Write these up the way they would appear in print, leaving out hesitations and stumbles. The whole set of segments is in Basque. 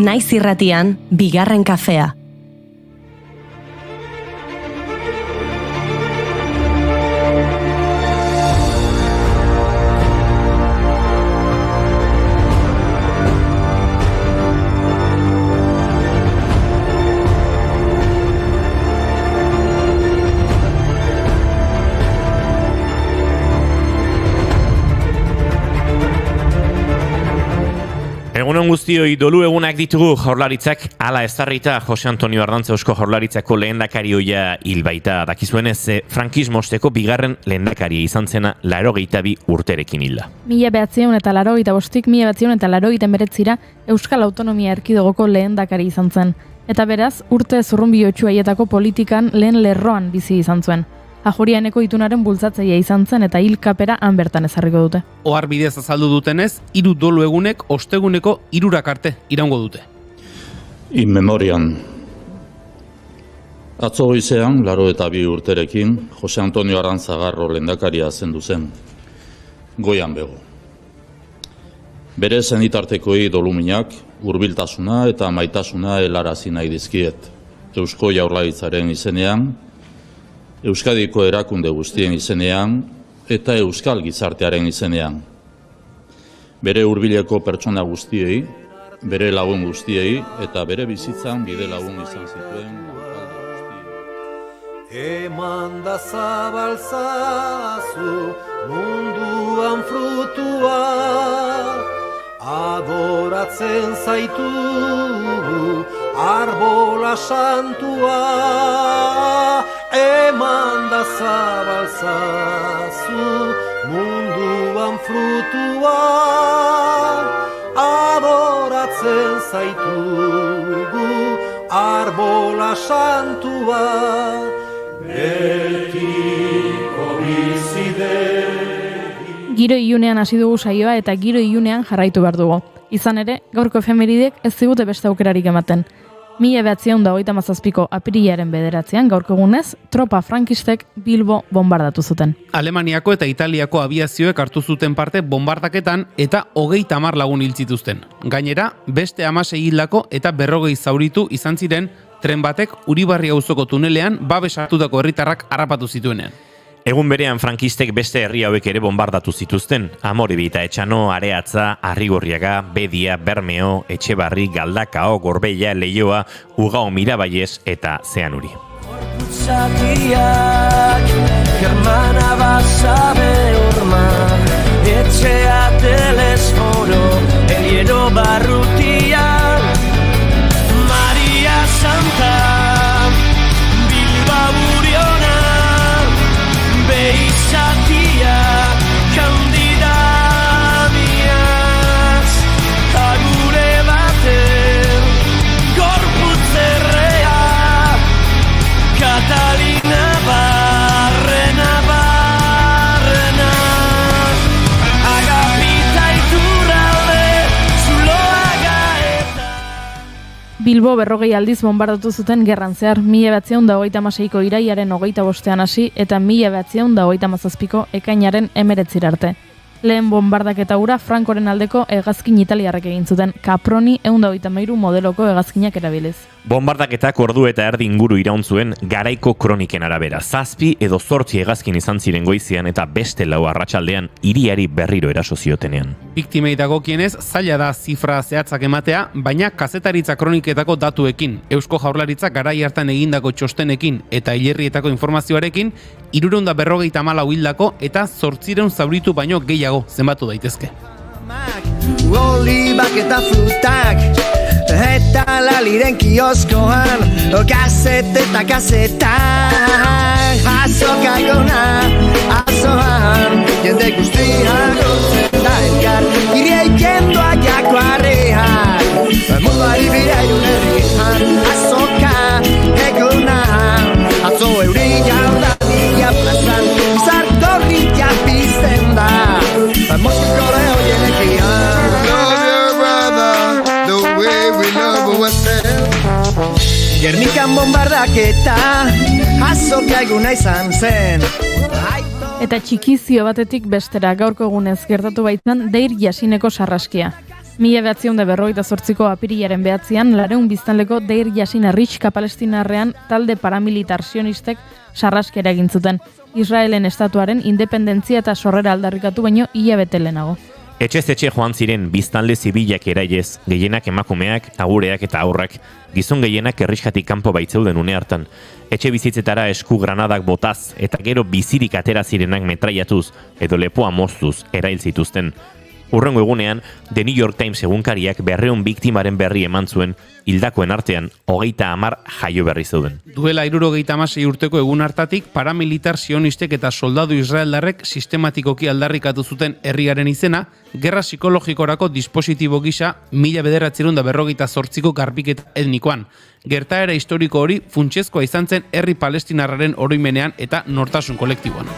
Naiz irratian, bigarren kafea. Egunon guztioi, dolu egunak ditugu Jaurlaritzak hala ezarrita Jose Antonio Ardanza Eusko Jaurlaritzako lehendakari ohia hil baita. Dakizuenez, frankismo osteko bigarren lehendakaria izan zena 82 urterekin hilda. 1985-tik 1989 Euskal Autonomia Erkidegoko lehendakari izan zen. Eta beraz, urte zurrunbihotsu haietako politikan lehen lerroan bizi izan zuen. Ajurianeko itunaren bultzatzailea izan zen eta hilkapera han bertan ezarriko dute. Ohar bidez azaldu dutenez, 3 dolu egunek osteguneko 3 arte iraungo dute. In memoriam. Atzo goizean, 82 urterekin, Jose Antonio Ardanza Garro lehendakaria zendu zen. Goian bego. Bere senitartekoi doluminak, hurbiltasuna eta maitasuna helarazi nahi dizkiet. Eusko Jaurlaritzaren izenean, Euskadiko erakunde guztien izenean eta Euskal gizartearen izenean. Bere hurbileko pertsona guztiei, bere lagun guztiei eta bere bizitzan bide lagun izan zituen Eman da zabalzazu munduan frutua, adoratzen zaitugu arbola santua. Eman da zabalzazu munduan frutua, adoratzen zaitugu arbola santua. Betiko bizide. Giro ilunean hasi dugu saioa eta giro ilunean jarraitu behar dugu. Izan ere, gaurko efemeridek ez zigute beste aukerarik ematen. 1937ko apirilaren 9 gaurko egunez, tropa frankistek Bilbo bombardatu zuten. Alemaniako eta Italiako abiazioek hartu zuten parte bombardaketan eta 30 lagun hil zituzten. Gainera, beste 16 hildako eta 40 zauritu izan ziren tren batek Uribarri auzoko tunelean babes hartutako herritarrak harrapatu zituenean. Egun berean frankistek beste herri hauek ere bombardatu zituzten. Amorebi eta Etxano, Areatza, Arrigorriaga, Bedia, Bermeo, Etxebarri, Galdakao, Gorbeia, Leioa, Ugao, Mirabaiez eta Zeanuri. Germana basabe urma, etxea telesforo, eliero barrutian, Maria Santa, Bilbao Uriona, Beisatia, Candida miaz, agure baten, gorputzerrea, Catalina barrena, agapita iturralde, zuloaga eta. Bilbo 40 aldiz bombardatu zuten gerran zehar 1936ko iraiaren 25ean hasi eta 1937ko ekainaren 19 arte. Lehen bombardaketa hura Frankoren aldeko hegazkin italiarrek egin zuten, Caproni 133 modeloko hegazkinak erabiliz. Bombardaketak ordu eta erdi inguru iraun zuen garaiko kroniken arabera. 7 edo 8 hegazkin izan ziren goizean eta beste 4 arratsaldean hiriari berriro eraso ziotenean. Biktimei dagokienez, zaila da zifra zehatzak ematea, baina kazetaritza kroniketako datuekin, Eusko Jaurlaritza garai hartan egindako txostenekin eta hilerrietako informazioarekin, 354 hildako eta 800 zauritu baino gehiago zenbatu daitezke. Olibak eta frutak, eta laliren kioskoan, gazete eta gazetak, azoka gona, azoan, jende guztiak urtzen da elkar, irieiken doak jakoarreak, munduari birailun herrian, azoka eguna, atzo euri jaurdatia plazan, zartorria pizten da, moskikore hoien ekian. Gernikan bombardaketa, azoka eguna izan zen. Eta txikizio batetik bestera gaurko egunez gertatu baitzen Deir Jasineko sarraskia. 1948ko apirilaren 9an, 200 biztanleko Deir Yassin Arritxka palestinarrean talde paramilitar sionistek sarraskera egin zuten. Israelen estatuaren independentzia eta sorrera aldarrikatu baino hilabete lehenago. Etxez-etxe joan ziren biztanle zibilak eraiez, gehienak emakumeak, agureak eta aurrak, gizon gehienak herrixkatik kanpo baitzeuden une hartan. Etxe bizitzetara esku granadak botaz eta gero bizirik atera zirenak metraiatuz edo lepoa moztuz erail zituzten. Hurrengo egunean, The New York Times egunkariak 200 biktimaren berri eman zuen, hildakoen artean 30 jaio berri zeuden. Duela 76 urteko egun hartatik, paramilitar sionistek eta soldadu israeldarrek sistematikoki aldarrikatu zuten herriaren izena, gerra psikologikorako dispositibo gisa 1948ko garbiketa etnikoan. Gertaera historiko hori funtsezkoa izan zen herri palestinarraren oroimenean eta nortasun kolektiboan.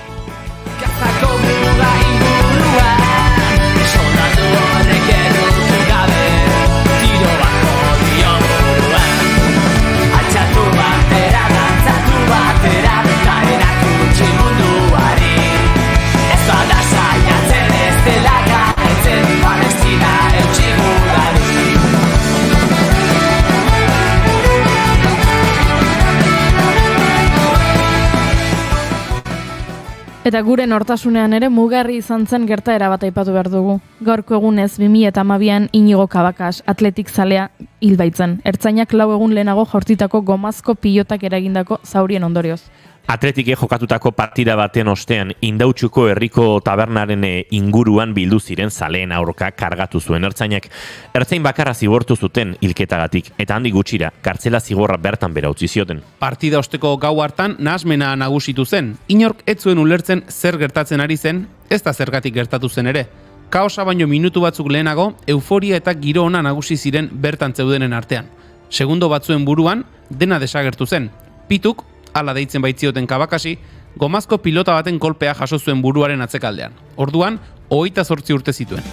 Eta gure nortasunean ere mugarri izan zen gertaera bat aipatu behar dugu. Gaurko egunez 2012an Inigo Kabakas atletik zalea hil baitzen. Ertzainak 4 egun lehenago jaurtitako gomazko pilotak eragindako zaurien ondorioz. Atletike jokatutako partida baten ostean Indautxuko herriko tabernaren inguruan bildu ziren zaleen aurka kargatu zuen ertzainak. Ertzain bakarra zigortu zuten hilketagatik eta handik gutxira kartzela zigorra bertan bera utzi zioten. Partida osteko gau hartan nahasmena nagusitu zen. Inork ez zuen ulertzen zer gertatzen ari zen, ez da zergatik gertatu zen ere. Kaosa baino minutu batzuk lehenago, euforia eta giro ona nagusi ziren bertan zeudenen artean. Segundo batzuen buruan, dena desagertu zen. Pituk, hala deitzen baitzioten Kabakasi, gomazko pilota baten kolpea jaso zuen buruaren atzekaldean. Orduan, 28 urte zituen.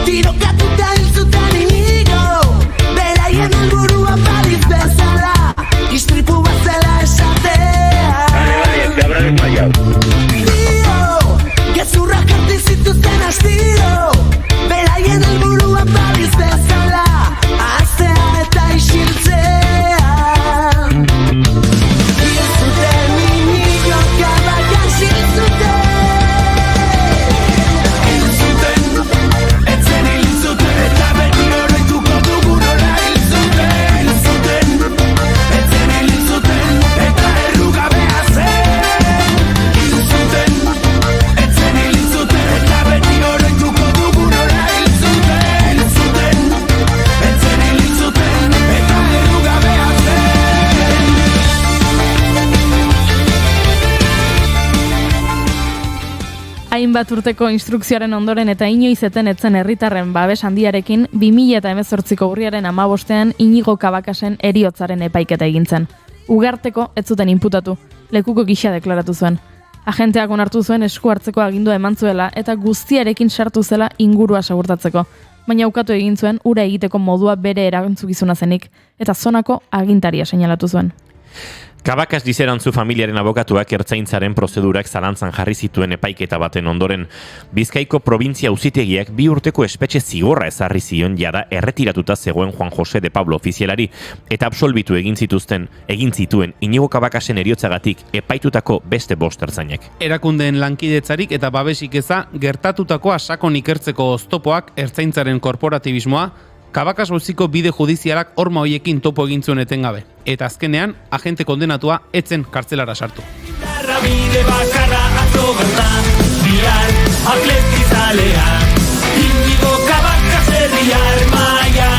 Tirokatuta hil zuten Inigo, beraien helburua balitz bezala, istripu bat zela esatea. Gezurrak hartu zituzten astiro, beraien helburua balitz bezala, aztea eta isiltzea. Hainbat urteko instrukzioaren ondoren eta inoiz eten etzen herritarren babes handiarekin 2018ko urriaren 15ean Inigo Kabakasen heriotzaren epaiketa egin zen. Ugarteko ez zuten inputatu, lekuko gisa deklaratu zuen. Agenteak onartu zuen esku hartzeko agindua eman zuela eta guztiarekin sartu zela ingurua segurtatzeko. Baina ukatu egin zuen ura egiteko modua bere erantzukizuna zenik eta zonako agintaria seinalatu zuen. Kabakas dizerantzu familiaren abokatuak ertzaintzaren prozedurak zalantzan jarri zituen epaiketa baten ondoren. Bizkaiko probintzia auzitegiak 2 urteko espetxe zigorra ezarri zion jada erretiratuta zegoen Juan José de Pablo ofizialari eta absolbitu egin zituen Inigo Kabakasen heriotzagatik epaitutako beste 5 ertzainak. Erakundeen lankidetzarik eta babesik eza gertatutakoa sakon ikertzeko oztopoak ertzaintzaren korporatibismoa, Kabakas auziko bide judizialak horma hoiekin topo egin zuen etengabe. Eta azkenean, agente kondenatua etzen kartzelara sartu. Bide bakarra atzo bertan, bihar atletizalea, Inigo Kabakas herriar maia.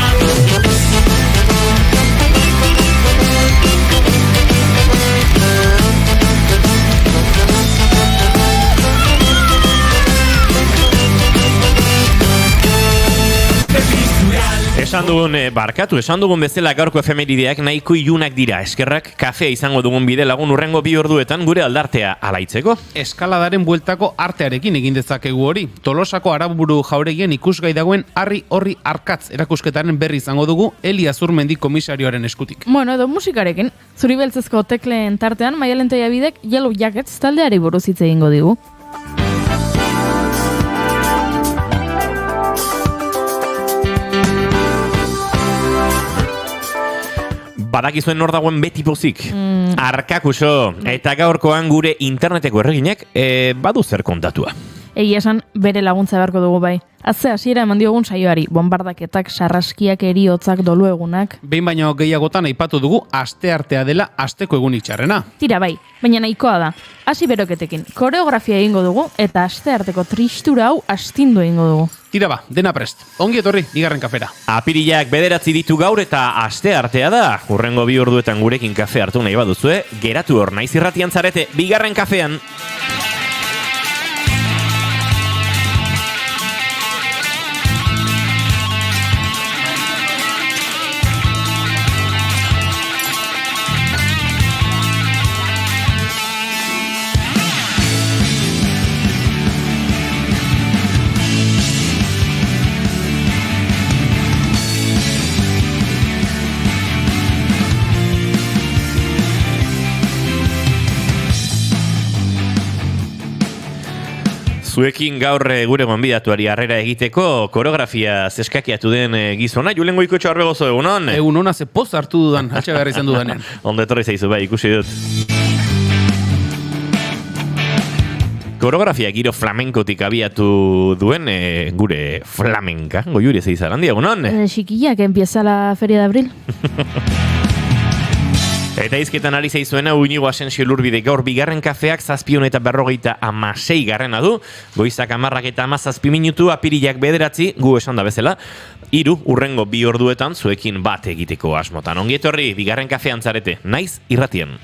Esan dugun bezala gaurko efemerideak nahiko ilunak dira. Eskerrak kafea izango dugun bide lagun urrengo 2 orduetan gure aldartea alaitzeko. Eskaladaren bueltako artearekin egin dezakegu hori. Tolosako Araburu jauregien ikusgai dagoen Harri Horri Arkatz erakusketaren berri izango dugu Eli Azurmendi komisarioaren eskutik. Bueno, edo musikarekin, zuri beltzezko tekleen tartean Maialen Tellabidek Yellow Jackets taldeari buruz hitz egingo digu. Badakizuen nor dagoen beti pozik. Arkakuso. Eta gaurkoan gure interneteko erreginek badu zer kontatua. Egia esan bere laguntza beharko dugu bai. Azze hasiera eman diogun saioari, bonbardaketak, sarraskiak, eriotzak, dolu egunak. Behin baino gehiagotan aipatu dugu asteartea dela asteko egunik txarrena. Tira bai, baina nahikoa da. Hasi beroketekin, koreografia egingo dugu eta astearteko tristura hau astindu egingo dugu. Tira ba, dena prest. Ongi etorri, bigarren kafera. Apirilak 9 ditu gaur eta asteartea da. Hurrengo 2 orduetan gurekin kafe hartu nahi baduzue, geratu hor naiz irratian zarete, bigarren kafean. Zuekin gaur gure gonbidatuari harrera egiteko koreografia zeskakiatu den gizona, Julen Goikoetxe Arbegozo, egunon? Egunon, ze poz hartu dudan, hatxe behar izan dudanen. Ondo etorri zaizu, bai, ikusi dut. Koreografia giro flamenkotik abiatu duen gure flamenka, Goiuri Zeizarandi, egunon? Chiquilla, que empieza la Feria de Abril. Eta izketan ari zaizuena Uñigo Asensio Lurbide gaur bigarren kafeak 7:56 garrena du, goizak 10 eta 17 minutu, apirilak 9, gu esan da bezala, 3 urrengo 2 orduetan zuekin bat egiteko asmotan. Ongi etorri, bigarren kafean zarete, naiz irratien.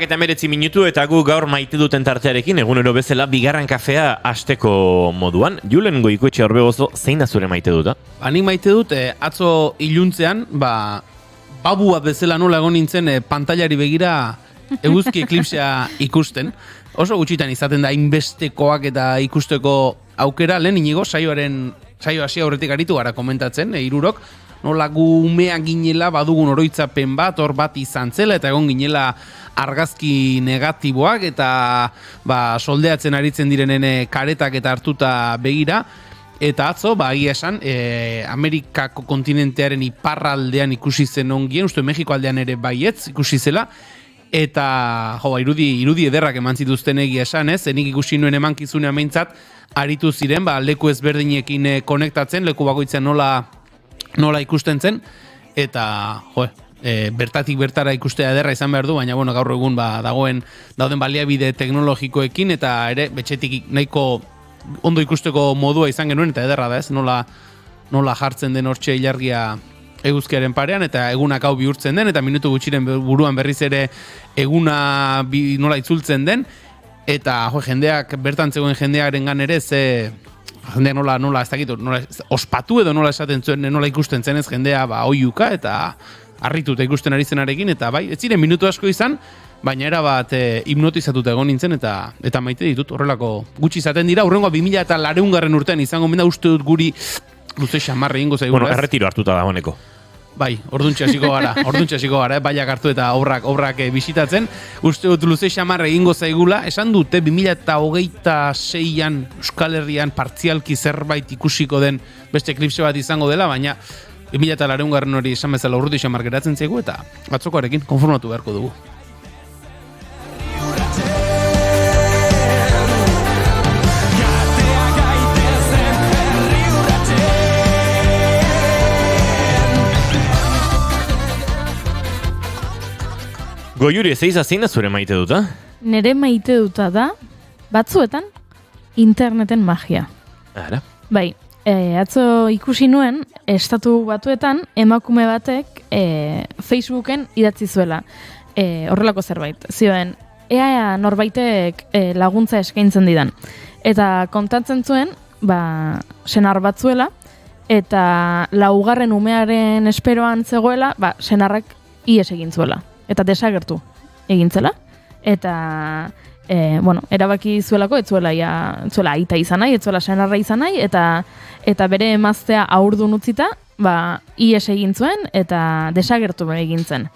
Eta 19 minutu eta gu gaur maite duten tartearekin egunero bezala bigarren kafea asteko moduan. Julen Goikoetxe Arbegozo, zein da zure maite duta? Nik maite dut, atzo iluntzean, babua bezala nola egon nintzen pantailari begira eguzki eklipsea ikusten. Oso gutxitan izaten da inbestekoak eta ikusteko aukera, lehen inigo saio hasi aurretik aritu gara komentatzen, hirurok, nola gu umeak ginela badugun oroitzapen bat, hor bat izan zela eta egon ginela argazki negatiboak eta soldeatzen aritzen direnen karetak eta hartuta begira. Eta atzo, egia esan, Amerikako kontinentearen iparraldean ikusi zen ongien, uste Mexiko aldean ere baietz ikusi zela, eta irudi ederrak eman zituzten egia esan, ez? Nik ikusi nuen emankizunean behintzat, aritu ziren, leku ezberdinekin konektatzen, leku bakoitzen nola ikusten zen, eta, bertatik bertara ikustea ederra izan behar du, baina gaur egun dauden baliabide teknologikoekin, eta ere, betxetik nahiko ondo ikusteko modua izan genuen, eta ederra da ez, nola jartzen den hortxe ilargia eguzkiaren parean, eta egunak hau bihurtzen den, eta minutu gutxiren buruan berriz ere eguna nola itzultzen den, eta jendeak, bertan zegoen jendearen gan ere, jendea nola ez dakit, nola ospatu edo nola esaten zuen, nola ikusten zen ez jendea oiuka, eta harrituta ikusten ari zenarekin, eta ez ziren minutu asko izan, baina erabat hipnotizatuta egon nintzen, eta maite ditut, horrelako gutxi izaten dira, hurrengoa 2008 urtean izango menda uste dut guri luze xamarre ingo zaigu. Erretiro hartuta da honeko. Bai, orduntxe hasiko gara, baiak hartu eta obrak bisitatzen. Uste dut luze xamar egingo zaigula, esan dute 2026an Euskal Herrian partzialki zerbait ikusiko den beste eklipse bat izango dela, baina 2008 hori esan bezala urruti xamar geratzen zaigu eta atzokoarekin konformatu beharko dugu. Goiuri, zeiza zein da zure maite duta? Nere maite duta da, batzuetan, interneten magia. Ara. Bai, atzo ikusi nuen, Estatu Batuetan, emakume batek Facebooken idatzi zuela. Horrelako zerbait. Zioen, ea norbaitek laguntza eskaintzen didan. Eta kontatzen zuen, senar bat zuela, eta laugarren umearen esperoan zegoela, senarrak ies egin zuela. Eta desagertu egintzela. Eta, erabaki zuelako, etzuela aita izan nahi, etzuela senarra izan nahi, eta bere emaztea aurdun utzita, ies egin zuen, eta desagertu egin zen.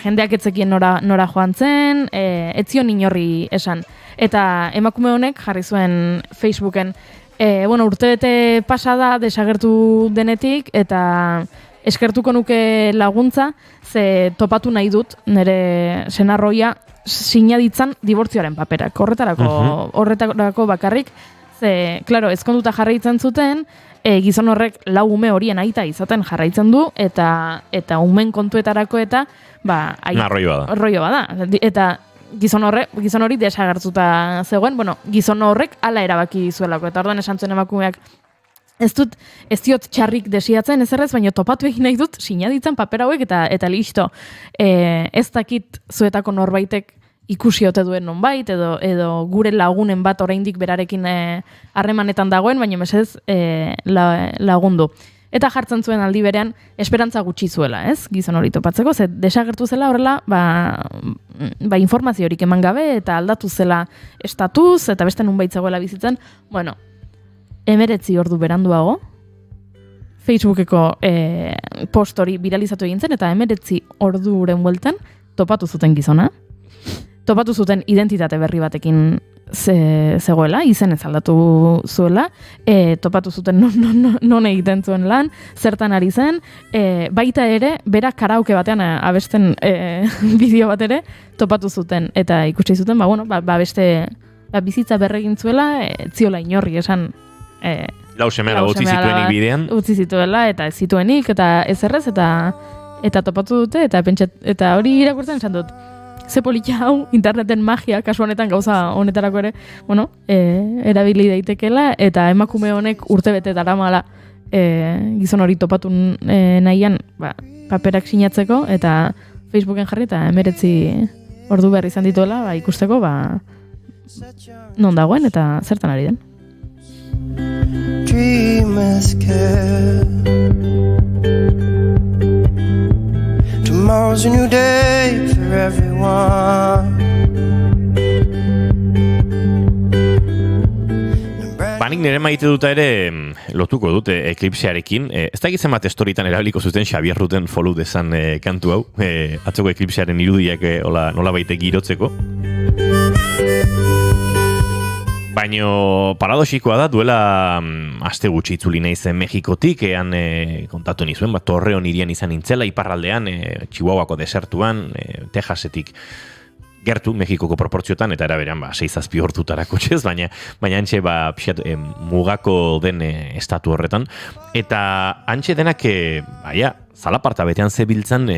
Jendeak etzekien nora joan zen, etzion inorri esan. Eta emakume honek jarri zuen Facebooken, urtebete pasada desagertu denetik, eta eskertuko nuke laguntza, ze topatu nahi dut, nire senarroia sinaditzan dibortzioaren paperak. Horretarako bakarrik, ze, klaro, ezkonduta jarraitzen zuten, gizon horrek lau ume horien aita izaten jarraitzen du, eta umen kontuetarako eta, arroio bada. Eta gizon hori desagertuta zegoen, gizon horrek hala erabaki zuelako, eta orduan esan zuen emakumeak, ez diot txarrik desiatzen ezerrez, baina topatu egin nahi dut sinaditzen paper hauek eta listo. Ez dakit zuetako norbaitek ikusi ote duen nonbait, edo gure lagunen bat oraindik berarekin harremanetan dagoen, baina mesedez lagundu. Eta jartzen zuen aldi berean esperantza gutxi zuela, ez? Gizon hori topatzeko, ze desagertu zela horrela, informaziorik eman gabe, eta aldatu zela estatuz, eta beste nunbait zegoela bizitzen, 19 ordu beranduago, Facebookeko post hori viralizatu egin zen, eta 19 orduren bueltan topatu zuten gizona. Topatu zuten identitate berri batekin zegoela, izenez aldatu zuela, topatu zuten non egiten zuen lan, zertan ari zen, baita ere, bera karaoke batean abesten bideo bat ere, topatu zuten, eta ikusi zuten, beste bizitza berregin zuela, ziola inorri esan, lau semela utzi zituenik bidean. Utzi zituela, eta ez zituenik, eta ez errez, eta topatu dute, eta hori irakurtzen esan dut. Ze politia hau, interneten magia, kasu honetan gauza honetarako ere, erabili daitekela, eta emakume honek urtebete daramala gizon hori topatu nahian paperak sinatzeko, eta Facebooken jarri, eta 19 ordu behar izan dituela, ikusteko, non dagoen, eta zertan ari den. Dreamers care. Tomorrow's a new day for everyone. Banik nire maite duta ere lotuko dute eklipsearekin. Ez da gizen bat estoritan erabiliko zuten Xabier Ruten folu dezan kantu hau. Atzoko eklipsearen irudiak nola baite girotzeko. Baina paradoxikoa da, duela aste gutxi itzuli naizen Mexikotik, kontatu nizuen, Torreon hirian izan nintzela, iparraldean, Chihuahuako desertuan, Texasetik gertu, Mexikoko proportziotan, eta eraberean 6-7 hortutarako txez, baina antxe mugako den estatu horretan. Eta antxe denak, zalaparta betean zebiltzan,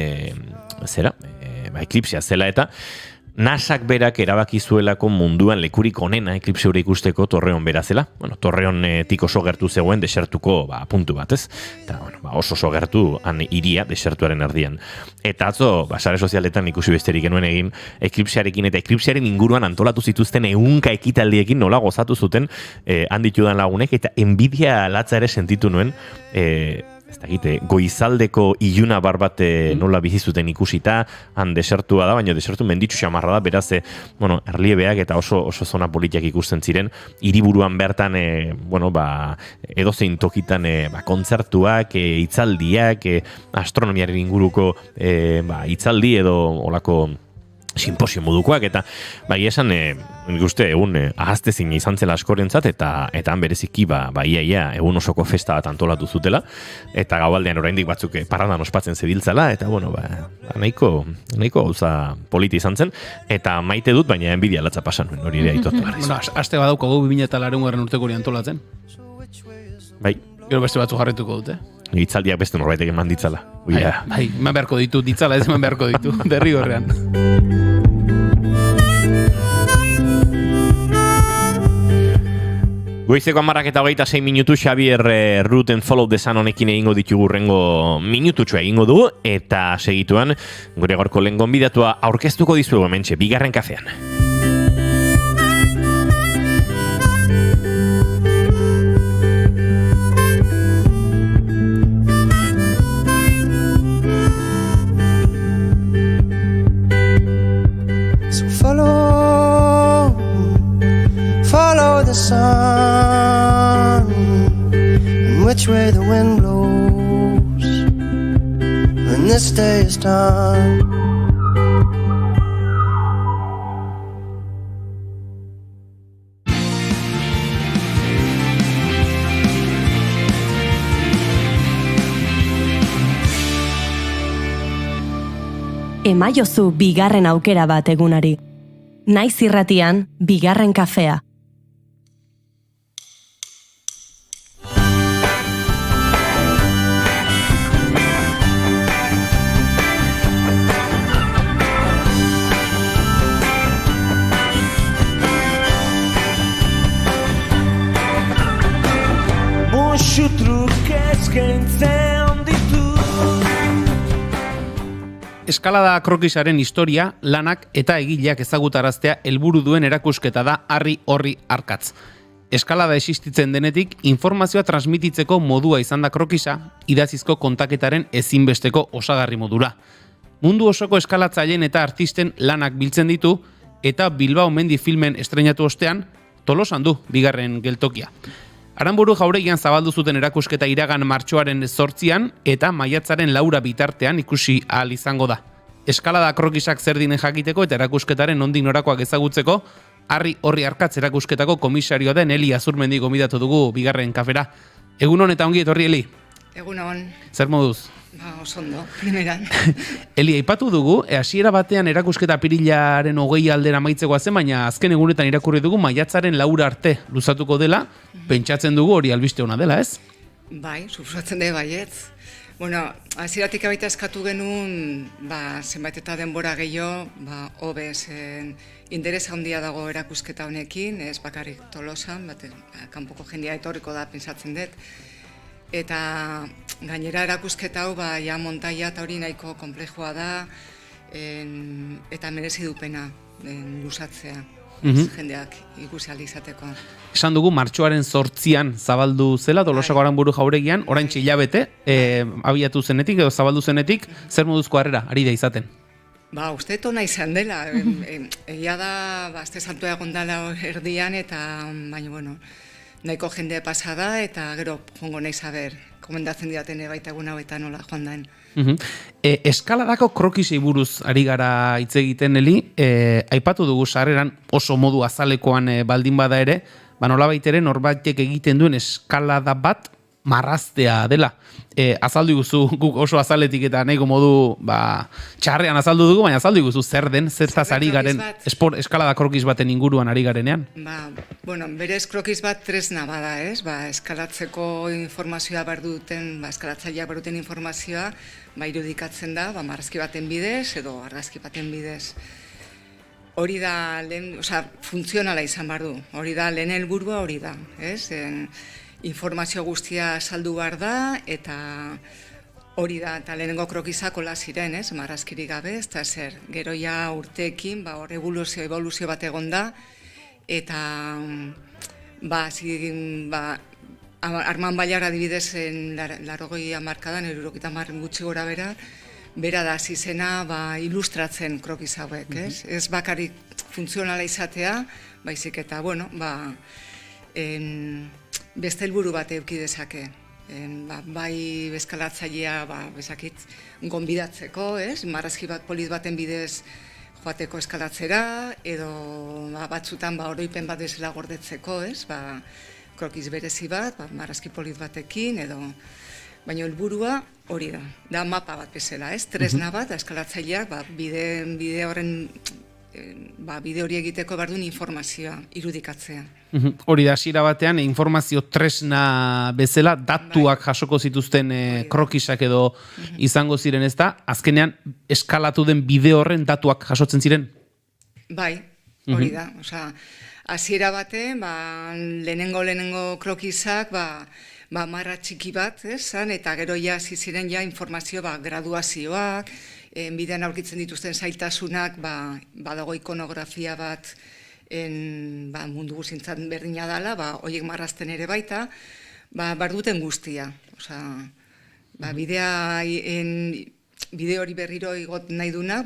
eklipsia zela eta, NASAk berak erabaki zuelako munduan lekurik onena eklipse hori ikusteko Torreon bera zela. Torreonetik oso gertu zegoen desertuko puntu bat, ez? Eta oso gertu han iria desertuaren erdian. Eta atzo, sare sozialetan ikusi besterik genuen egin eklipsearekin eta eklipsearen inguruan antolatu zituzten 100 ekitaldiekin nola gozatu zuten handitudan lagunek, eta enbidia latza ere sentitu nuen ez dakite, goizaldeko iluna bar bat nola bizi zuten ikusita, han desertua da, baina desertu menditsu xamarra da, beraz, bueno, erliebeak eta oso zona politiak ikusten ziren, hiriburuan bertan, edozein tokitan kontzertuak, hitzaldiak, astronomiaren inguruko hitzaldi edo olako simposio modukoak, eta bai esan, nik uste egun ahaztezin izan zela askorentzat, eta han bereziki ia egun osoko festa bat antolatu zutela, eta gaualdean oraindik batzuk parrandan ospatzen zebiltzala, eta nahiko gauza politi izan zen, eta maite dut, baina enbidia latza pasan nuen, hori ere aitortu behar izan. Aste badaukagu 2008 urteko hori antolatzen. Bai. Gero beste batzu jarretuko dute. Hitzaldiak beste norbaitek eman ditzala. Bai, eman beharko ditu, ditzala ez eman beharko ditu, derrigorrean. Goizeko 10:26 minutu, Xabier Root and Follow the Sun honekin egingo ditugu rengo minututxoa egingo du, eta segituan gure gaurko lehen gonbidatua aurkeztuko dizuegu hementxe, bigarren kafean. Follow the sun, and which way the wind blows when this day is done. Emaiozu bigarren aukera bat egunari. Naiz irratian, bigarren kafea. Musu trukez gehitzen ditu. Eskalada krokisaren historia, lanak eta egileak ezagutaraztea helburu duen erakusketa da Harri Horri Arkatz. Eskalada existitzen denetik, informazioa transmititzeko modua izan da krokisa, idatzizko kontaketaren ezinbesteko osagarri modura. Mundu osoko eskalatzaileen eta artisten lanak biltzen ditu, eta Bilbao mendi filmen estreinatu ostean, Tolosan du bigarren geltokia. Aranburu jauregian zabaldu zuten erakusketa iragan martxoaren 8an eta maiatzaren 4 bitartean ikusi ahal izango da. Eskalada krokisak zer dinen jakiteko eta erakusketaren nondik norakoak ezagutzeko, Harri Horri Arkatz erakusketako komisarioa den Eli Azurmendi gomidatu dugu bigarren kafera. Egunon eta ongi etorri, Eli. Egunon. Zer moduz? Osondo, primeran. Eli, aipatu dugu, hasiera batean erakusketa apirilaren 20 aldera amaitzeko zen, baina azken egunetan irakurri dugu maiatzaren 4 arte luzatuko dela, pentsatzen dugu hori albiste ona dela, ez? Bai, suposatzen dut baietz. Bueno, hasieratik baita eskatu genuen, zenbait eta denbora gehiago, hobez interes handia dago erakusketa honekin, ez bakarrik Tolosan, kanpoko jendea etorriko da pentsatzen dut. Eta gainera erakusketa hau ja montaia eta hori nahiko konplexua da eta merezi dupena luzatzea jendeak ikusi ahal izateko. Esan dugu martxoaren 8an zabaldu zela Tolosako Aranburu jauregian, oraintxe hilabete abiatu zenetik edo zabaldu zenetik, zer moduzko harrera ari da izaten? Uste ona izan dela. Egia da, aste santua egon dela erdian eta baina bueno, nahiko jende pasada eta gero jongo nahi saber, komendatzen diaten baita egun hau eta nola joan daen. Eskaladako krokisei buruz ari gara hitz egiten, Eli, aipatu dugu sarreran oso modu azalekoan baldin bada ere, nolabait ere norbaitek egiten duen eskalada bat marraztea dela. Azaldu iguzu guk oso azaletik eta nahiko modu txarrean azaldu dugu, baina azaldu iguzu zer den, zertaz ari garen eskalada krokis baten inguruan ari garenean? Bueno, berez krokis bat tresna bada, ez? Eskalatzeko informazioa behar duten, eskalatzaileak behar duten informazioa, irudikatzen da, marrazki baten bidez edo argazki baten bidez. Hori da, funtzionala izan behar du, hori da, lehen helburua hori da, ez? Informazio guztia saldu behar da, eta hori da, eta lehenengo krokizak hola ziren, ez, marrazkirik gabe, ez da zer, gero ja urteekin, hor evoluzio bat egon da, eta Arman Bailar adibidez, 80 hamarkadan, 70 gutxi gora bera da hasi zena ilustratzen krokiz hauek, ez? Ez bakarrik funtzionala izatea, baizik eta, bueno, beste helburu bat eduki dezake. Bai eskalatzailea, bezakit, gonbidatzeko, ez? Marrazki bat polit baten bidez joateko eskalatzera, edo batzutan oroipen bat bezala gordetzeko, ez? Krokiz berezi bat, marrazki polit batekin, edo... Baina helburua hori da. Da mapa bat bezala, ez? Tresna bat, eskalatzaileak, bide horren... bide hori egiteko bardun informazioa irudikatzea. Hori da, hasiera batean, informazio tresna bezala, datuak jasoko zituzten krokisak edo izango ziren, ez da? Azkenean, eskalatu den bide horren datuak jasotzen ziren? Bai, hori da. Hasiera batean, lehenengo krokisak, marra txiki bat, zan, eta gero ja ziren informazio graduazioak, bidean aurkitzen dituzten zailtasunak, badago ikonografia bat mundu guzintzat berdina dela, horiek marrazten ere baita, barduten guztia. Bide hori berriro igot nahi duna,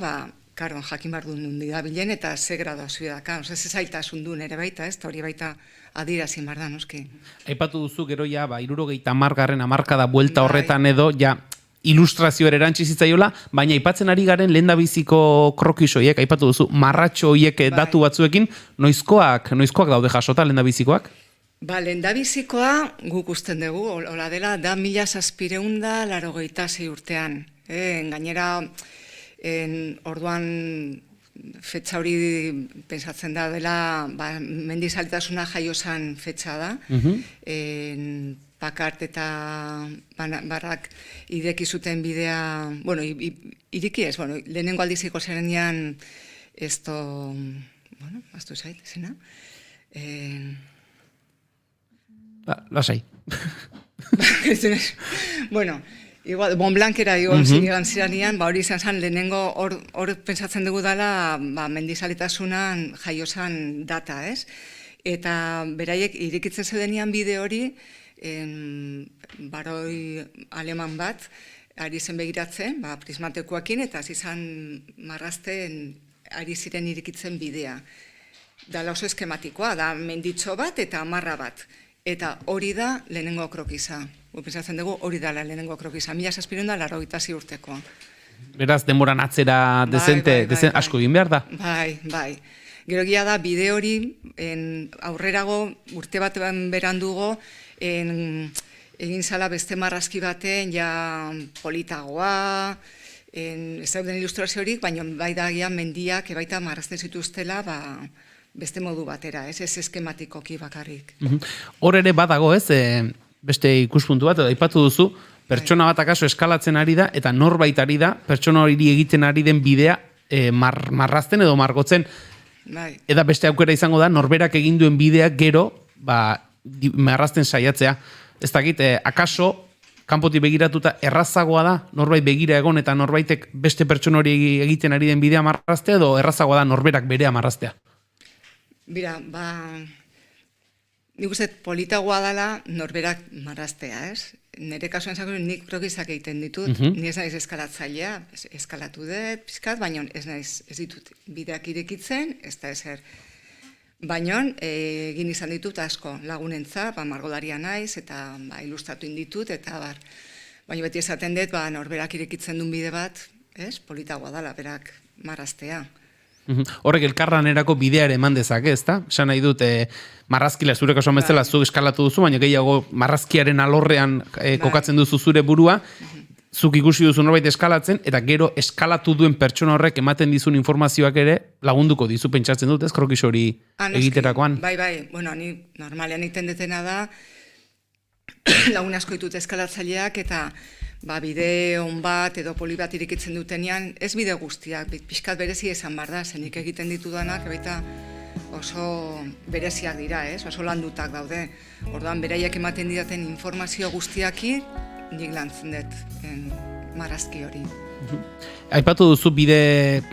karo, jakin behar duen dundi da bilen, eta ze graduazioa daka, ze zailtasun duen ere baita, ez, eta hori baita adirazin behar da, noski. Aipatu duzu gero ja, 70. hamarkada buelta horretan edo, ja, ilustrazio ere erantzi zitzaiola, baina aipatzen ari garen lehendabiziko krokis horiek, aipatu duzu, marratxo horiek datu batzuekin, noizkoak daude jasota lehendabizikoak? Lehendabizikoa guk usten dugu, hola dela, da 1786 urtean. Gainera, orduan fetxa hori pensatzen da dela, mendizaletasuna jaiozan fetxa da, Pakart eta barrak ireki zuten bidea, bueno, ireki ez, lehenengo aldiziko zerenean aztu zait, zena? Lasai. Bueno, igual, Bonblankera ziren ziranean, hori izan zen, lehenengo hor pensatzen dugu dela, mendizaletasuna jaiozan data, ez? Eta beraiek irekitzen zedenean bide hori, baroi aleman bat, ari zen begiratzen, prismatekoakin, eta zizan marrazten ari ziren irikitzen bidea. Dala oso eskematikoa, da menditxo bat eta marra bat. Eta hori da lehenengo krokiza. Pensatzen dugu hori dala lehenengo krokiza. 1786 urtekoa. Beraz, denboran atzera dezente asko egin behar da? Bai. Gero gira da, bide hori aurrerago urte bat berandugo egin zala beste marrazki baten ja politagoa, ez dauden ilustrazio horik, baina bai da mendiak baita marrazten zituztela beste modu batera, ez eskematikoki bakarrik. Hor ere badago, ez, beste ikuspuntu bat, aipatu duzu, pertsona bat akaso eskalatzen ari da, eta norbait ari da, pertsona hori egiten ari den bidea marrazten edo margotzen. Eta beste aukera izango da, norberak egin duen bidea gero, marrazten saiatzea. Ez dakit, akaso, kanpotik begiratuta errazagoa da, norbait begira egon eta norbaitek beste pertsona hori egiten ari den bidea marraztea, edo errazagoa da norberak berea marraztea? Bira, nik uste politagoa dela norberak marraztea, ez? Nire kasuan zako nik krokizak egiten ditut, ni ez naiz eskalatzailea, eskalatu dut, pizkat, baina ez ditut bideak irekitzen, ez da ezer. Baina egin izan ditut asko lagunentza, margolaria naiz, eta ilustratu inditut, eta baina beti esaten dut, norberak irekitzen duen bide bat, ez? Politagoa dela, berak marraztea. Horrek elkarlanerako bidea ere eman dezake, ezta? Esan nahi dut, marrazkila zure kasuan bezala zuk eskalatu duzu, baina gehiago marrazkiaren alorrean kokatzen duzu zure burua, zuk ikusi duzu norbait eskalatzen, eta gero eskalatu duen pertsona horrek ematen dizun informazioak ere lagunduko dizu pentsatzen dut, ez krokis hori egiterakoan? Bai, bueno, ni normalean egiten detena da, lagun asko ditut eskalatzaileak, eta bide on bat edo poli bat irikitzen dutenean, ez bide guztiak, pixkat berezi esan behar da, zenik egiten ditudanak, baita oso bereziak dira, oso landutak daude. Orduan, beraiek ematen didaten informazio guztiaki, nik lantzen dut marrazki hori. Aipatu duzu bide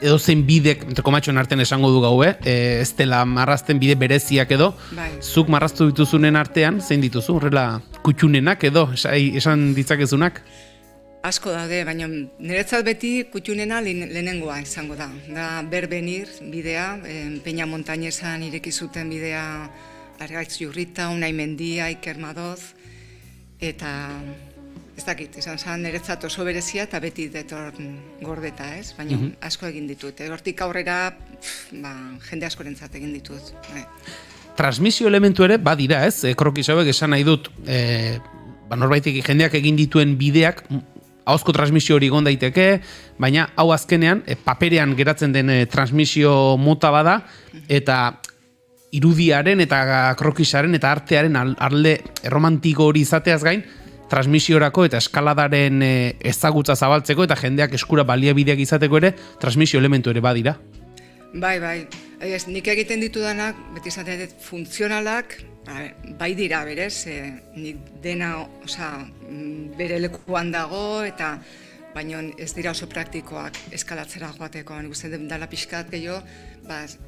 edo zein bidek, komatxoen artean esango du gau, ez dela marrazten bide bereziak edo, Bai. zuk marraztu dituzunen artean, zein dituzu, horrela kutxunenak edo, esan ditzakezunak? Asko daude, baina niretzat beti kutxunena lehenengoa izango da. Da Berbenir bidea, Peña Montañesan ireki zuten bidea Argaitz Jurrita, Unai Mendia, Iker Madoz, eta ez dakit, izan zen niretzat oso berezia eta beti detor gordeta, ez? Baina asko egin ditut. Hortik aurrera, jende askorentzat egin ditut. Transmisio elementu ere badira, ez? Krokis hauek esan nahi dut, norbaitek jendeak egin dituen bideak ahozko transmisio hori egon daiteke, baina hau azkenean paperean geratzen den transmisio mota bada, eta irudiaren eta krokisaren eta artearen alde romantiko hori izateaz gain, transmisiorako eta eskaladaren ezagutza zabaltzeko eta jendeak eskura baliabideak izateko ere transmisio elementu ere badira. Bai. Nik egiten ditudanak, beti izaten dut funtzionalak, bai dira berez, nik dena, bere lekuan dago, eta baina ez dira oso praktikoak eskalatzera joateko. Nik uste dela pixkat gehiago,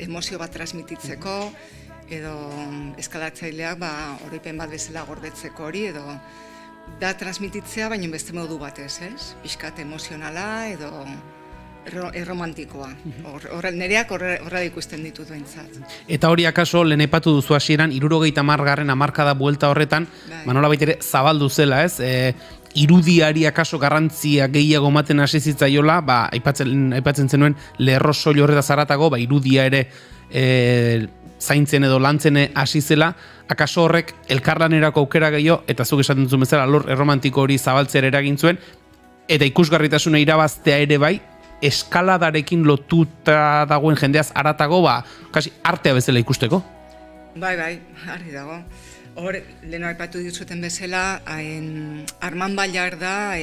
emozio bat transmititzeko, edo eskalatzaileak oroipen bat bezala gordetzeko hori, edo da transmititzea, baina beste modu batez, ez? Pixkat emozionala, edo erromantikoa. Nereak horra ikusten ditut behintzat. Eta hori akaso lehen aipatu duzu hasieran 70garren hamarkada buelta horretan, nolabait ere zabaldu zela, ez? Irudiari akaso garrantzia gehiago ematen hasi zitzaiola, aipatzen zenuen lerro soil horretaz haratago, irudia ere zaintzen edo lantzen hasi zela, akaso horrek elkarlanerako aukera gehiago, eta zuk esaten duzun bezala lor erromantiko hori zabaltzera eragin zuen, eta ikusgarritasuna irabaztea ere bai, eskaladarekin lotuta dagoen jendeaz haratago, kasi artea bezala ikusteko. Bai, argi dago. Hor, leheno aipatu dituzuten bezala, Arman Ballarda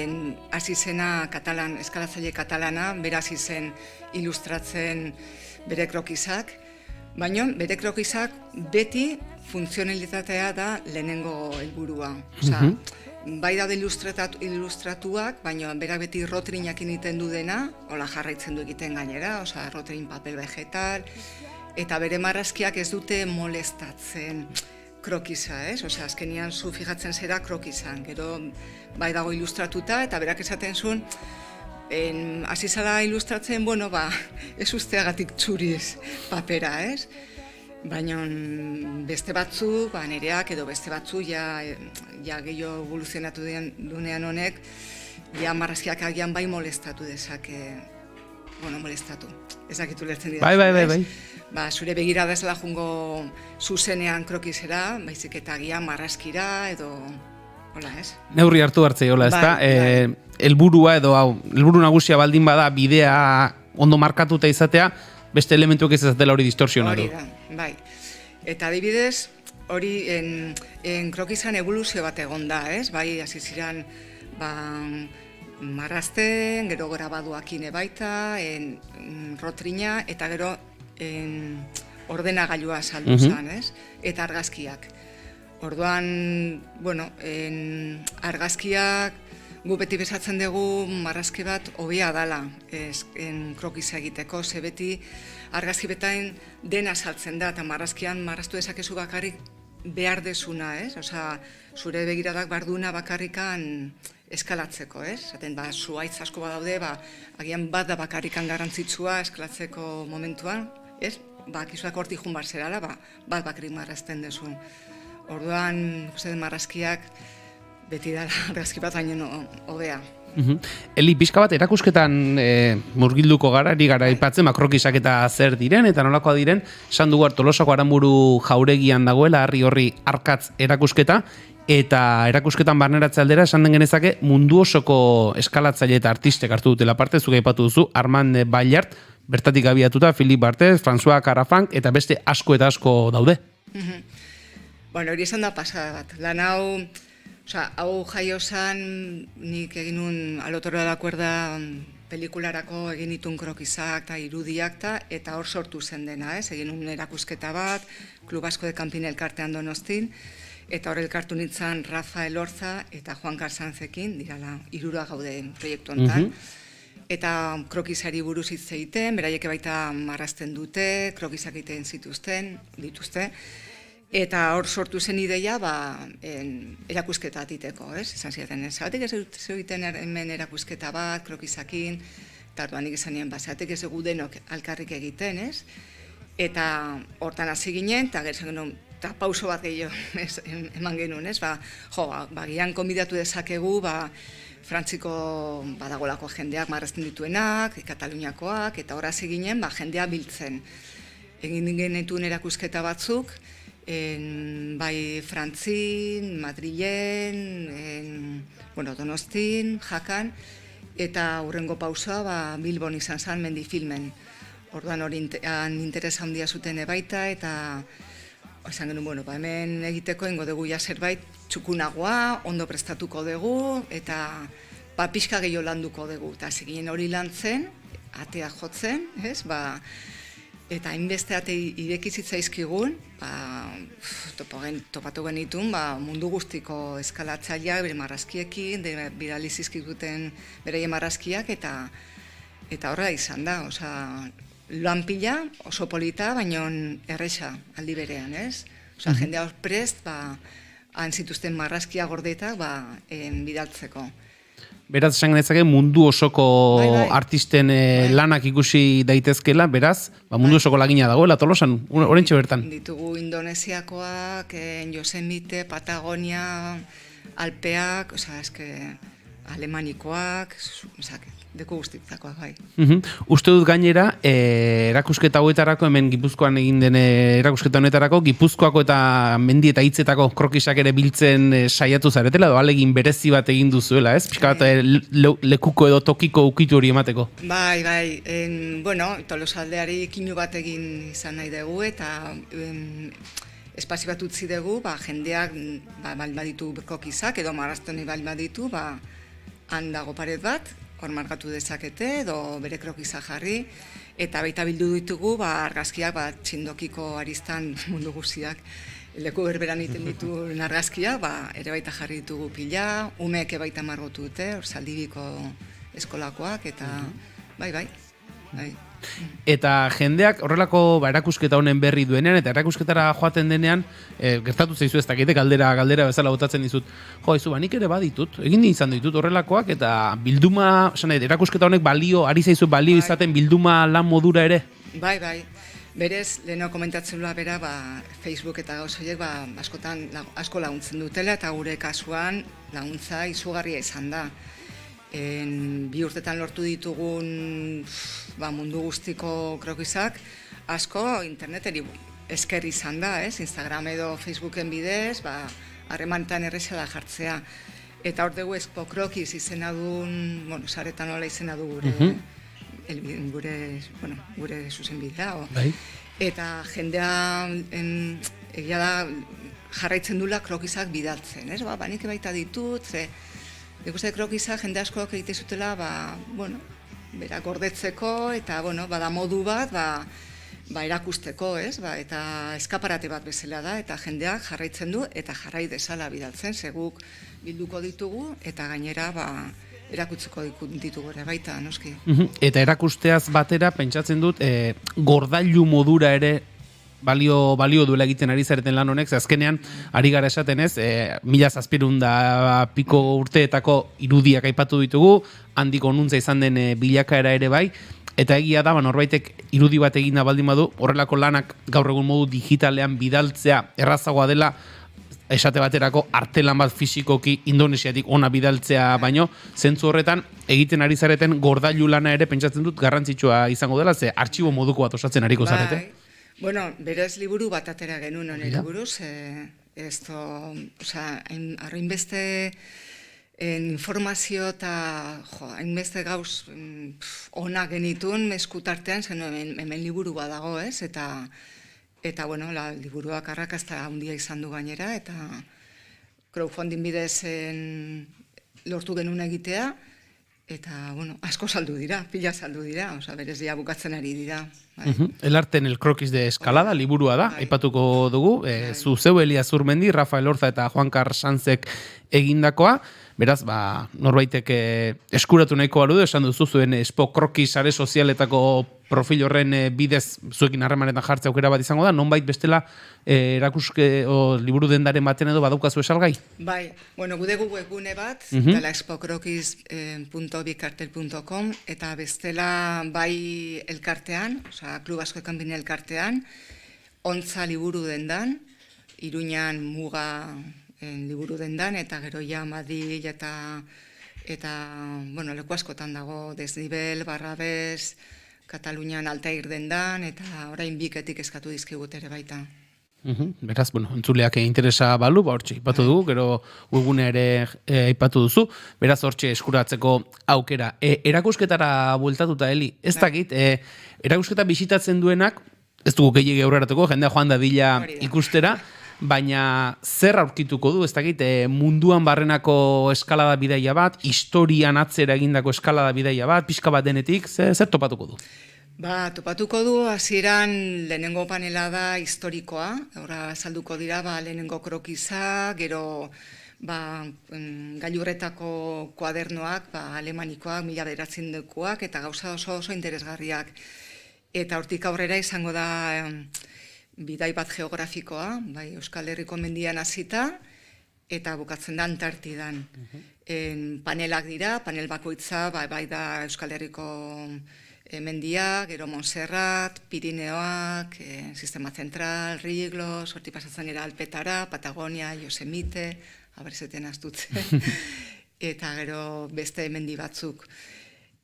hasi zena eskalatzaile katalana, bera hasi zen ilustratzen bere krokizak, baina bere krokizak beti funtzionalitatea da lehenengo helburua. Bai daude ilustratuak, baina berak beti rotrinak egiten du dena, hola jarraitzen du egiten gainera, rotrin papel vegetal, eta bere marrazkiak ez dute molestatzen krokiza, ez? Azkenian zu fijatzen zera krokizan, gero bai dago ilustratuta, eta berak esaten zuen, hasi zala ilustratzen, ez usteagatik txuriz papera, ez? Baina beste batzu, nereak edo beste batzu, ja gehiago evoluzionatu dunean honek, ja marrazkiak agian bai molestatu dezake, molestatu, ez dakitu lertzen dira. Bai. Zure begirada ez la jungo zuzenean krokizera, baizik eta agian marrazkira edo, hola ez? Neurri hartu hartzei, hola, ez da? Helburua edo, helburu nagusia baldin bada bidea ondo markatuta izatea, beste elementuak ez dela hori distorsionatu. Hori da, bai. Eta adibidez, hori krokizan evoluzio bat egon da, ez? Bai, hasi ziren marrazten, gero grabaduakin baita, rotrina, eta gero ordenagailua saldu zen, ez? Eta argazkiak. Orduan, argazkiak, gu beti bezatzen dugu marrazki bat hobea dala krokiza egiteko, ze beti argazki betain dena saltzen da, eta marrazkian marraztu dezakezu bakarrik behar desuna, ez? Zure begiradak barduna bakarrikan eskalatzeko, ez? Zaten, zuaitz asko badaude, agian bat da bakarrikan garrantzitsua eskalatzeko momentuan, ez? Kizuak hortik jun bar zerala, bat bakarrik marrazten desun. Orduan, marrazkiak beti da argazki bat baino hobea. Eli, pixka bat erakusketan murgilduko gara, eri gara aipatzen, krokisak eta zer diren, eta nolakoa diren, esan dugu Tolosako Aranburu jauregian dagoela, harri horri arkatz erakusketa, eta erakusketan barneratze aldera, esan den genezake, mundu osoko eskalatzaile eta artistek hartu dutela parte, zuke aipatu duzu, Armand Ballard, bertatik abiatuta, Philippe Barthez, François Carafang, eta beste asko eta asko daude. Hori izan da pasada bat. Lan hau jaio zan, nik egin un Alotoro de la Cuerda pelikularako egin ditun krokizak eta irudiak eta hor sortu zen dena, ez? Egin un erakusketa bat, Klub Asko de Kanpin elkartean Donostin, eta hor elkartu nintzen Rafael Orza eta Juan Carsanzekin, dirala, hirura gaude proiektu honetan. eta krokisari buruz hitz egiten, beraiek baita marrazten dute, krokisak egiten dituzte, eta hor sortu zen ideia erakusketa atiteko, ez? Esan ziaten, zeratik ez egiten hemen erakusketa bat, krokisakin, eta orduan nik esan nien, zeratik ez egu denok alkarrik egiten, ez? Eta hortan hasi ginen, eta gero genuen, eta pauso bat gehiago eman genuen, ez? Gian konbidatu dezakegu, Frantziko badagolako jendeak marrazten dituenak, Kataluniakoak, eta hor hasi ginen, jendea biltzen. Egin genetuen erakusketa batzuk, bai Frantzin, Madrilen, Donostin, Jakan, eta hurrengo pausoa Bilbon izan zen Mendifilmen. Orduan hori interesa handia zuten baita, eta esan genuen, hemen egiteko ingo dugu zerbait txukunagoa, ondo prestatuko dugu, eta pixka gehiago landuko dugu. Eta ziginen hori lantzen, atea jotzen, eta hainbeste ate irekizitzaizkigun, topatu genitun, mundu guztiko eskalatzaileak bere marrazkiekin, bidali zizkiguten beraien marrazkiak, eta horrela izan da, lan pila, oso polita, baina erresa aldi berean, ez? Jendea hor prest, han zituzten marrazkia gordetak bidaltzeko. Beraz, esan genezake mundu osoko artisten lanak ikusi daitezkela, beraz, mundu osoko lagina dagoela, Tolosan, orentxe bertan. Ditugu Indonesiakoak, Yosemite, Patagonia, Alpeak, Alemanikoak, deku guztitzakoak, bai. Uste dut gainera, erakusketa hauetarako, hemen Gipuzkoan egin den erakusketa honetarako, Gipuzkoako eta mendi eta hitzetako krokisak ere biltzen saiatu zaretela, edo alegin berezi bat egin duzuela, ez? Pixka bat lekuko edo tokiko ukitu hori emateko. Bai, Tolosaldeari kinu bat egin izan nahi dugu, eta espazio bat utzi dugu, jendeak baditu krokisak, edo marrazten baditu, han dago paret bat, hor markatu dezakete, edo bere krokisa jarri, eta baita bildu ditugu, argazkiak txindokiko aristan mundu guztiak, leku berberan egiten dituen argazkiak, ere baita jarri ditugu pila, umeek baita margotu dute, hor Zaldibiko eskolakoak, eta bai. Eta jendeak horrelako erakusketa honen berri duenean, eta erakusketara joaten denean, gertatu zaizu ez dakite, galdera bezala botatzen dizut, nik ere baditut, egin izan ditut horrelakoak, eta bilduma, erakusketa honek ari zaizu balio izaten bilduma lan modura ere? Bai, berez, leheno komentatzen lua bera, Facebook eta gauzoiek askotan asko laguntzen dutela, eta gure kasuan laguntza izugarria izan da. 2 urtetan lortu ditugun mundu guztiko krokisak, asko interneteri esker izan da, Instagram edo Facebooken bidez, harremanetan erreza da jartzea. Eta hor dugu Expo Krokiz izena duen, saretan nola izena du gure zuzenbidea. Eta jendea egia da jarraitzen dula krokisak bidaltzen, nik baita ditut, ikuste krokisa jende askoak egite zutela, bera gordetzeko, eta, bada modu bat, erakusteko, eta eskaparate bat bezala da, eta jendeak jarraitzen du, eta jarrai desala bidaltzen, seguk bilduko ditugu, eta gainera, erakutzeko ditugu ere baita, noski. Eta erakusteaz batera, pentsatzen dut, gordailu modura ere, balio duela egiten ari zareten lan honek, azkenean ari gara esaten ez, 1700 piko urteetako irudiak aipatu ditugu, handiko nuntza izan den bilakaera ere bai, eta egia da, norbaitek irudi bat egina baldin badu, horrelako lanak gaur egun modu digitalean bidaltzea errazagoa dela, esate baterako artelan bat fisikoki Indonesiatik ona bidaltzea baino, zentzu horretan egiten ari zareten gordailu lana ere pentsatzen dut garrantzitsua izango dela, ze artxibo moduko bat osatzen ariko zarete. Berez liburu bat atera genuen honen buruz, hainbeste informazio eta hainbeste gauz ona genitun eskutartean, zen hemen liburu bat dago, eta liburuak arrakasta handia izan du gainera, eta crowdfunding bidez lortu genuen egitea, eta, bueno, asko saldu dira, pila saldu dira, oza, berez dia bukatzen ari dira. Bai. El arte en el croquis de escalada, liburua da, aipatuko dugu, zu zeu Elia Zurmendi, Rafael Orza eta Juan Carlos Sanzek egindakoa, beraz, norbaitek eskuratu nahiko baludu, esan duzu zuen Espo Croquis sare sozialetako profil horren bidez zuekin harremanetan jartzea aukera bat izango da, nonbait bestela erakuske o liburu dendaren baten edo badaukazu esalgai? Bai, bueno, gude webgune bat, dela expocroquis.bikartel.com, eta bestela bai elkartean, osea, Klub Asko Ekanbine elkartean, Ontza liburu dendan, Iruñan Muga liburu dendan, eta gero ja Madrid eta bueno, leku askotan dago, Desnibel, Barrabes, Katalunian Altair dendan, eta orain biketik eskatu dizkigut ere baita. Beraz, bueno, entzuleak interesa balu, hortxe ipatu dugu, gero webgunea ere aipatu duzu, beraz hortxe eskuratzeko aukera. Erakusketara bueltatuta, Eli, ez dakit, erakusketa bisitatzen duenak, ez dugu gehiegi aurreratuko, jendea joan dadila ikustera, baina zer aurkituko du, ez dakit, munduan barrenako eskalada bidaia bat, historian atzera egindako eskalada bidaia bat, pixka bat denetik, zer topatuko du? Topatuko du, hasieran lehenengo panela da historikoa, horra salduko dira, lehenengo krokiza, gero gailurretako kuadernoak, alemanikoak, 1900koak, eta gauza oso interesgarriak. Eta hortik aurrera izango da bidai bat geografikoa, bai Euskal Herriko mendian hasita, eta bukatzen da Antartidan. Panelak dira, panel bakoitza, bai da Euskal Herriko mendia, gero Montserrat, Pirineoak, Sistema Zentral, Riglos, horti pasatzen gara Alpetara, Patagonia, Yosemite, abertzeten astutzen, eta gero beste mendi batzuk.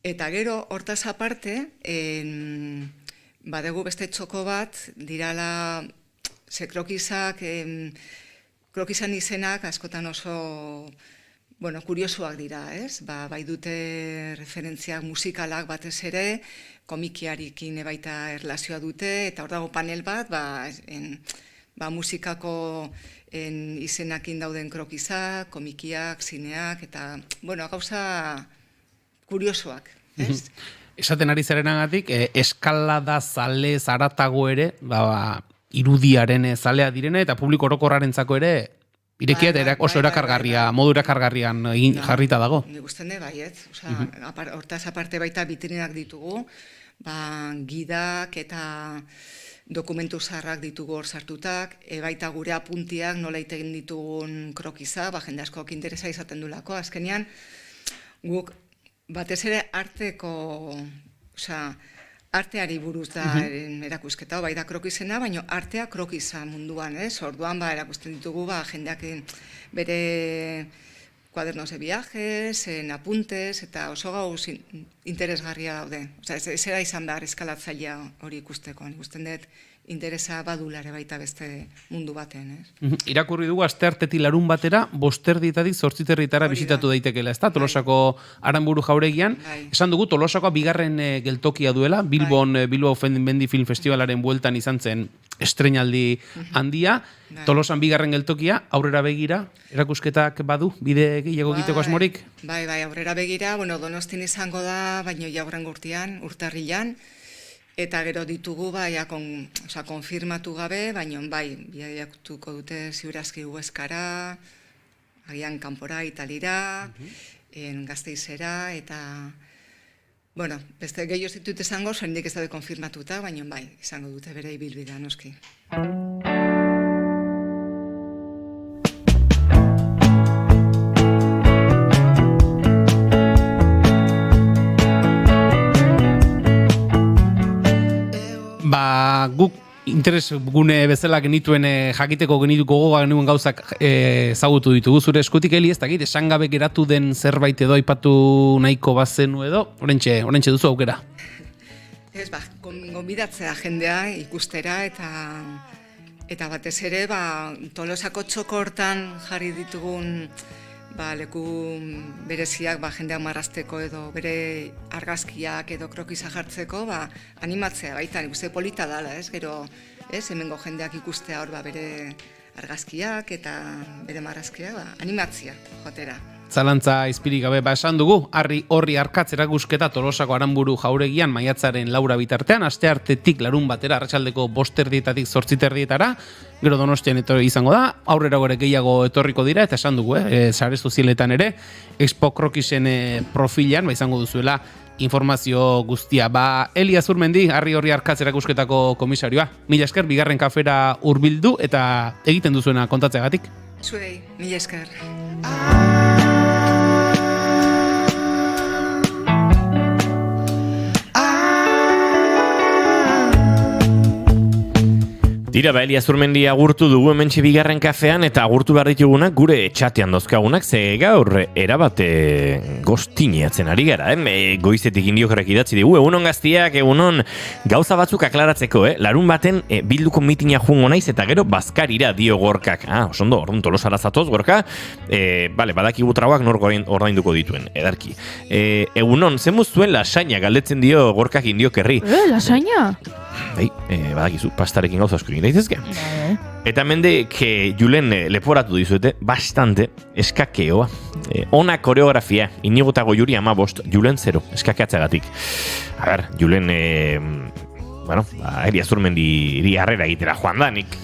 Eta gero, hortaz aparte, badegu beste txoko bat, dirala, ze krokizak, krokizan izenak askotan oso, bueno, kuriosoak dira, ez? Bai dute referentziak musikalak batez ere, komikiarekin baita erlazioa dute, eta hor dago panel bat, musikako izenakin dauden krokizak, komikiak, zineak, eta, bueno, gauza kuriosoak, ez? Esaten ari zarenagatik, eskalada zale zaratago ere, irudiaren zalea direne, eta publiko orokorrarentzako ere, irekia oso erakargarria, modu erakargarrian jarrita dago. Nik usten de, baiet. Hortaz aparte baita bitrinak ditugu, gidak eta dokumentu zaharrak ditugu hor sartutak, baita gure apuntiak nola egiten ditugun krokiza, jende askok interesa izaten dulako. Azkenean, guk batez ere arteari buruz da erakusketa, bai da krokizena, baina artea krokiza munduan, ez? Orduan erakusten ditugu jendeak bere kuadernos de viajes, apuntes, eta oso gauz interesgarria daude. Ez era izan behar eskalatzailea hori ikusteko, ikusten dut interesa badulare baita beste mundu baten, ez? Irakurri dugu asteartetik larun batera, 5:00 8:00 bisitatu daitekela, ezta? Tolosako Aranburu jauregian. Esan dugu Tolosakoa bigarren geltokia duela, Bilbo Mendi Film Festivalaren bueltan izan zen estreinaldi handia. Tolosan bigarren geltokia, aurrera begira, erakusketak badu, bide gehiago egiteko asmorik? Bai, aurrera begira, Donostin izango da, baino ja hurrengo urtean, urtarrilan, eta gero ditugu, konfirmatu gabe, baina biaiatuko dute ziurazki Hueskara, agian Kanpora, Italira, Gasteizera, eta, beste gehiago ditut izango, sorendik ez daude konfirmatuta, baina izango dute bere ibilbidea, noski. Guk interes gune bezala genituen jakiteko genituko gogoa genuen gauzak ezagutu ditugu zure eskutik, Eli, ez dakit, esan gabe geratu den zerbait edo aipatu nahiko bazenu edo, orentxe duzu aukera. Ez, gonbidatzea jendea ikustera eta batez ere, Tolosako txoko hortan jarri ditugun leku bereziak jendeak marrazteko edo bere argazkiak edo krokiza jartzeko, animatzea baita, nik uste polita dala, ez? Gero, hemengo jendeak ikustea hor bere argazkiak eta bere marrazkiak, animatzea jotera. Zalantza izpirik gabe esan dugu, horri arkatz erakusketa Tolosako Aranburu jauregian maiatzaren 4 bitartean, asteartetik larun batera, arratsaldeko 5:00 8:00 gero Donostian etorri izango da, aurrera gore gehiago etorriko dira, eta esan dugu, sare sozialetan ere, Expo Krokisen profilan, izango duzuela informazio guztia. Elia Zurmendi, horri arkatz erakusketako komisarioa. Mila esker, bigarren kafera hurbildu eta egiten duzuena kontatzeagatik. Zuei, mila esker. Tira, Elia Zurmendi agurtu dugu hementxe bigarren kafean eta agurtu behar ditugunak gure txatean dozkagunak, ze gaur erabate goztineatzen ari gara, goizetik indiokorrek idatzi dugu, egunon gaztiak, egunon gauza batzuk aklaratzeko, larun baten bilduko mitina jungo naiz eta gero bazkarira dio Gorkak. Osondo, orduan Tolosara zatoz, Gorka, badakigu trauak nor ordainduko dituen, edarki. Egunon, zemuz zuen lasaina galdetzen dio Gorkak indiokerri. Lasaina? Badakizu, pastarekin gauza asko egin daitezke. Eta mendek Julen leporatu dizuete, bastante eskakeoa. Ona koreografia, Inigotago Juri 15, Julen 0, eskakeatzagatik. A ber, Julen, Elia Zurmendi harrera egitera joan da, nik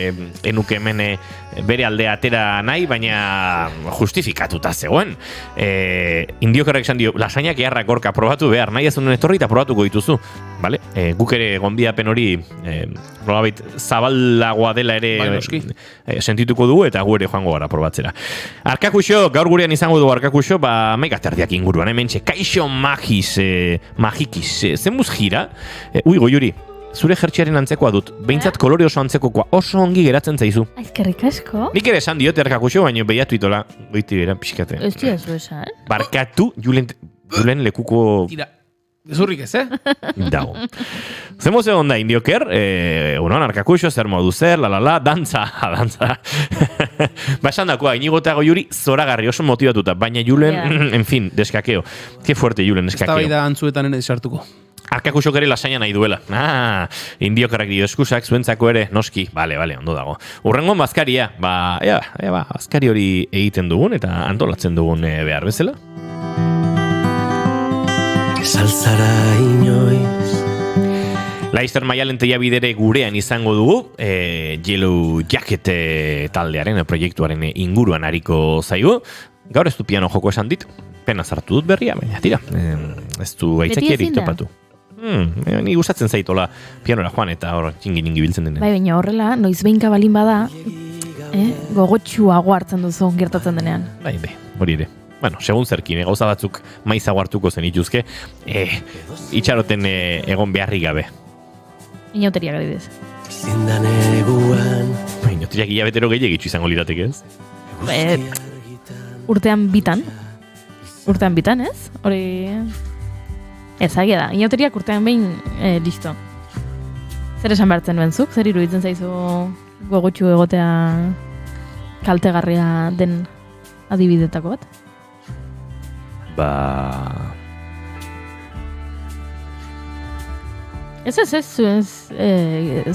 enuke hemen bere aldea atera nahi, baina justifikatuta zegoen. Indiokorrek esan dio, lasainak eharrak Gorka probatu behar, nahi azunen etorri eta probatuko dituzu. Vale? Guk ere gonbidapen hori probabait zabalagoa dela ere sentituko dugu eta gu ere joango gara probatzera. Arkakuxo, gaur gurean izango du Arkakuxo, megaterdiak inguruan, hementxe, kaixo magikis, zenbuz gira? Goiuri, zure jertxiaren antzekoa dut, behintzat kolore oso antzekokoa, oso ongi geratzen zaizu. Aizkerrik asko. Nik ere esan diote Arkakuxo, baina behiatu itola, goiti bera, pixkate. Ez dira zu esan. Barkatu, Julen lekuko... Tira, zurrik ez, Dago. Zemoz egon da indioker, unon, Arkakuxo, zer modu zer, dantza. Esan dakoa, Inigotago Juri zoragarri oso motibatuta, baina Julen, en fin, deskakeo. Que fuerte Julen, deskakeo. Ez da baida antzuetan ere desartuko. Arkakuxok ere lasaina nahi duela. Indiokarrak dio eskusak, zuentzako ere, noski. Bale, ondo dago. Urrengon bazkaria, bazkari hori egiten dugun eta antolatzen dugun behar bezala. Salzara inoiz. Laizter Maialen Teiabidere gurean izango dugu, Yellow Jacket taldearen proiektuaren inguruan ariko zaigu. Gaur ez du piano joko esan dit, pena zartu dut berria, baina tira, ez du gaitzakirik topatu. Ni gustatzen zaitola pianora joan eta hor txingin biltzen denen. Baina horrela, noiz behinka balin bada, gogotxuago hartzen duzu gertatzen denean. Hori ere. Bueno, segun zerkin, gauza batzuk maizago hartuko zen ituzke, itxaroten egon beharri gabe. Inauteriak adibidez. Zindan eguan. Inauteriak hilabetero gehiagitzu izango lirateke ez? Urtean bitan, ez? Hori... Ezagia da, inauteriak urtean behin listo. Zer esan behartzen duen zuk? Zer iruditzen zaizu gogotxu egotea kaltegarria den adibidetako bat? Ez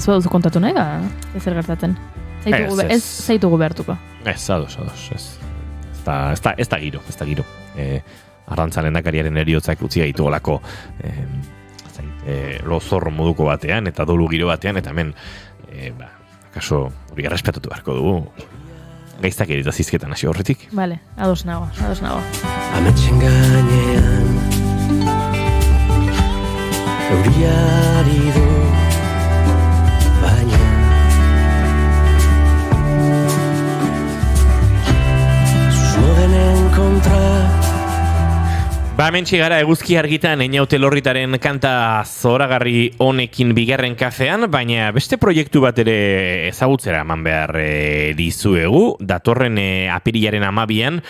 baduzu kontatu nahi ba? Ezer gertatzen. Ez zaitugu behartuko. Ez, ados. Ez da giro. Arrantza lehendakariaren eriotzak utzi gaitu olako lozorro moduko batean eta dolu giro batean eta hemen akaso hori errespetatu beharko dugu gaiztak erita zizketan hasi horretik. Bale, ados nago. Ametxen gainean euriari du baina susmodenen kontra. Hementxe gara eguzki argitan Einaute Lorritaren kanta zoragarri honekin bigarren kafean, baina beste proiektu bat ere ezagutzera eman behar dizuegu. Datorren apirilaren 12an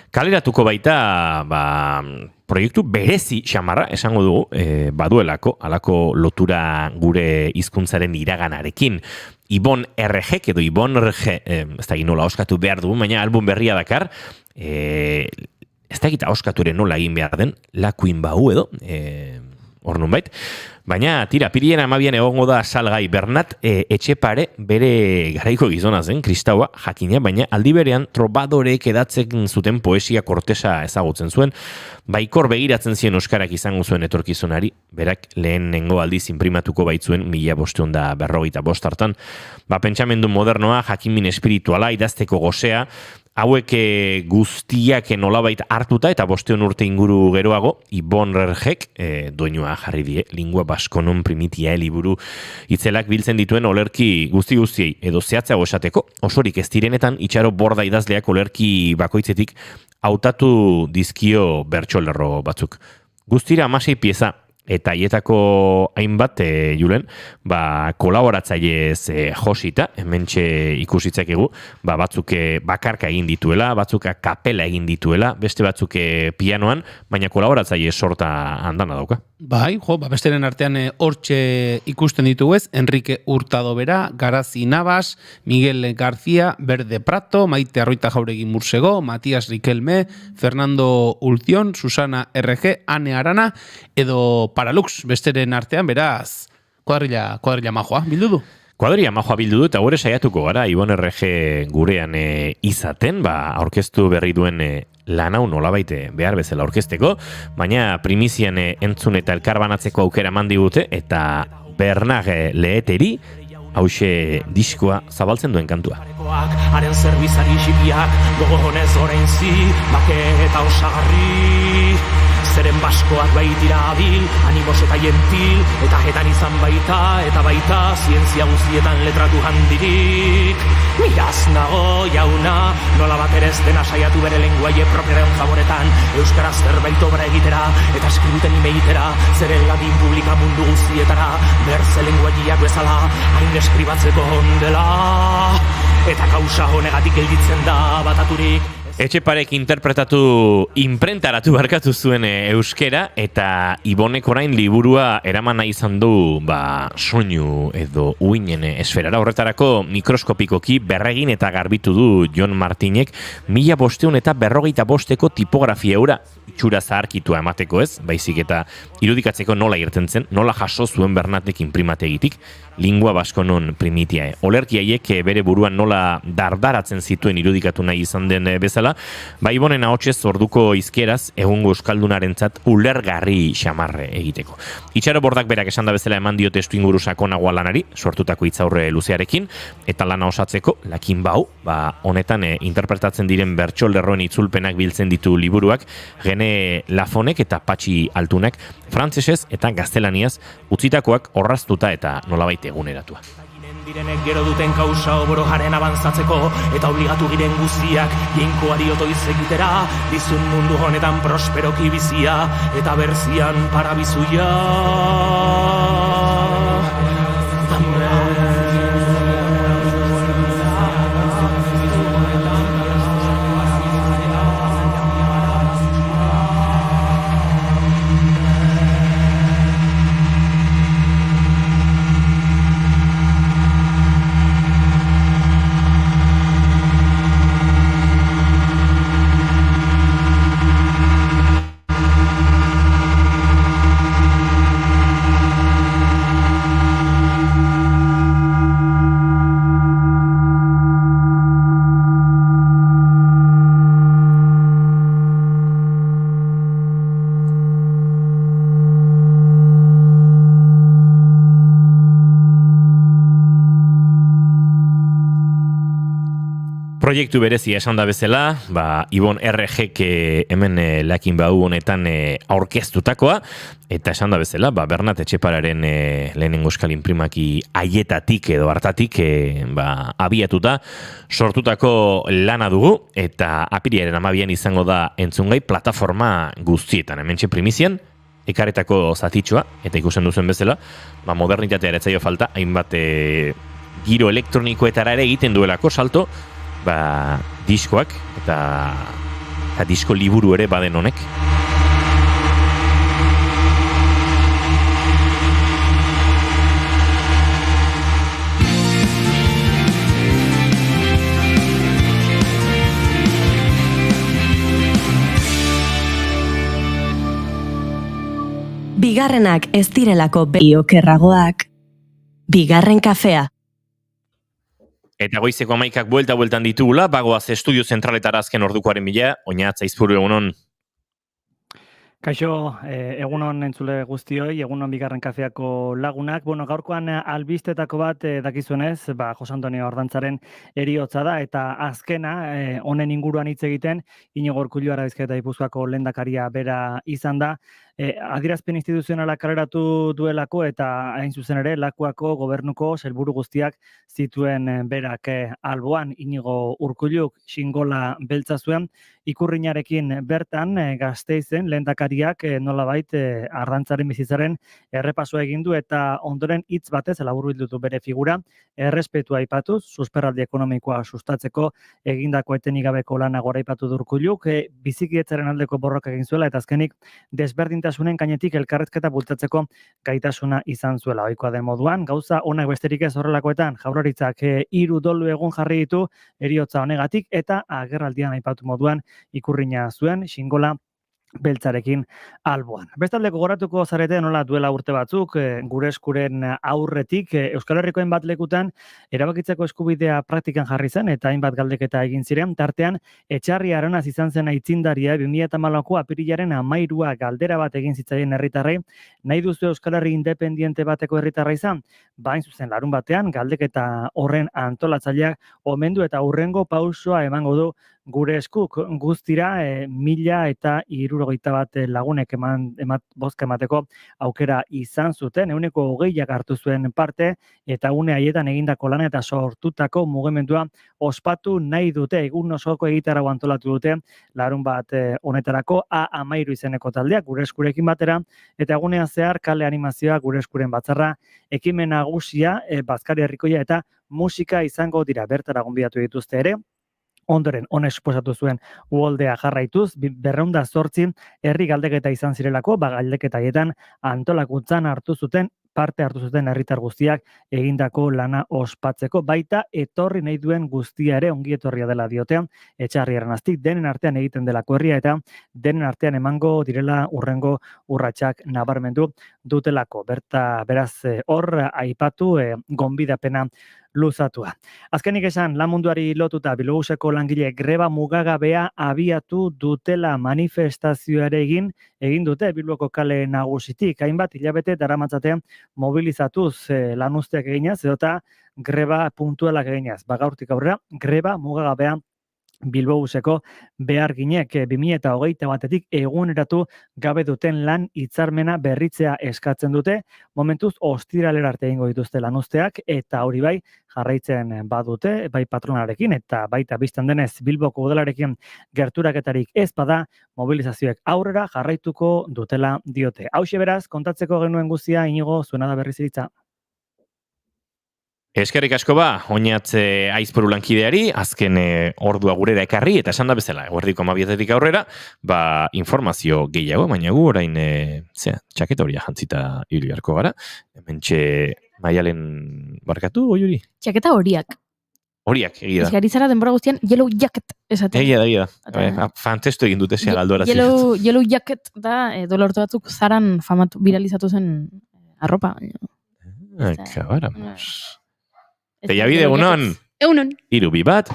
kaleratuko baita proiektu berezi xamarra esango dugu baduelako, alako lotura gure hizkuntzaren iraganarekin. Ibon RG edo Ibon RG, ez da nola oskatu behar dugu, baina album berria dakar, ez da egita oskaturen nola egin behar den, lakuin bau edo, hor nunbait. Baina, tira, apirilean 12 egongo da salgai Bernat Etxepare bere garaiko gizona zen, kristaua, jakina, baina aldi berean trobadorek edatzen zuten poesia kortesa ezagutzen zuen, baikor begiratzen zien euskarak izango zuen etorkizunari, berak lehenengo aldiz inprimatuko baitzuen 1555 hartan, pentsamendu modernoa, jakinmin espirituala, idazteko gozea, hauek guztiak nolabait hartuta eta 500 urte inguru geroago, Ibon Rerjek, doinua jarri die, lingua baskonon primitia liburu itzelak biltzen dituen olerki guztiei edo zehatzago esateko, osorik ez direnetan Itxaro Borda idazleak olerki bakoitzetik hautatu dizkio bertsolerro batzuk. Guztira 16 pieza, eta hietako hainbat, Julen, kolaboratzailez josita, hementxe ikusitzakegu, batzuk bakarka egin dituela, batzuk kapela egin dituela, beste batzuk pianoan, baina kolaboratzaile sorta handana dauka. Besteren artean hortxe ikusten ditugu ez, Enrique Hurtado Bera, Garazi Navas, Miguel García, Berde Prato, Maite Arroita Jauregi Mursego, Matías Riquelme, Fernando Ulción, Susana RG, Ane Arana, edo Paralux, besteren artean, beraz, kuadrilla majoa, bildu du? Kuadrilla majoa bildu du, eta gure saiatuko gara, Ibon RG gurean izaten, aurkeztu berri duen lan hau nolabait behar bezala aurkezteko, baina primizian entzun eta elkarbanatzeko aukera eman digute, eta Bernard Leheteri, hauxe diskoa zabaltzen duen kantua. Haren zerbizari xipiak, gogonez orain zi, bake eta osagarri. Zeren baskoak baitira abil, animos eta jentil, eta jetan izan baita, eta baita, zientzia guztietan letratu handirik. Miraz nago jauna, nola bat ere ez dena saiatu bere lenguaie propiaren favoretan, euskaraz zerbait obra egitera, eta eskributen imeitera, zeren ladin publika mundu guztietara, berze lenguaiak bezala, hain eskribatzeko ondela, eta kausa honegatik gelditzen da bataturik. Etxeparek interpretatu, imprentaratu barkatu zuen euskera, eta Ibonek orain liburua eraman nahi izan du soinu edo uinen esferara. Horretarako mikroskopikoki berregin eta garbitu du Jon Martinek 1555 tipografia eura itxura zaharkitua emateko ez, baizik eta irudikatzeko nola irten zen, nola jaso zuen Bernatek inprimategitik, lingua baskonon primitiae. Olerkiaiek bere buruan nola dardaratzen zituen irudikatu nahi izan den bezala, Ibonen ahotsez orduko izkeraz egungo euskaldunarentzat ulergarri xamarre egiteko. Itxaro Bordak berak esan da bezala eman dio testu inguru sakonagoa lanari, sortutako hitzaurre luzearekin, eta lana osatzeko, lakin bau, honetan interpretatzen diren bertsolerroen itzulpenak biltzen ditu liburuak, Gene Lafonek eta Patxi Altunak, frantsesez eta gaztelaniaz utzitakoak orraztuta eta nolabait eguneratua. Direnek gero duten kausa oboro jaren abantzatzeko, eta obligatu giren guztiak jainkoari otoiz egitera, dizun mundu honetan prosperoki bizia, eta berzian parabizuia. Proiektu berezia esan da bezala, Ibon RG hemen lakin bau honetan aurkeztutakoa, eta esan da bezala, Bernat Etxepararen lehenengo euskal inprimaki haietatik edo hartatik abiatuta sortutako lana dugu, eta apiriaren 12an izango da entzungai plataforma guztietan, hementxe primizian, ekaretako zatitxoa, eta ikusten duzen bezala, modernitatea eretzaio falta, hainbat giro elektronikoetara ere egiten duelako salto, diskoak eta disko liburu ere baden honek. bigarrenak ez direlako okerragoak. Bigarren kafea. Eta goizeko 11ak bueltan ditugula, bagoaz estudio zentraletara azken ordukoaren bila, Oñatz Aizpuru egunon. Kaixo, egunon entzule guztioi, egunon bigarren kafeako lagunak. Bueno, gaurkoan albistetako bat dakizuenez, Jose Antonio Ardantzaren heriotza da, eta azkena, honen inguruan hitz egiten, Iñigo Urkullu Bizkaia eta Gipuzkoako lehendakaria bera izan da, adierazpen instituzionala kaleratu duelako eta hain zuzen ere Lakuako gobernuko sailburu guztiak zituen berak alboan. Iñigo Urkulluk xingola beltza zuen, ikurrinarekin bertan Gasteizen lehendakariak nolabait Ardantzaren bizitzaren errepasoa egin du eta ondoren hitz batez laburbildu du bere figura, errespetua aipatuz, susperraldi ekonomikoa sustatzeko egindako etenik gabeko lana goraipatu du Urkulluk, bizikidetzaren aldeko borroka egin zuela eta azkenik desberdintasunen gainetik elkarrizketa bultzatzeko gaitasuna izan zuela. Ohikoa den moduan, gauza onak besterik ez horrelakoetan Jaurlaritzak 3 dolu egun jarri ditu heriotza honegatik eta agerraldian aipatu moduan ikurrina zuen xingola beltzarekin alboan. Bestaldeko goratuko zarete nola duela urte batzuk, gure eskuren aurretik, Euskal Herrikoen bat lekutan erabakitzeko eskubidea praktikan jarri zen eta hainbat galdeketa egin ziren, tartean Etxarri Aranaz izan zen aitzindaria 2014ko apirilaren 13 galdera bat egin zitzaien herritarrei, nahi duzu Euskal Herri independiente bateko herritarra izan? Bain zuzen larun batean, galdeketa horren antolatzaileak omendu eta hurrengo pausoa emango du gure eskuk guztira 1061 lagunek bozka emateko aukera izan zuten, 20% hartu zuen parte eta une haietan egindako lana eta sortutako mugimendua ospatu nahi dute, egun osoko egitarau antolatu dute larun bat honetarako A13 izeneko taldeak gure eskurekin batera eta egunean zehar kale animazioa gure eskuren batzarra, ekimen nagusia, bazkari herrikoia eta musika izango dira, bertara gonbidatu dituzte ere. Ondoren, honek suposatu zuen uholdea jarraituz, 208 herri galdeketa izan zirelako, galdeketa haietan antolakuntzan parte hartu zuten herritar guztiak egindako lana ospatzeko, baita etorri nahi duen guztia ere ongi etorria dela diotean, Etxarri Aranaztik denen artean egiten delako herria eta denen artean emango direla urrengo urratsak nabarmendu dutelako. Beraz hor aipatu gonbidapena luzatua. Azkenik esan, lan munduari lotuta Bilbobuseko langile greba mugagabea abiatu dutela manifestazioare egin dute Bilboko kale nagusitik. Hainbat hilabete daramatzatean mobilizatuz lan uzteak eginaz, edota greba puntualak eginaz. Gaurtik aurrera, greba mugagabea Bilbobuseko beharginek 2021 eguneratu gabe duten lan hitzarmena berritzea eskatzen dute. Momentuz ostiralera arte egingo dituzte lanuzteak eta hori bai jarraitzen badute, bai patronalarekin eta baita biztan denez Bilboko udalarekin gerturaketarik ez bada, mobilizazioek aurrera jarraituko dutela diote. Hauxe beraz, kontatzeko genuen guztia, Iñigo, zuena da berriz hitza. Eskerrik asko Oñatz Aizpuru lankideari, azken ordua gurera ekarri, eta esan da bezala, eguerdiko 12 aurrera, informazio gehiago, baina gu orain, txaketa horia jantzita ibili beharko gara, hementxe Maialen barkatu, oiuri? Txaketa horiak. Horiak, egia da. Izgarizara denbora guztian, yellow jacket esaten. Egia da. Fantestu egin dute zea galdora. Yellow jacket da, duela orte batzuk zaran viralizatu zen arropa. Akabáramos. Teiabide, egunon. Egunon. 3, 2, 1.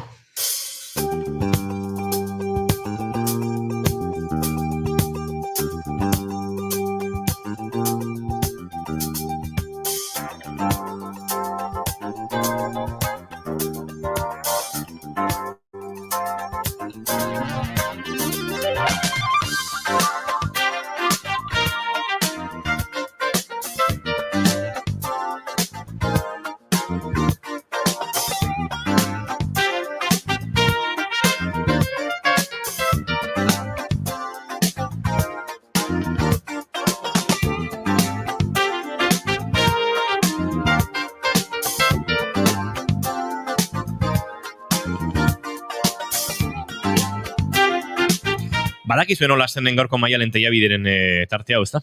Badakizuen hola zen den gaurko Maialen Teiabideren tarte hau, ezta?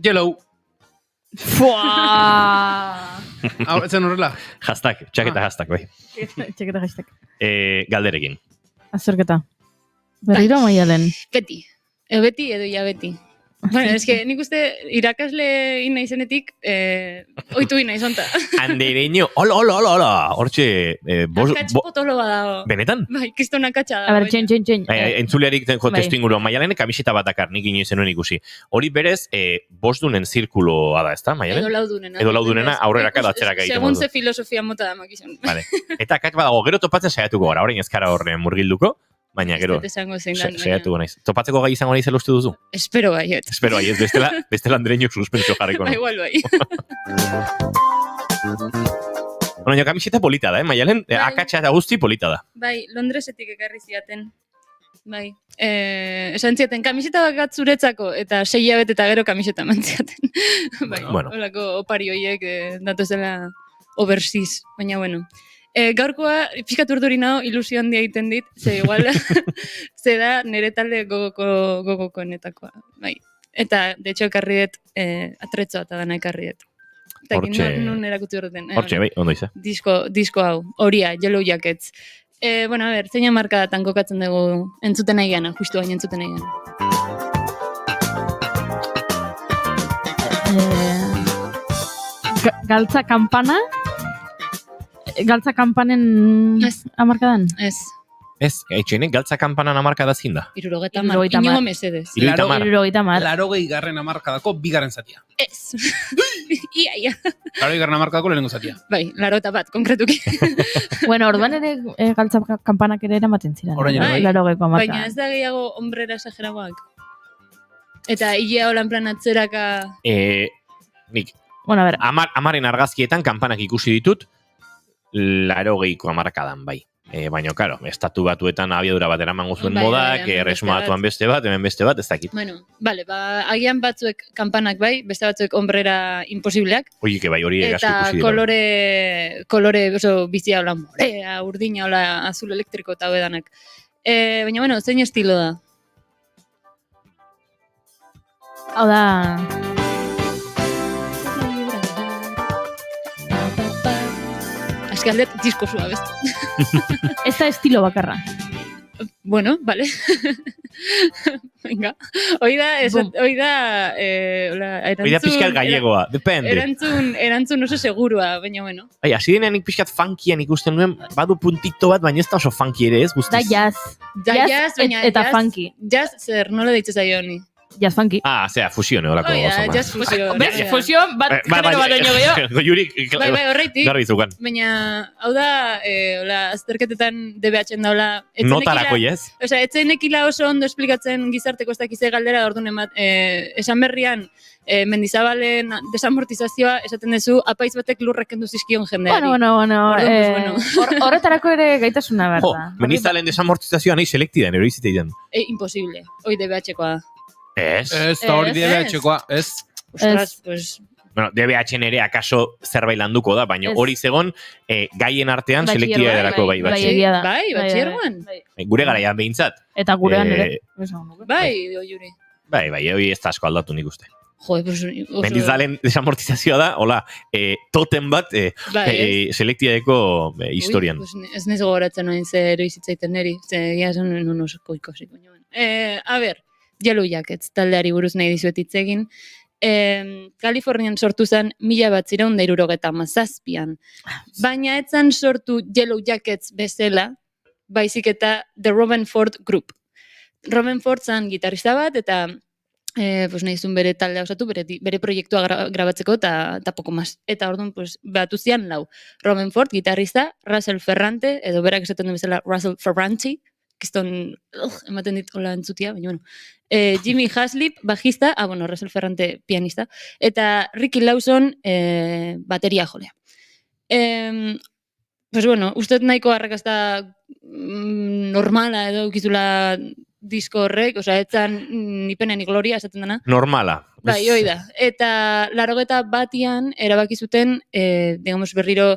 Yellow. Fuaa! Hau, etzen horrela? Hashtag, txaketa hashtag, bai. Txaketa hashtag. Galderekin. Azerketa. Berriro Maialen. Beti. Beti edo ja beti. Bueno, nik uste irakasle ina izenetik, oitu ina izonta. Andereño, hola, hortxe, Akats potolo badago. benetan? Bai, kiston akatsa da. A ber, txen. Entzulearik testu inguruan, Maialen kamiseta bat dakar, nik inoiz zenuen ikusi. Hori berez, bosdunen zirkuloa da, ezta, Maialen? Edo laudunena, aurreraka da atzeraka egiten Segun modu. ze filosofia mota da makizun. Vale. Eta akats badago, gero topatzen saiatuko gara, orain ez kara horren murgilduko, baina gero, Esango zein dan. saiatuko naiz. Topatzeko gai izango naiz uste duzu? Espero baiet. Espero, ez bestela Andreñok suspentsio jarriko. Ba, igual bai. Bueno, kamiseta polita da, Maialen? Akatsa eta guzti polita da. Bai, Londresetik ekarri ziaten. Bai. Esan ziaten, kamiseta bakat zuretzako, eta 6 hilabete eta gero kamiseta mantziaten. Bai, Bueno. holako opari horiek datozela overseas, baina bueno. Gaurkoa, pixkat urduri nao, ilusio handia egiten dit, ze igual, ze da nire talde gogokoenetakoa. Bai. Eta, de hecho, ekarri dut, atretzoa eta dana ekarri dut. Eta nun erakutsi horreten. Hortxe, bai, ondo izan. Disko hau, horia, Yellow Jackets. Bueno, a ber, zeina markadatan kokatzen dugu entzuten nahi gana, justu baina entzuten nahi gana. Galtza kampana? Galtza kampanen amarkadan? Ez. Ez, gaitxenek, galtza kampanan amarka da zinda. 70, inogo mesedez. 70. 80. hamarkadako bigarren zatia. Ez. Ia. 80. hamarkadako lehenengo zatia. Bai, 81, konkretuki. Bueno, orduan ere galtza kampanak ere eramaten ziren. Orain ere bai. 80ko hamarka. Baina ez da gehiago hombrera esageragoak. Eta hilea holan plan atzeraka... Nik, Bueno, a ver. amaren argazkietan kanpanak ikusi ditut, 80ko hamarkadan, bai. Baina, karo, estatu batuetan abiadura bat eramango zuen modak, erresumatuan beste bat, hemen beste bat, ez dakit. Bueno, bale, agian batzuek kanpanak bai, beste batzuek hombrera imposibleak. Oike, bai, hori egasko Eta ikusi dira. kolore oso bizia hola morea, urdina, hola azul elektriko eta hoedanak. Baina, bueno, zein estilo da? Hau da... Eskaldet disko zua bestu. Ez da estilo bakarra. Bueno, vale. Venga. Oida, pixkat gallegoa, depende. Erantzun oso segurua, baina bueno. Bai, hasi denean nik pixkat funkian ikusten nuen, badu puntito bat, baina ez da oso funky ere ez, guztiz. Da jazz. Jazz, baina eta funky. Jazz zer, nola deitze zaio honi? Jazz funky. Zera, fusione horako oso. Jazz fusion. Bez, fusion bat genero bat oino gehiago. Goiurik, Bai, horreitik. garbi zukan. Baina, hau da, azterketetan DBH-en daula. Notarako, yes? Osea, etzenekila oso ondo esplikatzen gizarteko ez dakize galdera, orduan esan berrian, Mendizabalen desamortizazioa esaten duzu, apaiz batek lurrek kendu zizkion jendeari. Bueno. Horretarako ere gaitasuna behar da. Mendizabalen desamortizazioa nahi selektidan, ero iziteiden. Imposible, hoi DBH-koa da. Ez? Ez, da hori DBH-koa, ez. Ostras, pues... Bueno, DBH-en ere akaso zerbait landuko da, baina hori zegon gaien artean selektia edarako bai batxergoan. Bai, batxergoan. Gure garaian behintzat. Eta gurean ere. Bai, Juri. Bai, hori ez da asko aldatu nik uste. Joder, pues... Mendizalen desamortizazioa da, hola, toten bat selektiadeko historian. Ez nez gogoratzen noen ze eroizitzaiten neri, ze gira esan nuen oso ikosik. A ber, Yellow Jackets taldeari buruz nahi dizuet hitz egin. Kalifornian sortu zen 1977an. Baina etzan sortu Yellow Jackets bezala, baizik eta The Robin Ford Group. Robin Ford zan gitarrista bat, eta nahi zuen bere taldea osatu, bere proiektua grabatzeko, eta poko mas. Eta orduan, batu zian lau. Robin Ford, gitarrista, Russell Ferrante, edo berak esaten du bezala Russell Ferranti, kiston ematen dit hola entzutia, baina bueno. Jimmy Haslip, bajista, Russell Ferrante, pianista, eta Ricky Lawson, bateria jolea. Uste nahiko arrakasta normala edo ukizula disko horrek, etzan nipenen gloria esaten dena. Normala. Bai, hoi da. Eta 81an erabaki zuten, berriro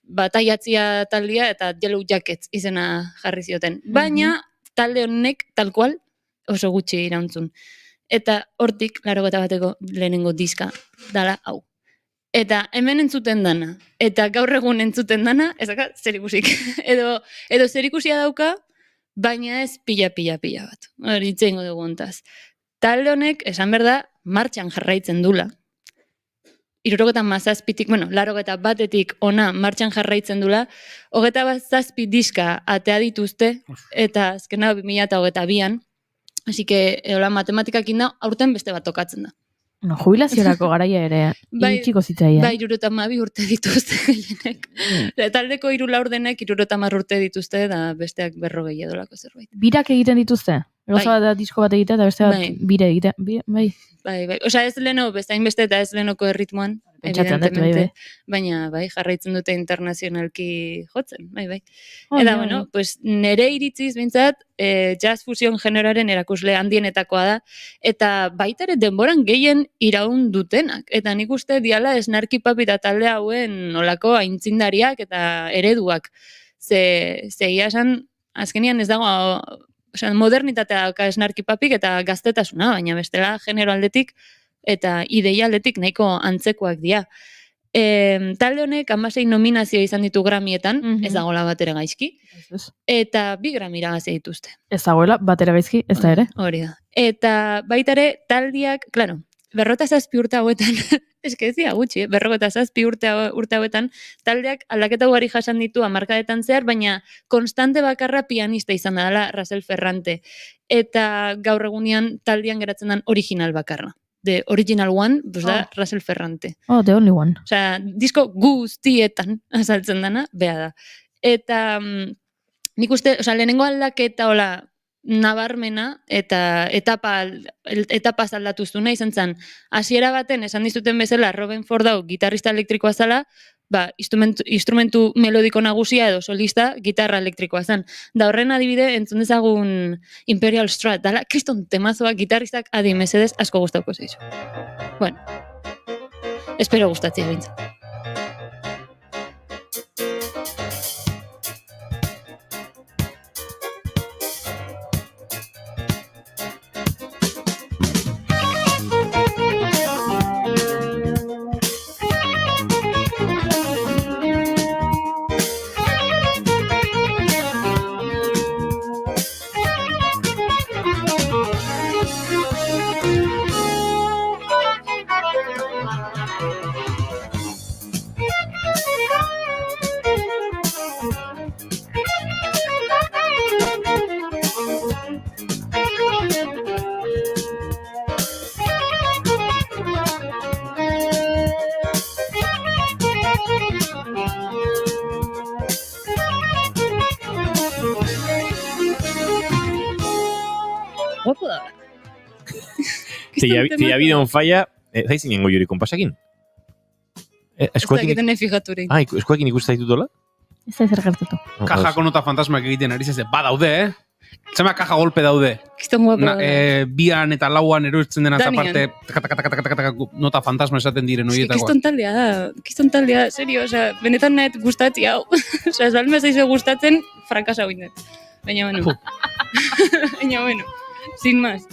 bataiatzia taldea eta Yellow Jackets izena jarri zioten. Baina, talde honek, tal kual, oso gutxi irauntzun. Eta hortik, 81ko lehenengo diska dala hau. Eta hemen entzuten dana, eta gaur egun entzuten dana, ez daka, zerikusik. Edo zerikusia dauka, baina ez pila bat. Hori itzeingo dugu ontaz. talde honek, esan behar da, martxan jarraitzen dula. 77tik, bueno, 81tik ona martxan jarraitzen dula, 27 diska atea dituzte, eta azkena 2022an, así que, hola, matematikakin da, aurten beste bat tokatzen da. No, jubilaziorako garaia ere, iritsiko zitzaia. Bai, 72 urte dituzte gehienek. Taldeko 3 laurdenek 70 urte dituzte, da besteak 40 edolako zerbait. Birak egiten dituzte? Gauza bat da disko bat egitea, eta beste bat bire egitea. Bai. Bai. Osa ez leno, bezain beste eta ez lenoko erritmoan, evidentemente. Baina, bai, jarraitzen dute internazionalki jotzen, bai. Eta, bueno, pues nere iritziz bintzat, jazz fusion generoaren erakusle handienetakoa da, eta baita ere denboran gehien iraun dutenak. Eta nik uste diala Snarky Puppy eta talde hauen olako aintzindariak eta ereduak. Ze ia esan, azkenian ez dago, modernitatea dauka Snarky Puppyk eta gaztetasuna, baina bestela genero aldetik eta ideia aldetik nahiko antzekoak dira. Talde honek 16 nominazio izan ditu Grammyetan, ez dagoela bat ere gaizki, eta 2 Grammy irabazi dituzte. Ez dagoela bat ere gaizki, ez da ere. Hori da. Eta baita ere taldiak, claro, 57 urte hauetan, eske ez dira gutxi, 57 urte hauetan, taldeak aldaketa ugari jasan ditu hamarkadetan zehar, baina konstante bakarra pianista izan da dela Russell Ferrante. Eta gaur egunean taldean geratzen den original bakarra. The original one, pues da Russell Ferrante. The only one. Osea, disko guztietan azaltzen dana, bea da. Eta nik uste, lehenengo aldaketa hola nabarmena eta etapa aldatuztuna izan zen. Hasiera baten, esan dizuten bezala, Robin Ford hau gitarrista elektrikoa zala, instrumentu melodiko nagusia edo solista gitarra elektrikoa zen. Da horren adibide, entzun dezagun Imperial Strat, dala, kriston temazoak gitarristak adi mesedez asko gustatuko zaizu. Bueno, espero gustatzea bintzat. Guapo da. Tia bideon falla, zaiz inengo jori konpasakin? Ez dakiten fijaturik. Eskuekin ikusten ditutola? Ez da zer gertatu. Kajako nota fantasmak egiten ari zeze, badaude, Zema kaja golpe daude. Kiston guapo da. Bian eta lauan eroitzen dena aparte, nota fantasma esaten diren horietakoa. Kiston taldea, serio, benetan nahet gustatzi hau. Ez balme zaizu gustatzen, frankasa hoinet. Baina, bueno, sin más.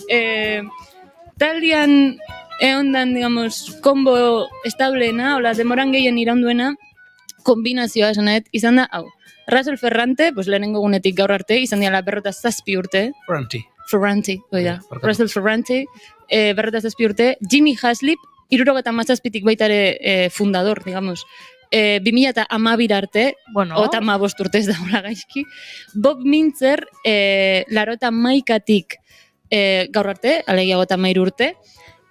Taldean eondan, digamos, kombo establena, ola, demoran gehien iraunduena, kombinazioa esanet, izan da, hau. Russell Ferrante, pues lehenengo gunetik gaur arte, izan diala 57 urte. Ferrante, oida. Russell Ferrante, 57 urte. Jimmy Haslip, 77tik baitare fundador, digamos. 2012 arte, ota 15 urte ez dagoela gaizki. Bob Mintzer, 81tik gaur arte, alegia 13 urte.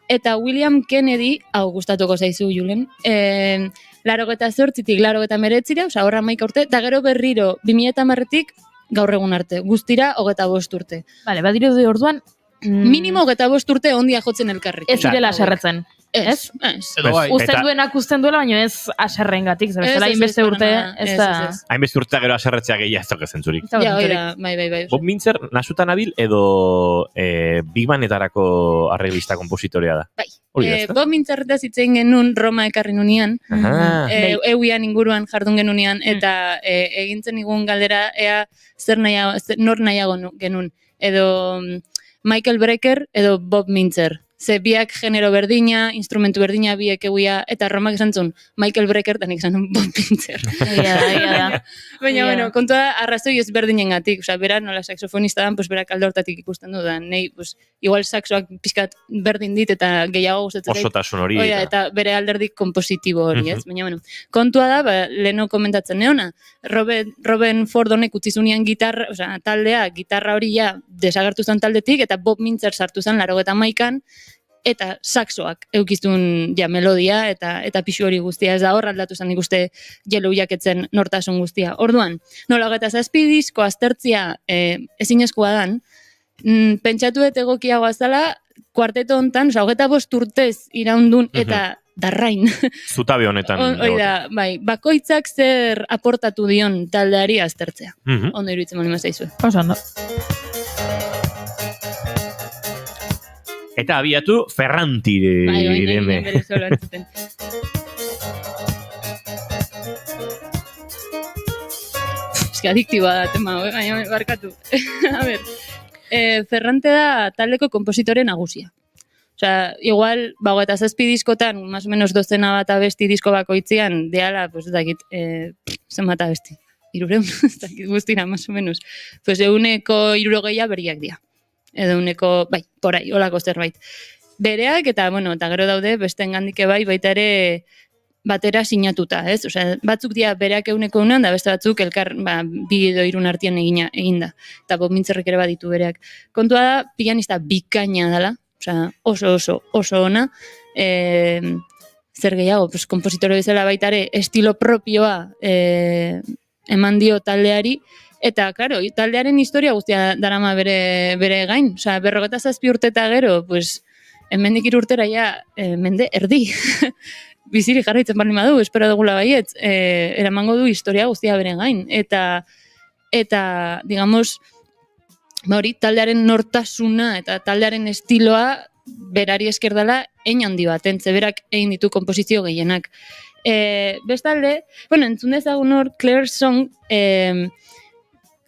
Eta William Kennedy, hau gustatuko zaizu, Julen, 88tik 89, oza, horra 11 urte, eta gero berriro 2010tik gaur egun arte, guztira 25 urte. Vale, badiru du orduan, minimo 25 urte ondia jotzen elkarrik. Ez direla aserretzen. Ez? Usten duenak usten duela, baina ez aserrengatik, zebestela hainbeste urte, ez da... Hainbeste urte gero aserretzea gehiago ez toke zentzurik. Ja, oida, bai. Bob Mintzer, nasutan abil edo Big Bandetarako arreglista kompositorea da? Bai. Bob Mintzerretaz itzen genuen Roma ekarri nunean, euian inguruan jardun genunean, eta egintzen igun galdera, ea nor nahiago genuen, edo Michael Brecker edo Bob Mintzer. Ze biak genero berdina, instrumentu berdina biek eguia, eta Romak esan zuen Michael Brecker, eta nik esan Bob Pintzer. Ia da. Baina, bueno, kontua da, arrazoi ez berdinengatik, osea, bera nola saxofonista dan, pues berak alde hortatik ikusten du da, nei, pues, igual saxoak pizkat berdin dit, eta gehiago gustatzen zait. Osotasun hori. Oia, eta bere alderdik kompositibo hori, ez? Baina, bueno, kontua da, leheno komentatzen neona, Robin Ford honek utzi zunean gitarra, osea, taldea, gitarra hori ja desagertu zen taldetik, eta Bob Mintzer sartu zen 91an, eta saxoak eukiztun ja melodia eta pixu hori guztia, ez da hor aldatu zen ikuste Yellow Jacketzen nortasun guztia. Orduan, nola 27 disko aztertzia ezinezkoa dan, pentsatu dut egokiagoa zela, kuarteto hontan, 25 urtez iraundun eta darrain. Zutabe honetan. Hoi da, bai, bakoitzak zer aportatu dion taldeari aztertzea. Ondo iruditzen bali mazaizue. Oso, no? Eta abiatu Ferranti direme. Bere solo antzuten. Eski adiktiboa da tema, baina barkatu. A ber, Ferrante da taldeko kompositore nagusia. Osea, igual, 27 diskotan, más o menos 12 bat abesti disko bakoitzean, deala, pues ez dakit, zenbat abesti? 300, ez dakit guztira, más o menos. Pues 160 berriak dira. Edo uneko, bai, porai, holako zerbait. Bereak, eta, bueno, eta gero daude, beste engandike baita ere batera sinatuta, ez? Osea, batzuk dira bereak 100, da beste batzuk elkar, 2 edo 3 artean eginda. Eta Bob Mintzerrek ere baditu bereak. Kontua da, pianista bikaina dela, osea, oso ona, zer gehiago, pues, kompositore bezala baita ere, estilo propioa eman dio taldeari, eta, klaro, taldearen historia guztia darama bere gain. Osea, 57 urte eta gero, pues, hemendik 3 urtera ja, mende, erdi. Bizirik jarraitzen baldin badu, espero dugula baietz, eramango du historia guztia bere gain. Eta digamos, hori, taldearen nortasuna eta taldearen estiloa berari esker dela hein handi bat, berak egin ditu konposizio gehienak. Bestalde, bueno, entzun dezagun hor, Claire Song,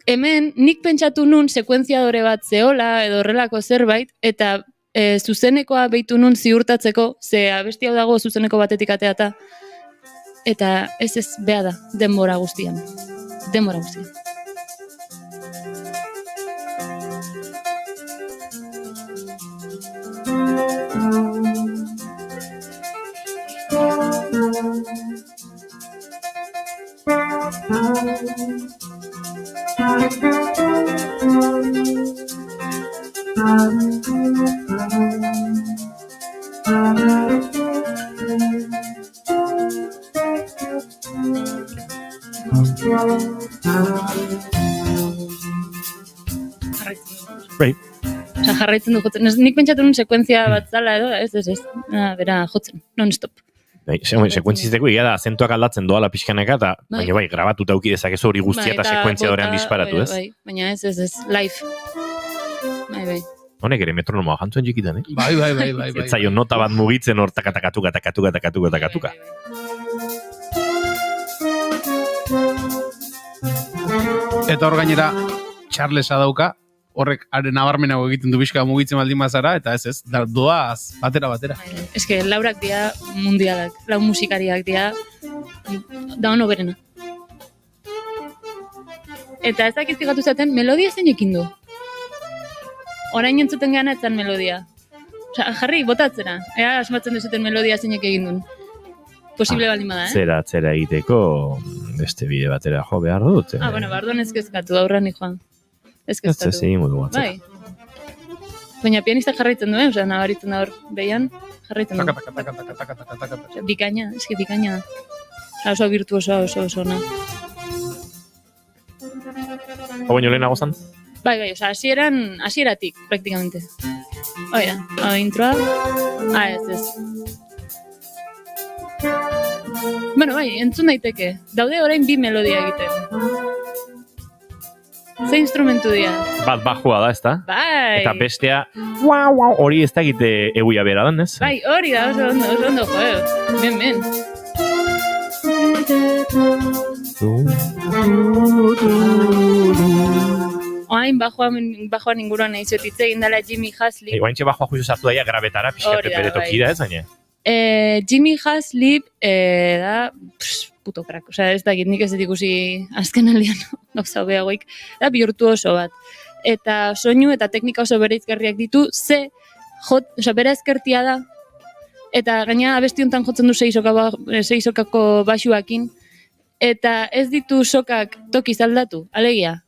hemen nik pentsatu nun sekuentziadore bat zeola edo horrelako zerbait, eta zuzenekoa behitu nun ziurtatzeko, ze abesti hau dago zuzeneko batetik ateata, eta ez beha da, denbora guztian. Jarraitzen du jotzen. Nik pentsatu nun sekuentzia bat zala edo, ez. Bera jotzen, non-stop. Sekuentzizteko egia da, azentuak aldatzen doala pixkaneka, eta baina bai, grabatuta auki dezakezu hori guztia eta sekuentziadorean disparatu, ez? Baina ez, live. Bai. Honek ere metronomoa jantzuen jikitan, eh? Bai. Ez zaio nota bat mugitzen hor takatuka. Eta hor gainera, Charlesa dauka, horrek haren nabarmenago egiten du bizka mugitzen baldin bazara, eta ez, doaz, batera. Ez que laurak dira mundialak, lau musikariak dira, da ono berena. Eta ez dakit figatu zaten, melodia zein ekin du. Orain entzuten gana etzan melodia. Osa, jarri, botatzera. Ea, asmatzen duzuten melodia zeinek egin duen. Posible baldin bada, eh? Zera egiteko beste bide batera jo behar dut. Bueno, barduan ezkezkatu, aurran joan. Ezkezkatu. Ez egin modu batzak. Bai. Baina pianistak jarraitzen duen, osea, nabaritzen da hor behian, jarraitzen duen. Taka. Bikaina, eski bikaina. Oso virtuosoa, oso ona. Baina lehenago zan? Bai, osea, hasieratik, praktikamente. Oida, introa. Ez. Bueno, bai, entzun daiteke. Daude orain 2 melodia egiten. Ze instrumentu dira? Bat bajua da, ez da? Bai. Eta bestea, hori ez da egite eguia bera dan, ez? Bai, hori da, oso ondo, joe. Ben. oain bajoan inguruan nahi zuet hitz egin dela Jimmy Haslip. Guaintxe bajoa justu sartu daia grabetara, pixkate Hori da, bere tokira ez, baina. Jimmy Haslip da puto crack, osea ez dakit nik ez dut ikusi azken aldian gauza hobeagoik, da virtuoso bat. Eta soinu eta teknika oso bereizgarriak ditu, bera ezkertia da, eta gaina abesti honetan jotzen du 6 sokako baxuakin, eta ez ditu sokak tokiz aldatu, alegia.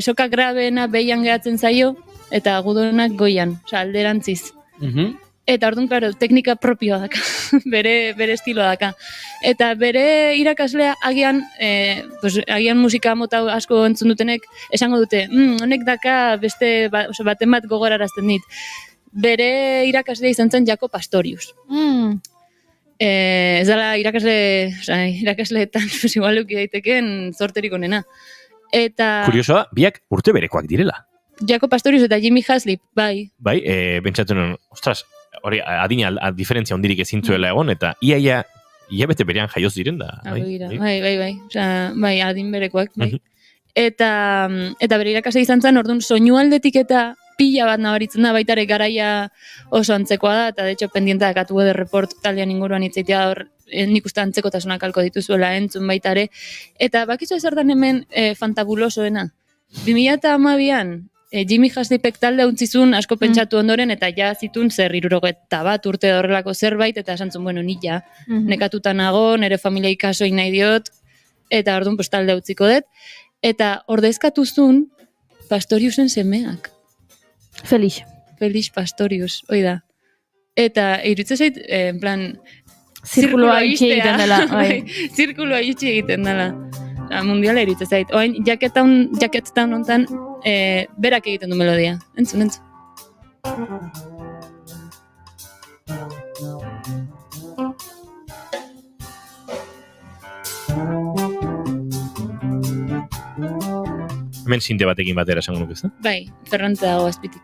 Sokak grabeena behian gehatzen zaio, eta agudonak goian, osea alderantziz. Eta orduan, klaro, teknika propioa daka, bere estiloa daka. Eta bere irakaslea agian musika mota asko entzun dutenek esango dute, honek daka beste baten bat gogorarazten dit. Bere irakaslea izan zen Jaco Pastorius. Ez dela irakasleetan igual luki daiteken zorterik onena. Eta Kurioso da, biak urte berekoak direla. Jaco Pastorius eta Jimmy Haslip, bai. Bai, bentsatu nuen, ostras, hori adina diferentzia ondirik ezintzuela egon, eta ia bete berean jaioz diren da. Bai. Osea, bai, adin berekoak, bai. Eta bere irakasle izan zen, orduan soinu aldetik eta pila bat nabaritzen da, baitare garaia oso antzekoa da, eta de hecho pendientak atu de report taldean inguruan hitzaitea hor, nik uste antzekotasunak alko dituzuela entzun baitare. Eta bakizu ezertan hemen fantabulosoena. 2012an, Jimmy Haslipek talde untzizun asko pentsatu ondoren, eta ja zitun 61 urte horrelako zerbait, eta esan zuen, bueno, ni ja, nekatuta nago, nire familia ikasoi nahi diot, eta orduan talde utziko dut, eta ordezkatu zuen Pastoriusen semeak. Felix Pastorius, hoi da. Eta iruditzen zait, en plan, zirkuloa itxi egiten dela. Zirkuloa itxi egiten dela. Mundiala iruditzen zait. Oain, jaketan hontan, berak egiten du melodia. Entzun. Hemen sinte batekin batera esango nuke, ez da? Bai, Ferrante dago azpitik.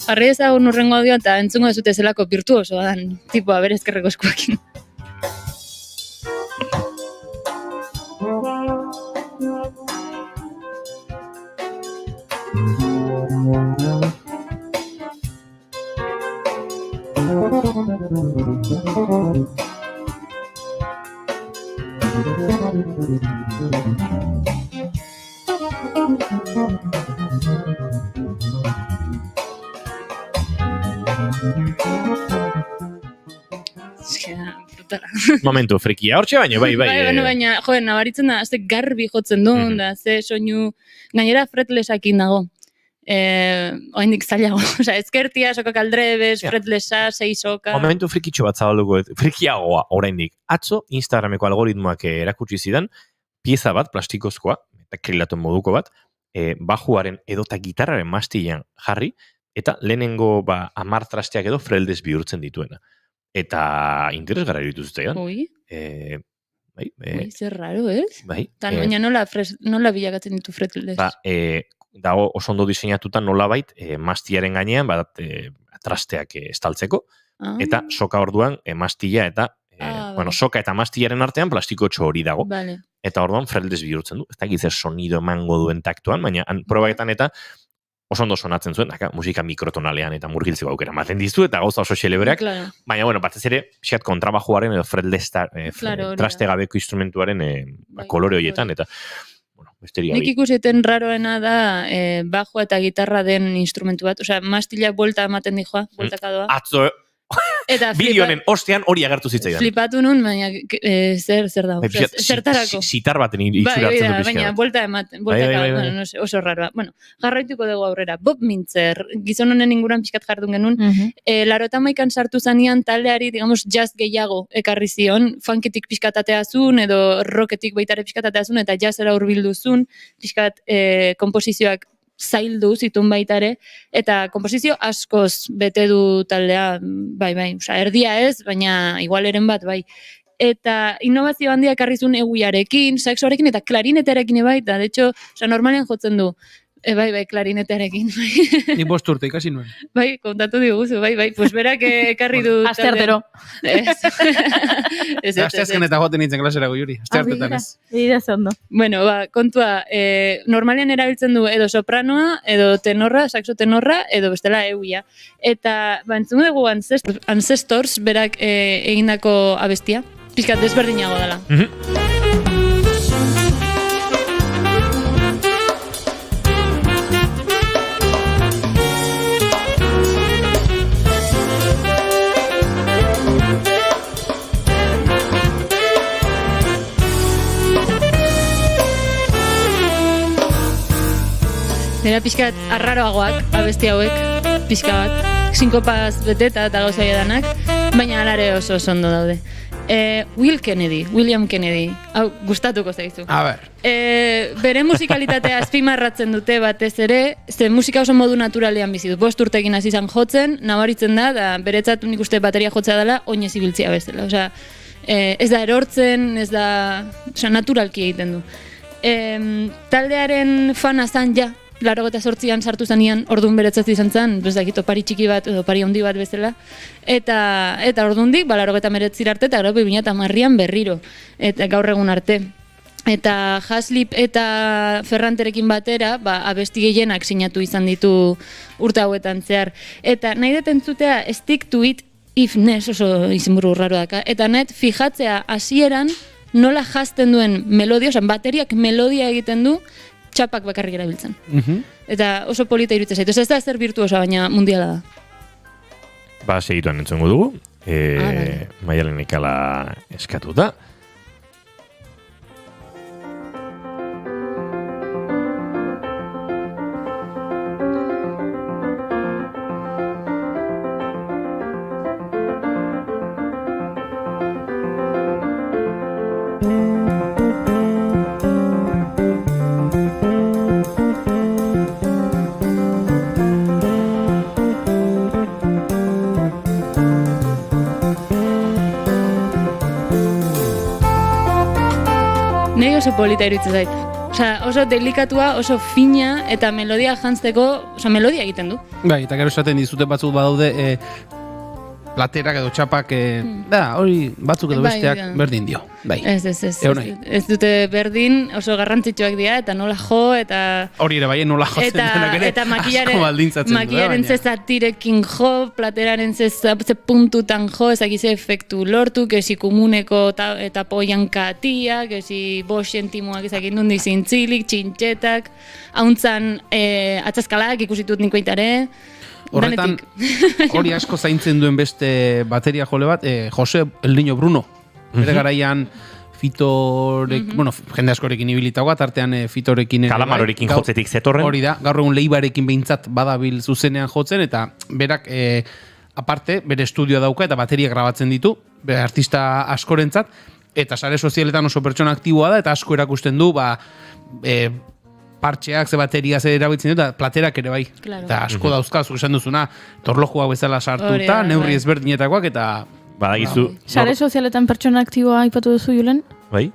Jarri ezagun urrengo audio eta entzungo dezute zelako virtuosoa dan, tipua bere ezkerreko eskuekin. Momentu frikia, hortxe baino, bai. Baina, nabaritzen da, ze garbi jotzen duen, da, ze soinu, gainera fretlessakin dago. Oaindik zailago, ezkertia, sokak aldrebes, fretlessa, 6 soka. Momentu frikitxo bat zabalduko, frikiagoa oraindik. Atzo, Instagrameko algoritmoak erakutsi zidan, pieza bat, plastikozkoa, eta krilaton moduko bat, bajuaren edota gitarraren mastilean jarri, eta lehenengo 10 trasteak edo freldez bihurtzen dituena. Eta interesgarra iruditu zutaidan. Bai. Zer raro, ez? Bai. Baina nola bilakatzen ditu fretlez? Dago oso ondo diseinatuta nolabait mastiaren gainean trasteak estaltzeko, eta soka orduan mastila eta soka eta mastilaren artean plastiko hori dago. Vale. Eta orduan freldez bihurtzen du. Ez da gizer sonido emango duen taktuan, baina probaketan eta oso ondo sonatzen zuen, musika mikrotonalean eta murgiltzeko aukera ematen dizu, eta gauza oso xeleberak, baina, batez ere, pixat kontrabajoaren edo traste gabeko instrumentuaren kolore horietan, eta, besterik gabe. Nik ikuseten raroena da, bajo eta gitarra den instrumentu bat, osea, mastila buelta ematen dijoa, bueltaka doa. Atzo, bideonen ostean hori agartu zitzaidan. Flipatu nun, baina zer dago, zertarako. Sitar baten itxura hartzen du pixka. Baina, buelta ematen, no sé, oso raroa. Bueno, jarraituko dugu aurrera. Bob Mintzer, gizon honen inguruan pixkat jardun genuen, 81an sartu zanean taldeari, digamos, jazz gehiago ekarri zion, funketik pixkatatea zun, edo rocketik baitare pixkatatea zun, eta jazzera hurbildu zun, pixkat komposizioak zaildu zitun baitare, eta komposizio askoz bete du taldea, bai, osea, erdia ez, baina igualeren bat, bai. Eta innovazio handia ekarri zuen eguiarekin, saxoarekin eta klarinetarekin bai, eta de hecho, normalen jotzen du. Bai, klarinetearekin. Ni 5 urte ikasi nuen. Bai, kontatu diguzu, bai. Pues berak ekarri du... Asteartero. Asteazken eta joten nintzen klaserago, Juri. Asteartetan ez. Bidea ondo. Bueno, kontua, normalean erabiltzen du edo sopranoa, edo tenorra, saxo tenorra, edo bestela euia. Eta, entzun dugu Ancestors berak egindako abestia. Pizkat desberdinago dela. Nera pixkat arraroagoak abesti hauek, pixka bat, sinkopaz beteta eta gauza danak, baina alare oso ondo daude. William Kennedy, hau gustatuko zaizu. A ber. Bere musikalitatea azpimarratzen dute batez ere, ze musika oso modu naturalean bizi du. 5 urtekin hasi izan jotzen, nabaritzen da beretzat nik uste bateria jotzea dela, oinez ibiltzea bezala. Osea, ez da erortzen, ez da, naturalki egiten du. Taldearen fana zan ja, 88an sartu zanean, orduan beretzat izan zen, bezakit, opari txiki bat, edo opari handi bat bezala, eta ordundik, 89 arte, eta 2010an berriro, eta gaur egun arte. Eta Haslip eta Ferranterekin batera, abesti gehienak sinatu izan ditu urte hauetan zehar. Eta nahi dut entzutea Stick to It If Nes, oso izenburu raro daka, eta net fijatzea hasieran nola jazten duen melodia, bateriak melodia egiten du, txapak bakarrik erabiltzen. Eta oso polita iruditzen zaitu. Ez da zer virtuosa, baina mundiala da. Segituan entzongo dugu. Maialen ikala eskatuta. Oso polita iruditzen zait. Oso delikatua, oso fina, eta melodia jantzeko, melodia egiten du. Bai, eta gero esaten dizute batzuk badaude platerak edo txapak, hori batzuk edo besteak berdin dio. Bai. Ez dute berdin, oso garrantzitsuak dira, eta nola jo, eta... Hori ere bai, nola jotzen denak ere, asko baldintzatzen du. Makillaren zezatirekin jo, plateraren puntutan jo, ezakize efektu lortu, kesi komuneko eta poian katia, kesi 5 zentimoak ezakin dundi zintzilik, txintxetak, hauntzan atzazkalak ikusitut nikoitare, horretan, hori asko zaintzen duen beste bateria jole bat, Jose El Niño Bruno. Bere garaian Fitorek, jende askorekin ibilitagoa, tartean Fitorekin... Kalamarorekin jotzetik zetorren. Hori da, gaur egun Leibarekin behintzat badabil zuzenean jotzen, eta berak, aparte, bere estudioa dauka eta bateria grabatzen ditu, bere artista askorentzat, eta sare sozialetan oso pertsona aktiboa da, eta asko erakusten du, partxeak, ze bateria ze erabiltzen dut, eta platerak ere bai. Eta asko dauzkazuk esan duzuna, torlojuak bezala sartuta, neurri ezberdinetakoak, eta... Badagizu... Sare sozialetan pertsona aktiboa aipatu duzu, Julen? Bai?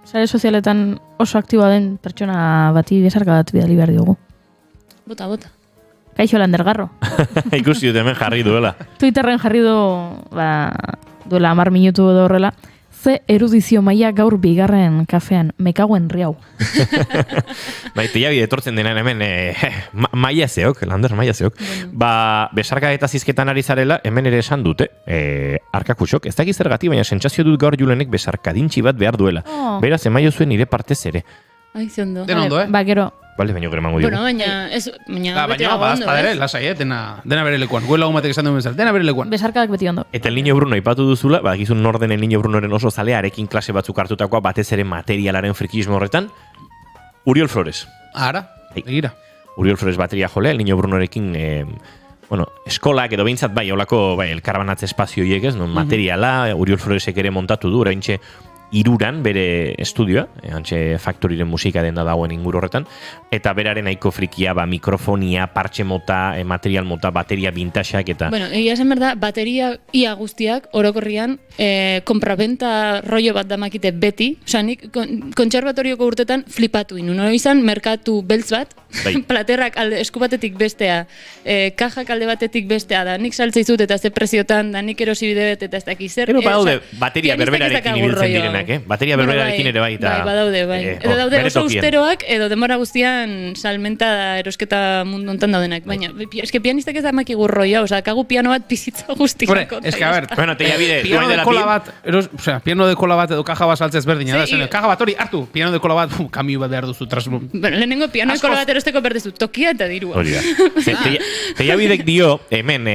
Sare sozialetan oso aktiboa den pertsona bati besarka bat bidali behar diogu. Bota. Kaixo Landergarro. Ikusi dut hemen jarri duela. Twitterren jarri duela 10 minutu edo horrela. Ze erudizio maila gaur bigarren kafean, mekaguen riau. Tiabi etortzen denan hemen, maila zeok, Lander maila zeok. Besarka eta zizketan ari zarela, hemen ere esan dute, arkakutsok, ez dakiz zergatik, baina sentsazio dut gaur Julenek besarkadintxi bat behar duela. Beraz, emaio zuen nire partez ere. Aizondo. Denondo, Gero. Bale, baino gero emango dugu. Bueno, baina badere, lasai, dena bere lekuan. Guela gumatek esan duen bezala, dena bere lekuan. Besarkadak beti ondo. Eta El Niño Bruno ipatu duzula, gizun norden El Niño Brunoren oso zalearekin klase batzuk hartutakoa, batez ere materialaren frikismo horretan, Uriol Flores. Ara, egira. Uriol Flores bateria jole, El Niño Brunorekin, eskolak edo behintzat olako elkarbanatze espazioiek ez, materiala, Uriol Floresek ere montatu du, oraintxe iruran bere estudioa, hantxe Factoryren musika denda dagoen inguru horretan, eta beraren nahiko frikia, mikrofonia, parche mota, material mota, bateria vintaxak eta... Bueno, egia esan behar da, bateria ia guztiak, orokorrian, kompraventa rollo bat damakite beti, osea, nik kontserbatorioko urtetan flipatu inu, no izan, merkatu beltz bat, platerrak esku batetik bestea, kajak alde batetik bestea da, nik saltzeizut eta ze preziotan, da nik erosi bide bet eta ez dakiz zer. Pero badaude, bateria berberarekin ibiltzen direnak, Bateria berberarekin ere bai. Bai, badaude, bai. Eta daude oso austeroak, edo denbora guztian salmenta erosketa mundu ontan daudenak. Baina, eske pianistak ez da makigu roia, oza, kagu piano bat bizitza guztiako. Eske, a ber, bueno, te bide, piano de kola bat, piano de kola bat edo kaja bat saltzez berdina da, kaja bat hori, hartu, piano de kola bat, kamiu bat behar duzu transbun. Bueno, lehenengo piano de kola bat erosteko berdezu, tokia eta dirua. Hori da. Teia bidek dio, hemen,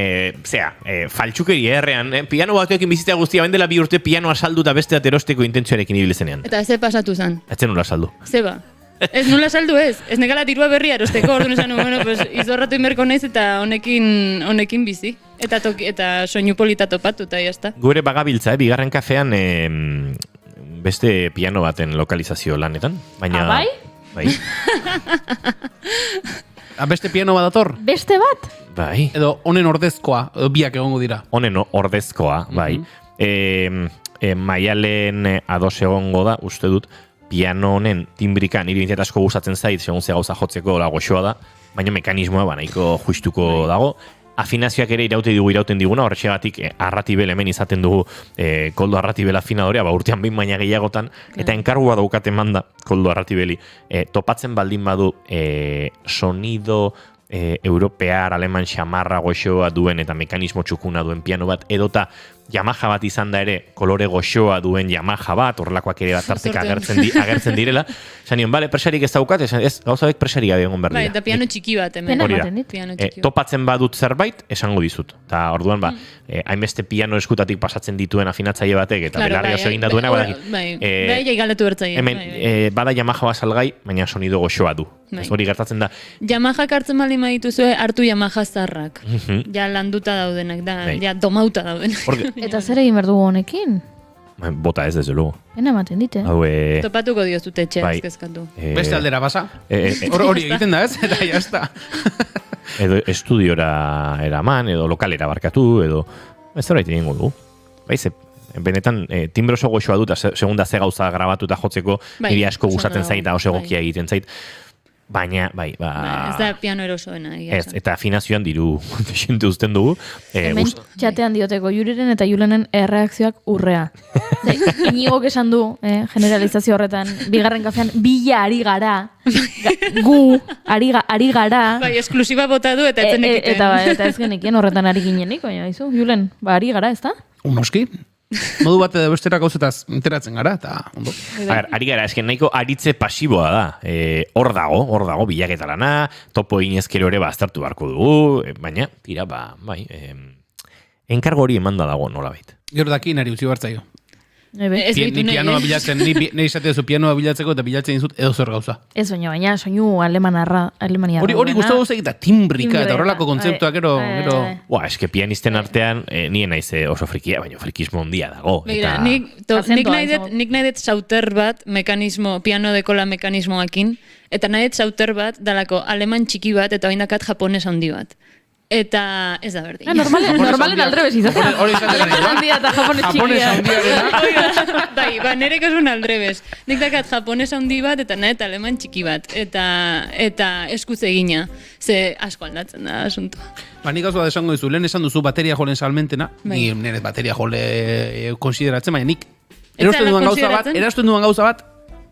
faltxukeri errean, piano batuekin bizitza guztia, bendela 2 urte pianoa saldu eta beste erosteko intentsuarekin ibilzenean. Eta ze pasatu zen? Etzen nula saldu. Zeba. Ez nula saldu ez. Ez negala dirua berria erosteko, orduan esan, bueno, pues, izorratu inberko naiz eta honekin bizi. Eta soinu polita topatu eta jazta. Gure bagabiltza, bigarren kafean beste piano baten lokalizazio lanetan. Baina... Bai? Bai. Beste piano bat dator? Beste bat? Bai. Edo honen ordezkoa, edo biak egongo dira. Honen ordezkoa, bai. Maialen ados egongo da, uste dut, piano honen timbrikan niri bintzat asko gustatzen zait, segun ze gauza jotzeko goxoa da, baina mekanismoa nahiko justuko dago. Afinazioak ere irauten diguna, horretxegatik arratibel hemen izaten dugu koldo arratibel afinadorea, urtean behin baina gehiagotan, eta enkargua daukaten manda koldo arratibeli. Topatzen baldin badu sonido europear, aleman xamarra goxoa duen eta mekanismo txukuna duen piano bat, edota Yamaha bat izan da ere kolore goxoa duen Yamaha bat, horrelakoak ere bat tarteka agertzen direla. Zanion, bale, presarik ez daukat, ez gauzabek presari gabe egon behar dira. Bai, eta piano txiki bat, hemen. Hori da. Topatzen badut zerbait, esango dizut. Eta orduan, hainbeste piano eskutatik pasatzen dituen afinatzaile batek, eta belarri oso egin duena, bai, galdetu bertzaile. Hemen, bada Yamaha bat salgai, baina sonido goxoa du. Hori gertatzen da. Yamaha hartzen baldin badituzue, hartu Yamaha zarrak. Ja landuta daudenak, ja domauta daudenak. Eta zer egin behar dugu honekin? Bota ez, desde luego. Ena ematen dite. Topatuko diozute etxea ezkezkatu. Beste aldera basa. Hori egiten da ez, eta jazta. Edo estudiora eraman, edo lokalera barkatu, edo... Ez da horretin egingo dugu. Baize, benetan, timbre oso goxoa dut, segunda ze gauza grabatu eta jotzeko, niri asko gustatzen zait, eta oso egokia egiten zait. Baina, ez da piano erosoena. Ez, eta afinazioan diru desente uzten dugu. Hemen txatean dioteko Juriren eta Julenen erreakzioak urrea. Inigok esan du, generalizazio horretan, bigarren kafean, bila ari gara, gu, ari gara. Bai, esklusiba bota du eta etzen ekiten. Eta ez genekien horretan ari ginenik, baina izu, Julen, ari gara, ez da? Unoski. Modu bat edo bestera gauzetaz enteratzen gara, eta ondo. Ari gara, esken nahiko aritze pasiboa da. Hor dago, bilaketarana, topo inezkero ere baztertu barko dugu, baina, tira, bai, enkargo hori emanda dago nolabait. Gero daki nari utzi bartzaio. Ni pianoa bilatzen, ni izate duzu pianoa bilatzeko eta bilatzen dizut edo zer gauza. Ez baina soinu Alemania. Hori gustatu guzti eta timbrika eta horrelako kontzeptuak gero... Eske pianisten artean, nien naiz oso frikia, baina frikismo ondia dago. Nik nahi dut sauter bat piano dekola mekanismoakin, eta nahi dut sauter bat dalako aleman txiki bat eta oindakat japones handi bat. Eta ez da berdin. Normalen aldrebes izatea. Hori izatea. Aleman handia eta japones txikia. Bai, nereko esun aldrebes. Nik dakat japones handi bat eta nahi eta aleman txiki bat. Eta eskuz egina. Ze asko aldatzen da asuntua. Nik gauza da esango dizu, lehen esan duzu bateria jolen salmentena, ni nire bateria jole konsideratzen, baina nik erosten duen gauza bat,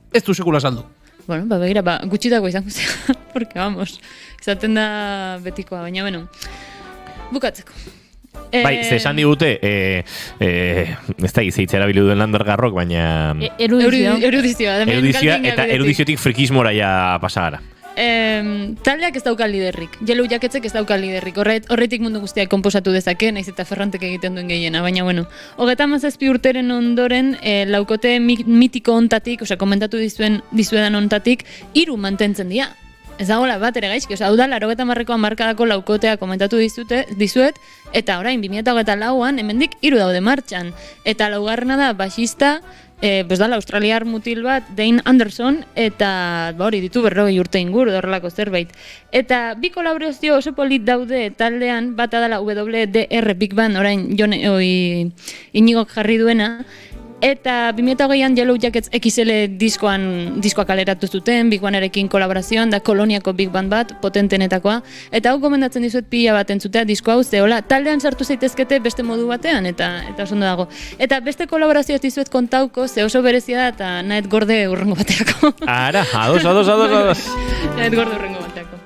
ez du sekula saldu. Bueno, begira, gutxitako izango zera, porque vamos, izaten da betikoa, baina, bueno, bukatzeko. Bai, ze esan digute, ez da gizeitzera erabili duen Landergarrok, baina... Erudizioa. Eta erudiziotik frikismora ja pasagara. Taldeak ez dauka liderrik, Yellow Jacketsek ez dauka liderrik, horretik mundu guztiak konposatu dezake, naiz eta Ferrantek egiten duen gehiena, baina bueno, 37 urteren ondoren laukote mitiko ontatik, osea, komentatu dizuedan ontatik, 3 mantentzen dira. Ez dagoela bat ere gaizki, hau da, 80ko hamarkadako laukotea komentatu dizuet, eta orain 2024an hemendik 3 daude martxan. Eta laugarrena da, basista, Dala australiar mutil bat, Dane Anderson, eta hori ditu 40 urte inguru, horrelako zerbait. Eta bi kolaborazio oso polit daude taldean, bata dela WDR Big Band, orain Inigok jarri duena, eta 2008an Yellow Jackets XL diskoa kaleratu zuten, Big Bandarekin kolaborazioan, da Koloniako Big Band bat, potentenetakoa, eta hau gomendatzen dizuet pila bat entzutea disko hau, zehola, taldean sartu zaitezkete beste modu batean, eta oso ondo dago. Eta beste kolaborazioa dizuet kontauko, ze oso berezia da, eta nahet gorde urrengo bateako. Ara, ados. Nahet gorde urrengo bateako.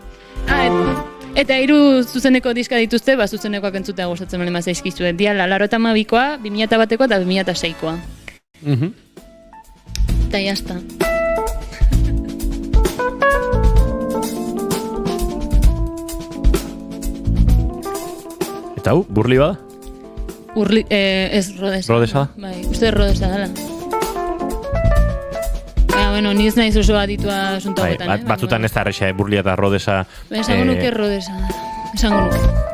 Eta 3 zuzeneko diska dituzte, zuzenekoak entzutea gustatzen bali mazaizkizuet. Diala, 92koa, 2001koa eta 2006koa. Eta jazta. Eta hau, burli bada? Ez Rodesa. Rodesa da? Bai, uste Rodesa dala. Bueno, ni ez naiz oso aditua asunto hauetan, Batzutan ez da erresa, burlia eta Rodesa. Esango nuke Rodesa. Esango nuke.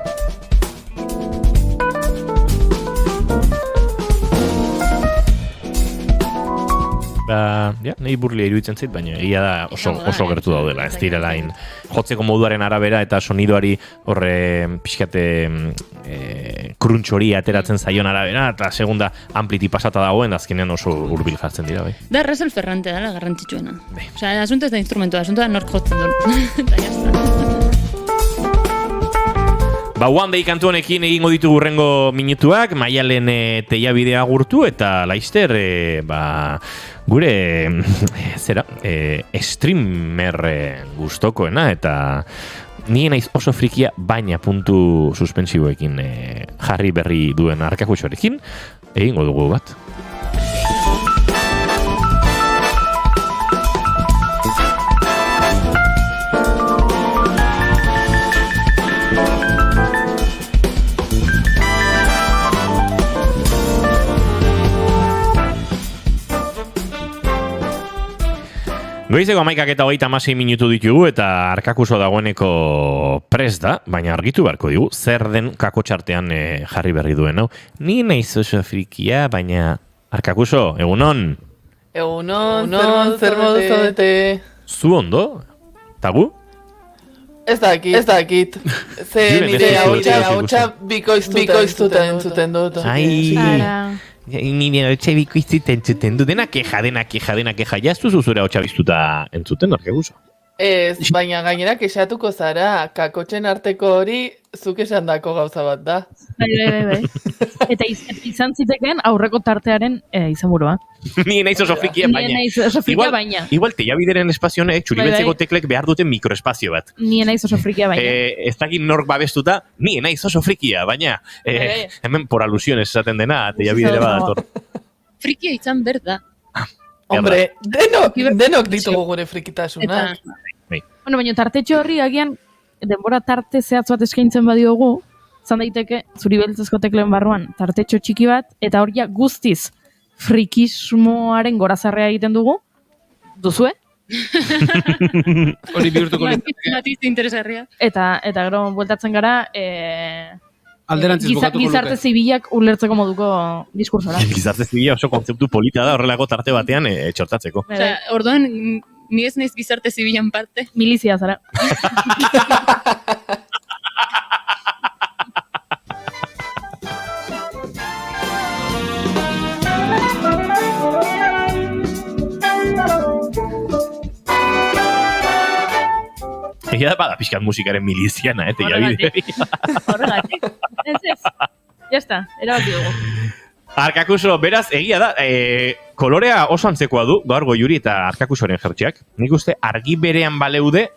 Nahi burlia iruditzen zait, baina egia da oso gertu daudela, ez direla jotzeko moduaren arabera eta sonidoari horre pixkate crunch hori ateratzen zaion arabera, eta segunda ampliti pasata dagoen, azkenean oso hurbil jartzen dira, bai. Da Russell Ferrante dela garrantzitsuena. Osea, asunto ez da instrumentua, asunto da nork jotzen duen. Eta jazta. One Day kantu honekin egingo ditugu hurrengo minutuak, Maialen teiabidea agurtu eta laister gure streamer gustokoena eta ni naiz oso frikia baina puntu suspensiboekin jarri berri duen Arkakusorekin egingo dugu bat. Goizeko 11:26 minutu ditugu eta Arkakuso dagoeneko prest da, baina argitu beharko digu, zer den kakotxartean jarri berri duen, hau. Ni naiz oso frikia, baina Arkakuso, egunon? Egunon, zer modu zaudete? Zu ondo? Tagu? Ez dakit. Ze nire hautsa bikoiztuta entzuten dut. Nire hotxe bikoiztuta entzuten du, dena keja, jaztu zuzure hotxa biztuta entzuten, Arkakuso? Ez, baina gainera kexatuko zara, kakotxen arteko hori zuk esan dako gauza bat da. Bai. Eta izan zitekeen aurreko tartearen izenburua. Ni naiz oso frikia, baina. Igual teiabideren espazionek, txuribeltzeko teklek behar duten mikroespazio bat. Ni naiz oso frikia, baina. Ez dakit nork babestuta, ni naiz oso frikia, baina. Hemen por alusiones esaten dena, teiabidere badator. Frikia izan berda. Hombre, denok ditugu gure frikitasunak. Bueno, baina tartetxo horri agian denbora tarte zehatz bat eskaintzen badiogu, zan daiteke zuri beltzezko tekleen barruan tartetxo txiki bat, eta hori guztiz frikismoaren gorazarrea egiten dugu, duzue? Hori bihurtuko Matiz interesgarria. Eta gero bueltatzen gara alderantziz bukatuko luke. Gizarte zibilak ulertzeko moduko diskursora. Gizarte zibila oso kontzeptu polita da horrelako tarte batean txortatzeko. Osea, orduan, ni ez naiz gizarte zibilan parte. Milizia zara. Egia da bada pixkat musikaren miliziana, teiabideri. Horregatik. Ez. Jazta, erabaki dugu. Arkakuso, beraz, egia da, kolorea oso antzekoa du, gaur Goiuri eta Arkakusoren jertxeak. Nik uste argi berean baleude,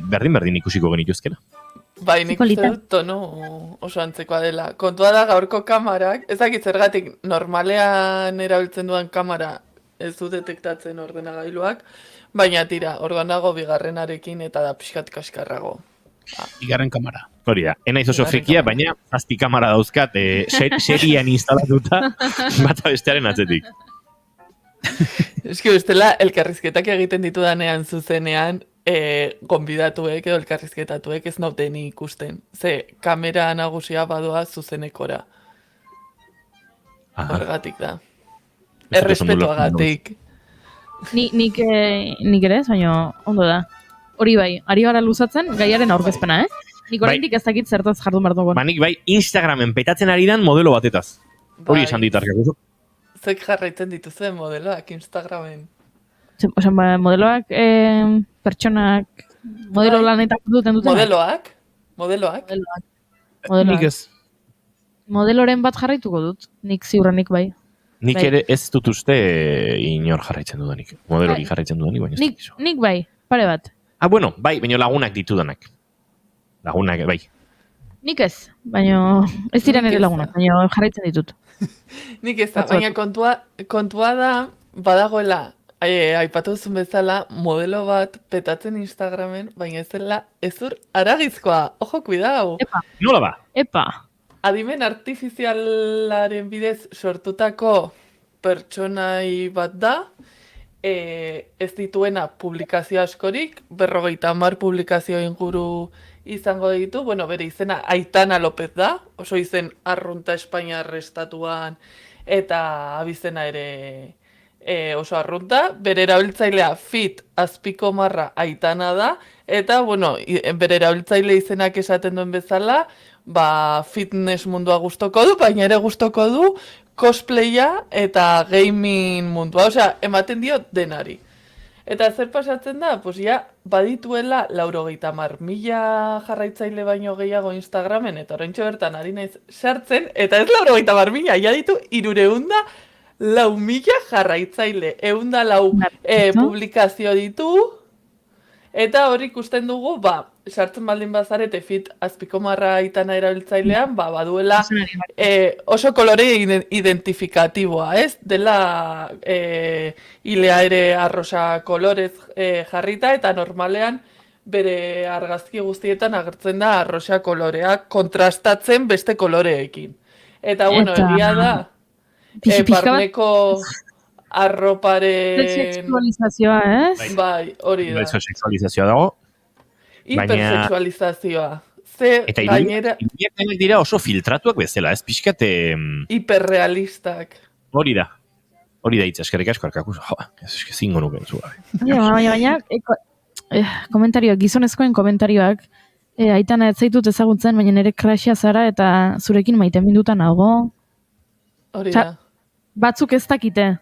berdin ikusiko genituzkena. Bai, nik uste dut tono oso antzekoa dela. Kontua da gaurko kamarak, ez dakit zergatik normalean erabiltzen duan kamera ez du detektatzen ordenagailuak, baina tira, orduan dago bigarrenarekin eta da pixkat kaskarrago. Bigarren kamera. Hori da, enaiz oso frikia, baina zazpi kamera dauzkat serian instalatuta bata bestearen atzetik. Eski bestela, elkarrizketak egiten ditudanean zuzenean, gonbidatuek edo elkarrizketatuek ez nauten ikusten. Ze, kamera nagusia badoa zuzenekora. Horregatik da. Errespetuagatik. Nik ere, baina ondo da. Hori bai, ari gara luzatzen gaiaren aurkezpena, Nik oraindik ez dakit zertaz jardun behar dugun. Nik bai Instagramen petatzen ari dan modelo batetaz. Hori esan ditarkak. Zek jarraitzen dituzuen modeloak Instagramen. Osea, modeloak, pertsonak, modelo lanetak duten duten. Modeloak. Nik ez. Modeloren bat jarraituko dut, nik ziurrenik bai. Nik ere ez dut uste inor jarraitzen dudanik. Modelori jarraitzen dudanik, baina ez dakizu. Nik bai, pare bat. Bueno, bai, baina lagunak ditudanak. Lagunak, bai. Nik ez, baina ez dira nire lagunak, baina jarraitzen ditut. Nik ez da, baina kontua da, badagoela, aipatu duzun bezala, modelo bat petatzen Instagramen, baina ez dela ezur aragizkoa. Ojo, cuidao. Epa. Nola ba? Epa. Adimen artifizialaren bidez sortutako pertsonai bat da, ez dituena publikazio askorik, 50 publikazio inguru izango ditu, bere izena Aitana López da, oso izen arrunta Espainiar estatuan eta abizena ere oso arrunta, bere erabiltzailea fit azpiko marra Aitana da, eta bere erabiltzaile izenak esaten duen bezala, fitness mundua gustoko du, baina ere gustoko du cosplaya eta gaming mundua, osea, ematen dio denari. Eta zer pasatzen da, badituela 90.000 jarraitzaile baino gehiago Instagramen, eta oraintxe bertan ari naiz sartzen, eta ez 90.000, ja ditu 304.000 jarraitzaile, 104 publikazio ditu, eta hori ikusten dugu, sartzen baldin bazarete fit azpiko marra Aitana erabiltzailean, baduela oso kolore identifikatiboa, ez? Dela ilea ere arrosa kolorez jarrita, eta normalean bere argazki guztietan agertzen da arrosa kolorea kontrastatzen beste koloreekin. Eta, egia da, barneko arroparen... Sexualizazioa, ez? Bai, hori da. Sexualizazioa dago. Hipersexualizazioa. Eta irudiak dira oso filtratuak bezala, ez pixkat... Hiperrealistak. Hori da hitz, eskerrik asko arkakuzo. Zingo nuken zua. Baina, komentarioak, gizonezkoen komentarioak, Aitana ez zaitut ezagutzen, baina nire crashia zara eta zurekin maite mindutan nago. Hori da. Batzuk ez dakite.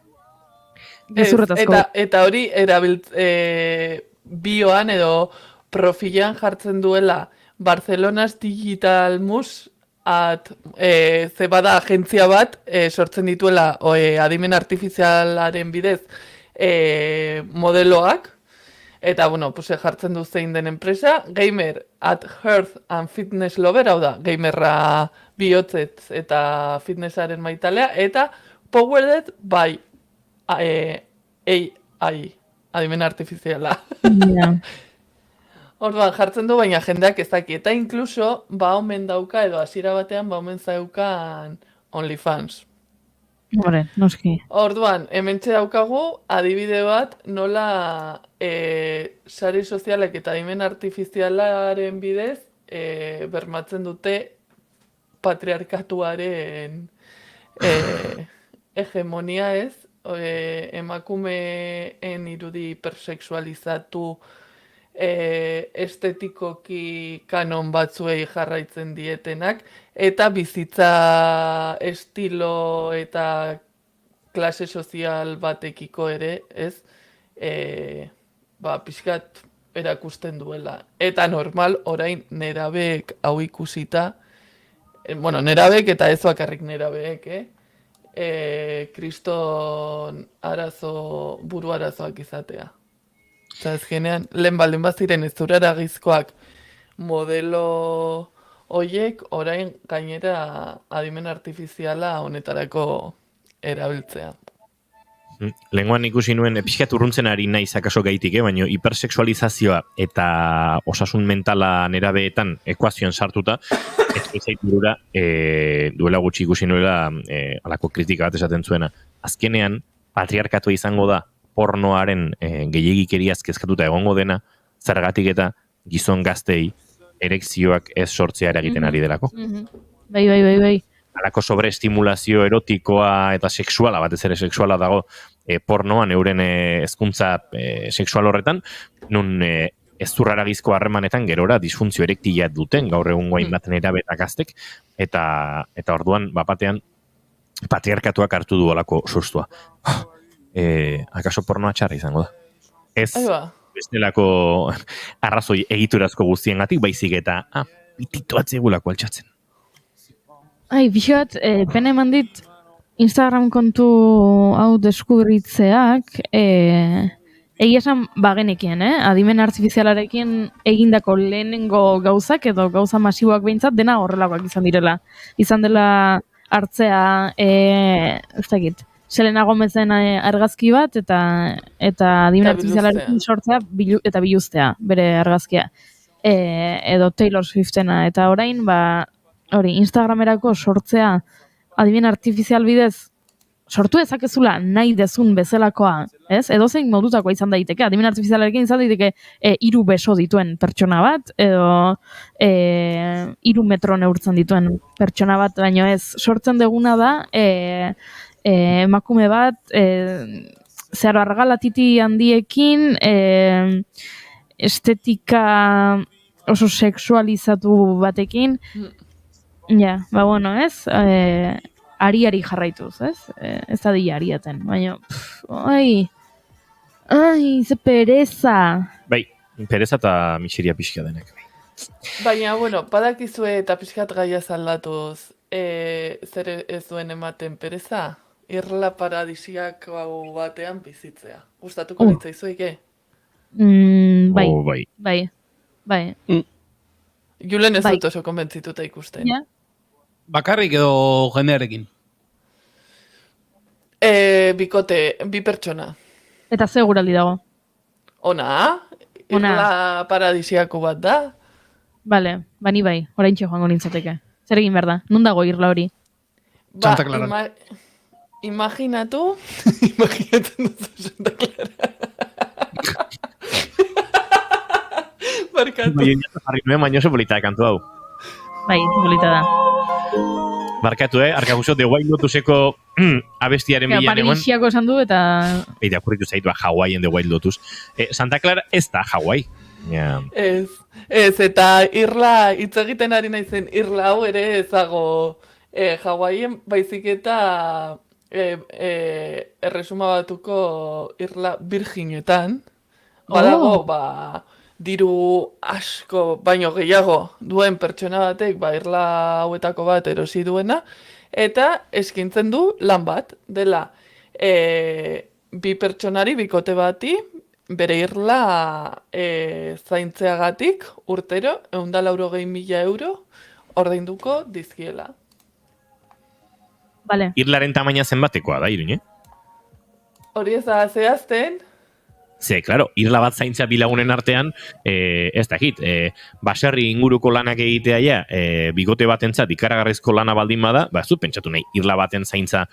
Eta hori bioan edo profilan jartzen duela Barcelonas Digital Mus ze bada agentzia bat sortzen dituela adimen artifizialaren bidez modeloak, eta jartzen du zein den enpresa, Gamer at Health and Fitness Lover, hau da, gamerra bihotzetz eta fitnessaren maitalea, eta Powered by AI, adimen artifiziala. Orduan jartzen du, baina jendeak ez daki. Eta inkluso, omen dauka, edo hasiera batean, omen zaukan OnlyFans. Hore, noski. Orduan, hementxe daukagu, adibide bat, nola sare sozialek eta adimen artifizialaren bidez, bermatzen dute patriarkatuaren hegemonia, ez? Emakumeen irudi hipersexualizatu estetikoki kanon batzuei jarraitzen dietenak, eta bizitza estilo eta klase sozial batekiko ere, ez? Pixkat erakusten duela. Eta normal, orain nerabeek hau ikusita, nerabek eta ez bakarrik nerabeek, kriston buru arazoak izatea. Eta ez genean, lehen baldin baziren ez zure eragizkoak modelo hoiek, orain gainera adimen artifiziala honetarako erabiltzea. Lenguan ikusi nuen, pixkat urruntzen ari naiz akaso gaitik, baina hipersexualizazioa eta osasun mentala nerabeetan ekuazioan sartuta, ez zaiturura duela gutxi ikusi nuela alako kritika bat esaten zuena. Azkenean, patriarkatua izango da pornoaren gehiegikeriaz kezkatuta egongo dena, zergatik eta gizon gaztei erekzioak ez sortzea eragiten ari delako. Bai. alako sobreestimulazio erotikoa eta sexuala, batez ere sexuala dago pornoan euren hezkuntza sexual horretan, nun ezurraragizko harremanetan gerora disfuntzio erektila duten gaur egungo hainbat nerabe eta gaztek, eta orduan bapatean patriarkatuak hartu du olako sustua. Akaso pornoa txarra izango da. Ez bestelako arrazoi egiturazko guztiengatik baizik eta pitito atzegulako altxatzen. Bixot, pene eman dit Instagram kontu hau deskubritzeak, egia esan bagenekien, adimen artifizialarekin egindako lehenengo gauzak edo gauza masiboak behintzat dena horrelakoak izan direla. Izan dela hartzea, ez dakit, Selena Gomezen argazki bat eta adimen artifizialarekin sortzea eta biluztea, bere argazkia. Edo Taylor Swiftena, eta orain, hori, Instagramerako sortzea adimen artifizial bidez sortu ezakezula nahi dezun bezalakoa, ez? Edo zein modutakoa izan daiteke, adimen artifizialarekin izan daiteke 3 beso dituen pertsona bat, edo 3 metro neurtzen dituen pertsona bat, baina ez, sortzen deguna da emakume bat, zeharo argalatiti handiekin, estetika oso sexualizatu batekin, bueno, ez? Ari jarraituz, ez? Ez da dira ariaten, baina, ze pereza. Bai, pereza eta miseria pixka denek. Baina, bueno, badakizue eta pixkat gaia zaldatuz, zer ez duen ematen pereza? Irla paradisiak batean bizitzea. Gustatuko litzaizueke? Bai. Julen ez dut oso konbentzituta ikusten. Bakarrik edo jendearekin? Bikote, 2 pertsona. Eta seguraldi dago. Ona? Irla paradisiako bat da? Bale, bani bai, oraintxe joango nintzateke. Zer egin behar da? Non dago irla hori? Santa Clara. Imaginatu duzu Santa Clara. Barkatu. Jarri nuen baino oso polita kantu hau. Bai, polita da. Barkatu, Arkaguso, The Wild Lotuseko abestiaren bilan egon. Paradisiako esan du eta... Eida, kurritu zaitu Hawaii The Wild Lotus. Santa Clara ez da Hawaii. Ez, eta irla, hitz egiten ari naizen irla hau ere ezago Hawaien baizik eta erresuma batuko irla virginetan. Badago, diru asko baino gehiago duen pertsona batek, irla hauetako bat erosi duena, eta eskintzen du lan bat, dela 2 pertsonari, bikote bati, bere irla zaintzeagatik urtero 180.000 euro ordainduko dizkiela. Vale. Irlaren tamaina zenbatekoa da, Iruñe? Hori ez da zehazten. Ze, klaro, irla bat zaintza bilagunen artean, ez dakit, baserri inguruko lanak egitea ja, bigote batentzat ikaragarrizko lana baldin bada, ez dut pentsatu nahi, irla baten zaintza,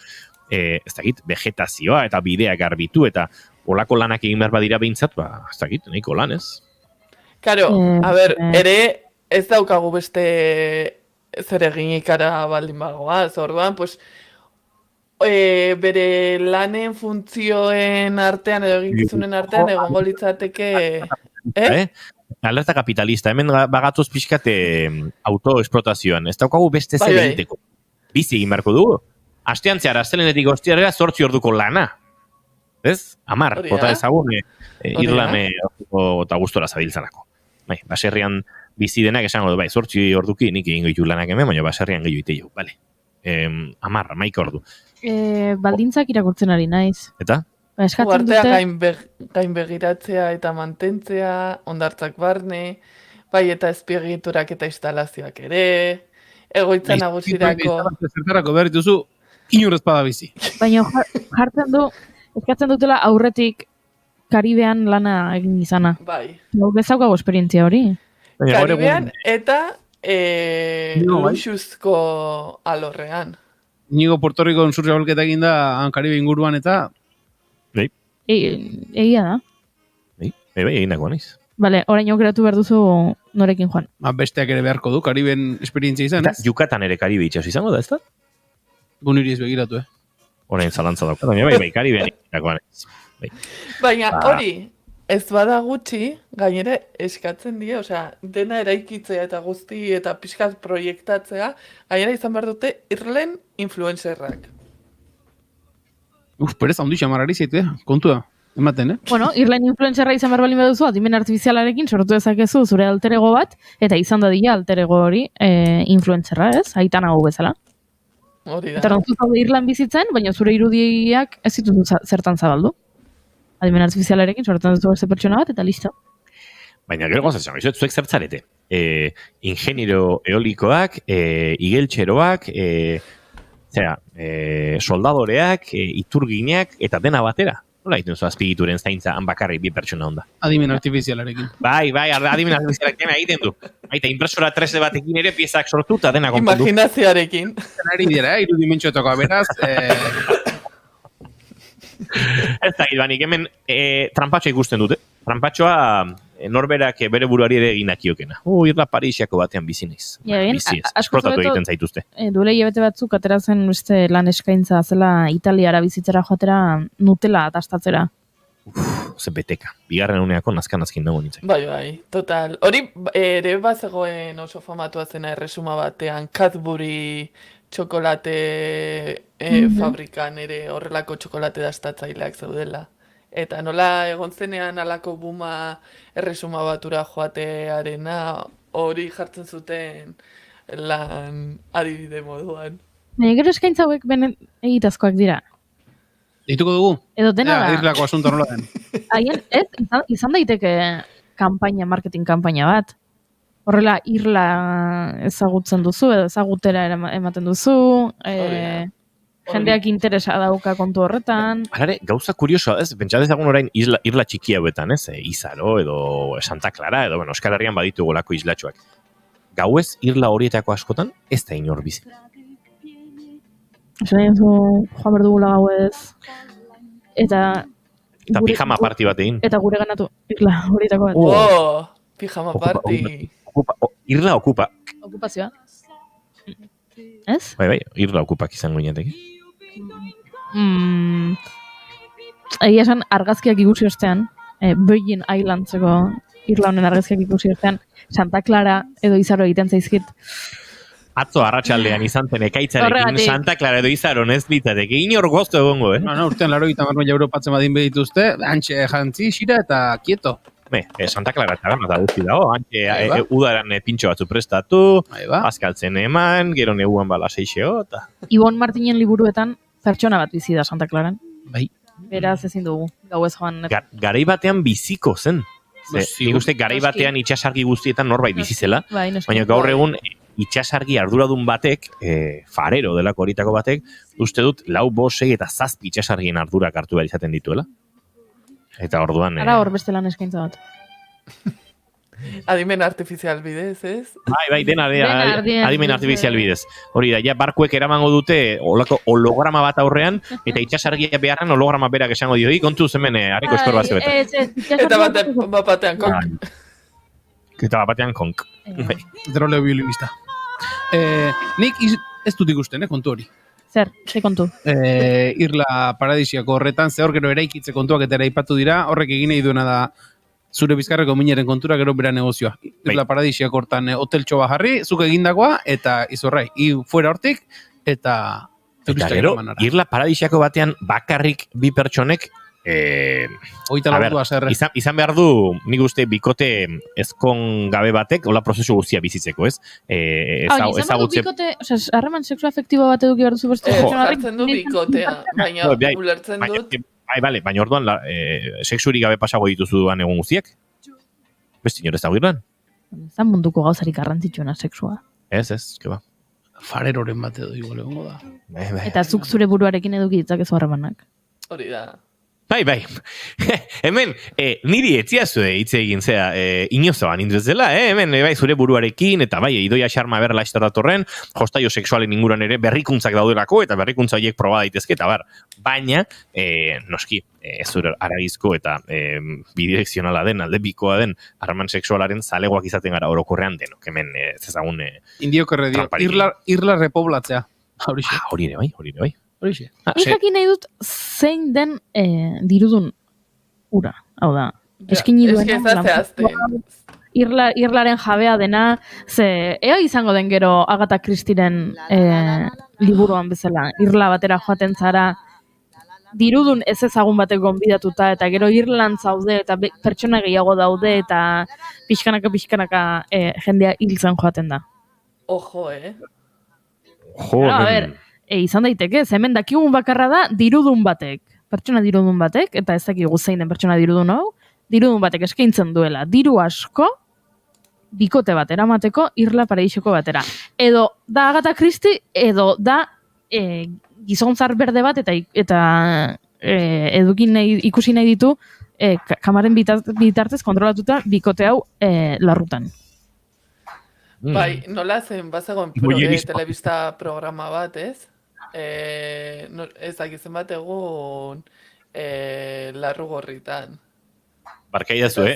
ez dakit, vegetazioa eta bideak garbitu eta olako lanak egin behar badira behintzat, ez dakit, nahiko lan, ez? Karo, ere ez daukagu beste zer egin ikara baldin bagoa, orduan, pues, bere lanen funtzioen artean edo eginkizunen artean egongo litzateke... Alerta kapitalista, hemen bagatuz pixkate autoesplotazioan, ez daukagu beste zer egiteko. Bizi egin beharko dugu. Astean zehar, astelenetik ostiarera 8 orduko lana. Ez? 10, bota ezagun, irlane eta gustora zabiltzanako. Baserrian bizi denak esango du, 8 orduki nik egin goitu lanak hemen, baina baserrian gehiu ite jo, bale. 10, 11 ordu. Baldintzak irakurtzen ari naiz. Eta? Eskatzen dute... gain begiratzea eta mantentzea, ondartzak barne, bai eta azpiegiturak eta instalazioak ere, egoitza nagusirako... Zertarako behar dituzu, inorrez pada bizi. Baina eskatzen dutela aurretik Karibean lana egin izana. Bai. Bezaukago esperientzia hori. Karibean eta luxuzko alorrean. Inigo Puerto Rico surfea balketa egin da Karibe inguruan eta... Egia da. Bai, egin dagoa naiz. Bale, orain aukeratu behar duzu norekin joan. Besteak ere beharko du, Kariben esperientzia izan, ez? Yucatan ere Karibe itxas izango da, ez da? Guniri ez begiratu, Horein zalantza daukat, baina bai, Karibean ikitakoan. Baina hori, ez bada gutxi, gainera eskatzen die, osea, dena eraikitzea eta guzti eta pixkat proiektatzea, gainera izan behar dute irlen influencerrak. Perez handi xamarari zaitu, kontua, ematen, Bueno, irlen influencerra izan behar balin baduzu, adimen artifizialarekin sortu dezakezu zure alter ego bat, eta izan dadila alter ego hori influencerra, ez? Aitan hau bezala. Hori da. Eta orduan zaude Irlan bizitzen, baina zure irudiak ez dituzu zertan zabaldu. Adimen artifizialarekin sortzen duzu beste pertsona bat, eta listo. Baina gero gozatzen, zuek zertzarete. Ingeniero eolikoak, igeltxeroak, soldadoreak, iturginak, eta dena batera. Nola egiten zu azpigituren zaintza han bakarrik bi pertsona onda? Adimen artifizialarekin. Bai, adimen artifizialarekin egiten du. Baita, impresora 3D batekin ere piezak sortu eta dena konpondu. Imaginazioarekin. Zenari dira, irudimentxoetako beraz. Ez da, Ilbanik, hemen trampatxoa ikusten dute. Trampatxoa norberak bere buruari ere eginakiokena. Irla Parisiako batean bizi naiz. Bizi ez, esprotatu egiten zaituzte. Duele hilabete batzuk atera zen beste lan eskaintza zela Italiara bizitzera joatera Nutella atastatzera. Ze beteka. Bigarren uneako nazkan-nazkin dago nintzen. Bai, total. Hori ere bazegoen oso famatua zena erresuma batean Cadbury txokolate fabrikan ere horrelako txokolate dastatzaileak zeudela. Eta nola egon zenean alako buma erresuma batura joatearena hori jartzen zuten lan adibide moduan. Gero eskaintza hauek benen egitazkoak dira. Dituko dugu? Edo dena da. Irlako asunto nola den. Haien, ez, izan daiteke marketing kanpaina bat. Horrela, Irla ezagutzen duzu, edo ezagutera ematen duzu, jendeak interesa dauka kontu horretan. Halare, gauza kuriosoa, ez? Pentsa dezagun orain irla txiki hauetan, ez? Izaro edo Santa Clara edo, Euskal Herrian baditu golako islatxoak. Gauez, irla horietako askotan, ez da inor bizi. Esan egin zu, joan berdugula gauez. Eta pijama party bat egin. Eta gure ganatu, irla horietako bat. Pijama party. Irla okupa. Okupazioa. Ez? Bai, irla okupak izango inateke. Egia esan argazkiak ikusi ostean, Virgin Islandseko Irla honen argazkiak ikusi ostean, Santa Clara edo Izaro egiten zaizkit. Atzo arratsaldean izan zen ekaitzarekin Santa Clara edo Izaron ez litzateke, inor goztu egongo, Urtean 80 europatzen badin behituzte, antxe jantzi, xira eta kieto. Santa Clara eta gana da guzti dago, antxe udaran pintxo batzu prestatu, azkaltzen eman, gero neguan bala seixeo, eta... Ibon Martinen liburuetan pertsona bat bizi da Santa Claran. Bai. Beraz ezin dugu, gauez joan. Garai batean biziko zen. Nik uste garai batean itxasargi guztietan norbait bizi zela, baina gaur egun itxasargi arduradun batek, farero delako horitako batek, uste dut 4, 5, 6 eta 7 itxasargien ardurak hartu behar izaten dituela. Eta orduan... Ara hor beste lan eskaintza bat. Adimen artifizial bidez, ez? Bai, dena adimen artifizial bidez. Hori da, ja barkuek eramango dute holograma bat aurrean, eta itxasargia beharren holograma berak esango dio, kontu hemen harriko eskor bat zebeta. Eta batean konk. Eta batean konk. Droleo violinista. Nik ez dut ikusten, kontu hori. Zer, ze kontu? Irla Paradisiako horretan, ze hor gero eraikitze kontuak eta eraipatu dira, horrek egin nahi duena da zure bizkarreko mineren kontura gero bera negozioa. Irla Paradisiako hortan hoteltxo bat jarri, zuk egindakoa, eta izorrai, fuera hortik, eta... Eta gero, Irla Paradisiako batean bakarrik bi pertsonek izan behar du, nik uste bikote ezkon gabe batek, hola prozesu guztia bizitzeko, ez? Ezagutze... Harreman sexu afektibo bat eduki behar duzu beste pertsonarrik? Jartzen du bikotea, baina ulertzen dut. Baina orduan sexurik gabe pasago dituzu duan egun guztiak? Beste inor ez dago Irlan? Zan munduko gauzarik garrantzitsuena sexua. Ez, keba. Fareroren bat edo igual egongo da. Eta zuk zure buruarekin eduki ditzakezu harremanak. Hori da. Bai. Hemen, niri etziazu hitz egin, inozoan indrez dela, hemen, bai, zure buruarekin, eta bai, idoia xarma berla datorren, jostaio sexualen inguruan ere berrikuntzak daudelako, eta berrikuntza horiek proba daitezke, eta baina, noski, ez zure aragizko eta bidirekzionala den, aldebikoa den, harreman sexualaren zalegoak izaten gara orokorrean denok, hemen, ez ezagun... Indiokerre dio, irla repoblatzea. Hori ere bai. Horixe. Nik jakin nahi dut zein den dirudun ura. Hau da, eskini duen Irlaren jabea dena, ze ea izango den gero Agatha Christieren liburuan bezala. Irla batera joaten zara, dirudun ez ezagun batek gonbidatuta, eta gero Irlan zaude, eta pertsona gehiago daude, eta pixkanaka jendea hiltzen joaten da. Ojo, A ber, izan daiteke, hemen dakigun bakarra da dirudun batek. Pertsona dirudun batek, eta ez dakigu zein den pertsona dirudun hau, dirudun batek eskaintzen duela diru asko, bikote bat eramateko Irla Paradisoko batera. Edo da Agatha Christie, edo da gizontzar berde bat, eta ikusi nahi ditu kamaren bitartez kontrolatuta bikote hau larrutan. Bai, nola zen, bazegoen telebista programa bat, ez? Ez dakizen bat egun larru gorritan. Barkaidazu,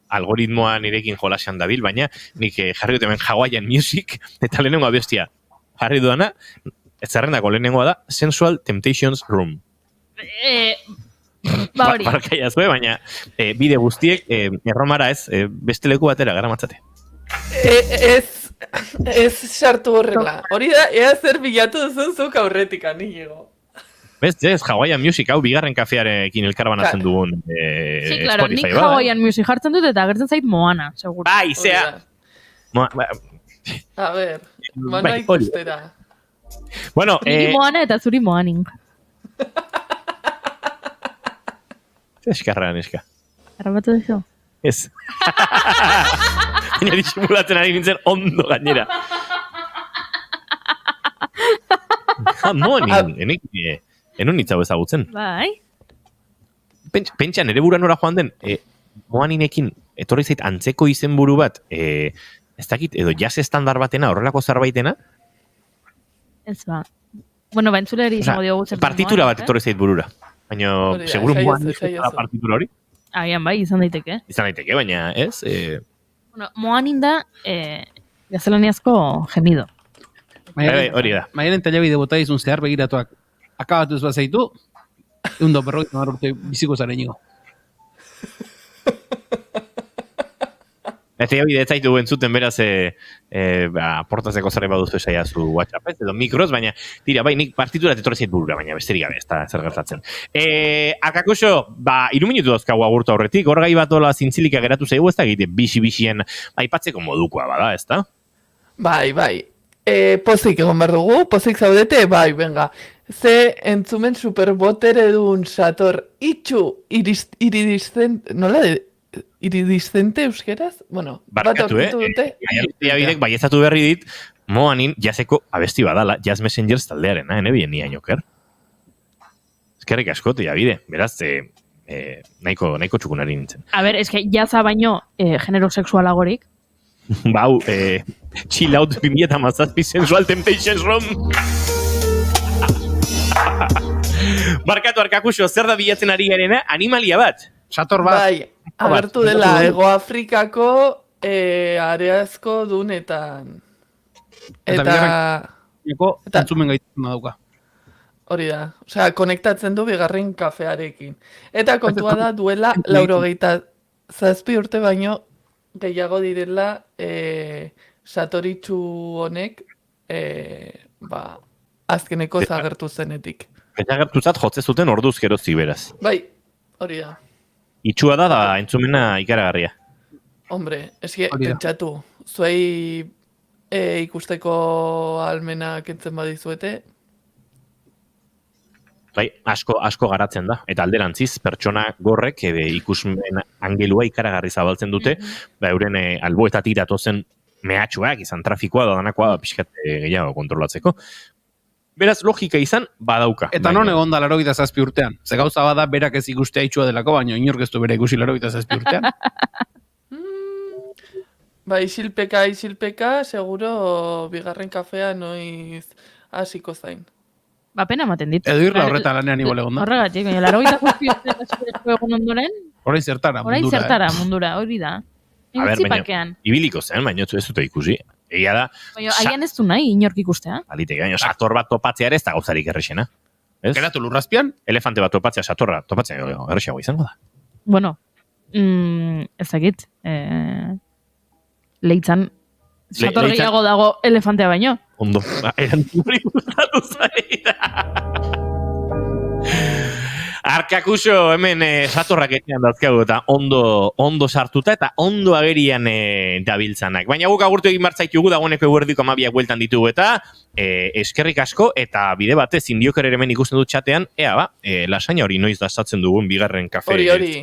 algoritmoa nirekin jolasean dabil, baina nik jarri dut hemen Hawaiian Music, eta lehenengo abestia jarri duana, zerrendako lehenengoa da Sensual Temptations Room. Barkaidazu, baina bide guztiek erromara ez, beste leku batera gara matzate. Ez sartu horrela. Hori da, ea zer bilatu duzun zuk aurretik anigo. Bez, Hawaiian Music hau bigarren kafearekin elkarbanatzen dugun Sí, claro, nik Hawaiian Music jartzen dut eta agertzen zait Moana, seguro. Bai, zea! A ver, Moana ikustera. Bueno, Niri Moana eta zuri Moaning. Eskarra, neska. Arrabatu duzu? Ez. Baina disimulatzen ari nintzen ondo gainera. Moaning, enon nitzago ezagutzen. Bai. Pentsa, nere buruan nora joan den, Moaninekin etorri zait antzeko izenburu bat, ez dakit, edo jazz estandar batena, horrelako zerbaitena? Ez ba. Bueno, entzuleri izango diogu zen. Partitura bat etorri zait burura. Baina, seguru Moanik partitura hori? Agian bai, izan daiteke. Izan daiteke, baina ez? Bueno, Moanin da gaztelaniazko gemido. Hori da. Maialen telebide bota izun zehar begiratuak akabatu ez bat zaitu, egundo berrogeita urte biziko zaren nigo. Telebide ez zaitu entzuten beraz portazeko zerre baduzu esaiazu WhatsApp, edo mikroz, baina tira, bai, nik partitura etorri zait burura, baina besterik gabe, ez da zer gertatzen. Akakoso, 3 minutu dauzkagu agurtu aurretik, hor gai bat ola zintzilika geratu zaigu, ez da egite bixi-bixien aipatzeko modukoa bada, ez da? Bai. Pozik egon behar dugu, pozik zaudete, bai, venga. Ze entzumen superbotere duen sator itxu iridizente, nola de, iridizente euskeraz? Bueno, barkatu, Bidek baiezatu berri dit, Moanin jazeko abesti badala, Jazz Messengers taldearena, bien ni ainoker. Eskerrik asko, bide, beraz, nahiko txukunari nintzen. A ber, eske jaza baino genero sexualagorik. Bau, Chill Out 2017 Sensual Temptations Room. Barkatu Arkakuso, zer da bilatzen ari garena? Animalia bat. Sator bat. Bai, agertu dela Ego Afrikako areazko dunetan. Eta entzumen gaituna dauka. Hori da, osea, konektatzen du bigarren kafearekin. Eta kontua da duela 87 urte baino gehiago direla satoritxu honek azkeneko zagertu zenetik. Eta agertu zat jotze zuten orduz gerozti beraz. Bai, hori da. Itxua da entzumena ikaragarria. Hombre, eski, pentsatu, zuei ikusteko almena kentzen badizuete? Bai, asko garatzen da. Eta alderantziz, pertsona gorrek ikusmen angelua ikaragarri zabaltzen dute, euren alboetatik datozen mehatxuak, izan trafikoa da danakoa pixkat gehiago kontrolatzeko. Beraz, logika izan, badauka. Eta non egon da 87 urtean? Ze gauza bada berak ez ikustea itxua delako, baina inork ez du bere ikusi 87 urtean. Ba, isilpeka, seguro bigarren kafea noiz hasiko zain. Ba, pena ematen dit. Edo irla horretan lanean igual egon da. Horregatik, baina 87 egon ondoren. Orain zertara mundura. Hori da. A ber, baina, ibiliko zen, baina ez dute ikusi. Egia da, Baina, aian ez du nahi inork ikustea. aliteke, baina sator bat topatzea ere ez da gauzarik errexena. Ez? Geratu lurrazpian? Elefante bat topatzea, satorra topatzea errexago izango da. Bueno, ez dakit, leitzan, sator leitzan- gehiago dago elefantea baino. Ondo, erantzuri gustatu zaida. Arkakuso, hemen satorrak etxean dazkagu eta ondo sartuta eta ondo agerian dabiltzanak. Baina guk agurtu egin bartzaitugu dagoeneko eguerdiko 12 bueltan ditugu eta eskerrik asko eta bide batez indioker ere hemen ikusten dut txatean, lasaina hori noiz dastatzen dugun bigarren kafe. Hori.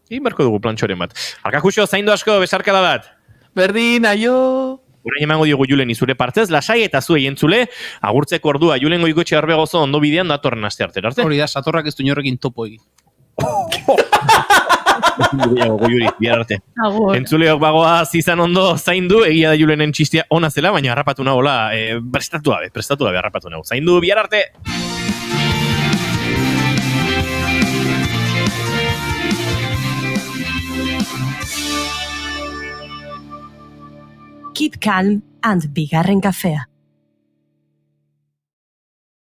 Egin barko dugu plantxoren bat. Arkakuso, zaindu asko, besarkada bat. Berdin, aio! Orain emango diogu Julen izure partez, lasai eta zuei entzule, agurtzeko ordua Julen Goikotxe Arbegozo ondo bidean datorren aste arte. Hori da, satorrak ez du inorrekin topo egin. Goiuri, bihar arte. Agur. Entzuleok bagoaz izan ondo zaindu, egia da Julenen txistia ona zela, baina harrapatu nagola, prestatu gabe harrapatu nago. Zaindu, bihar arte! Keep calm and bigarren kafea.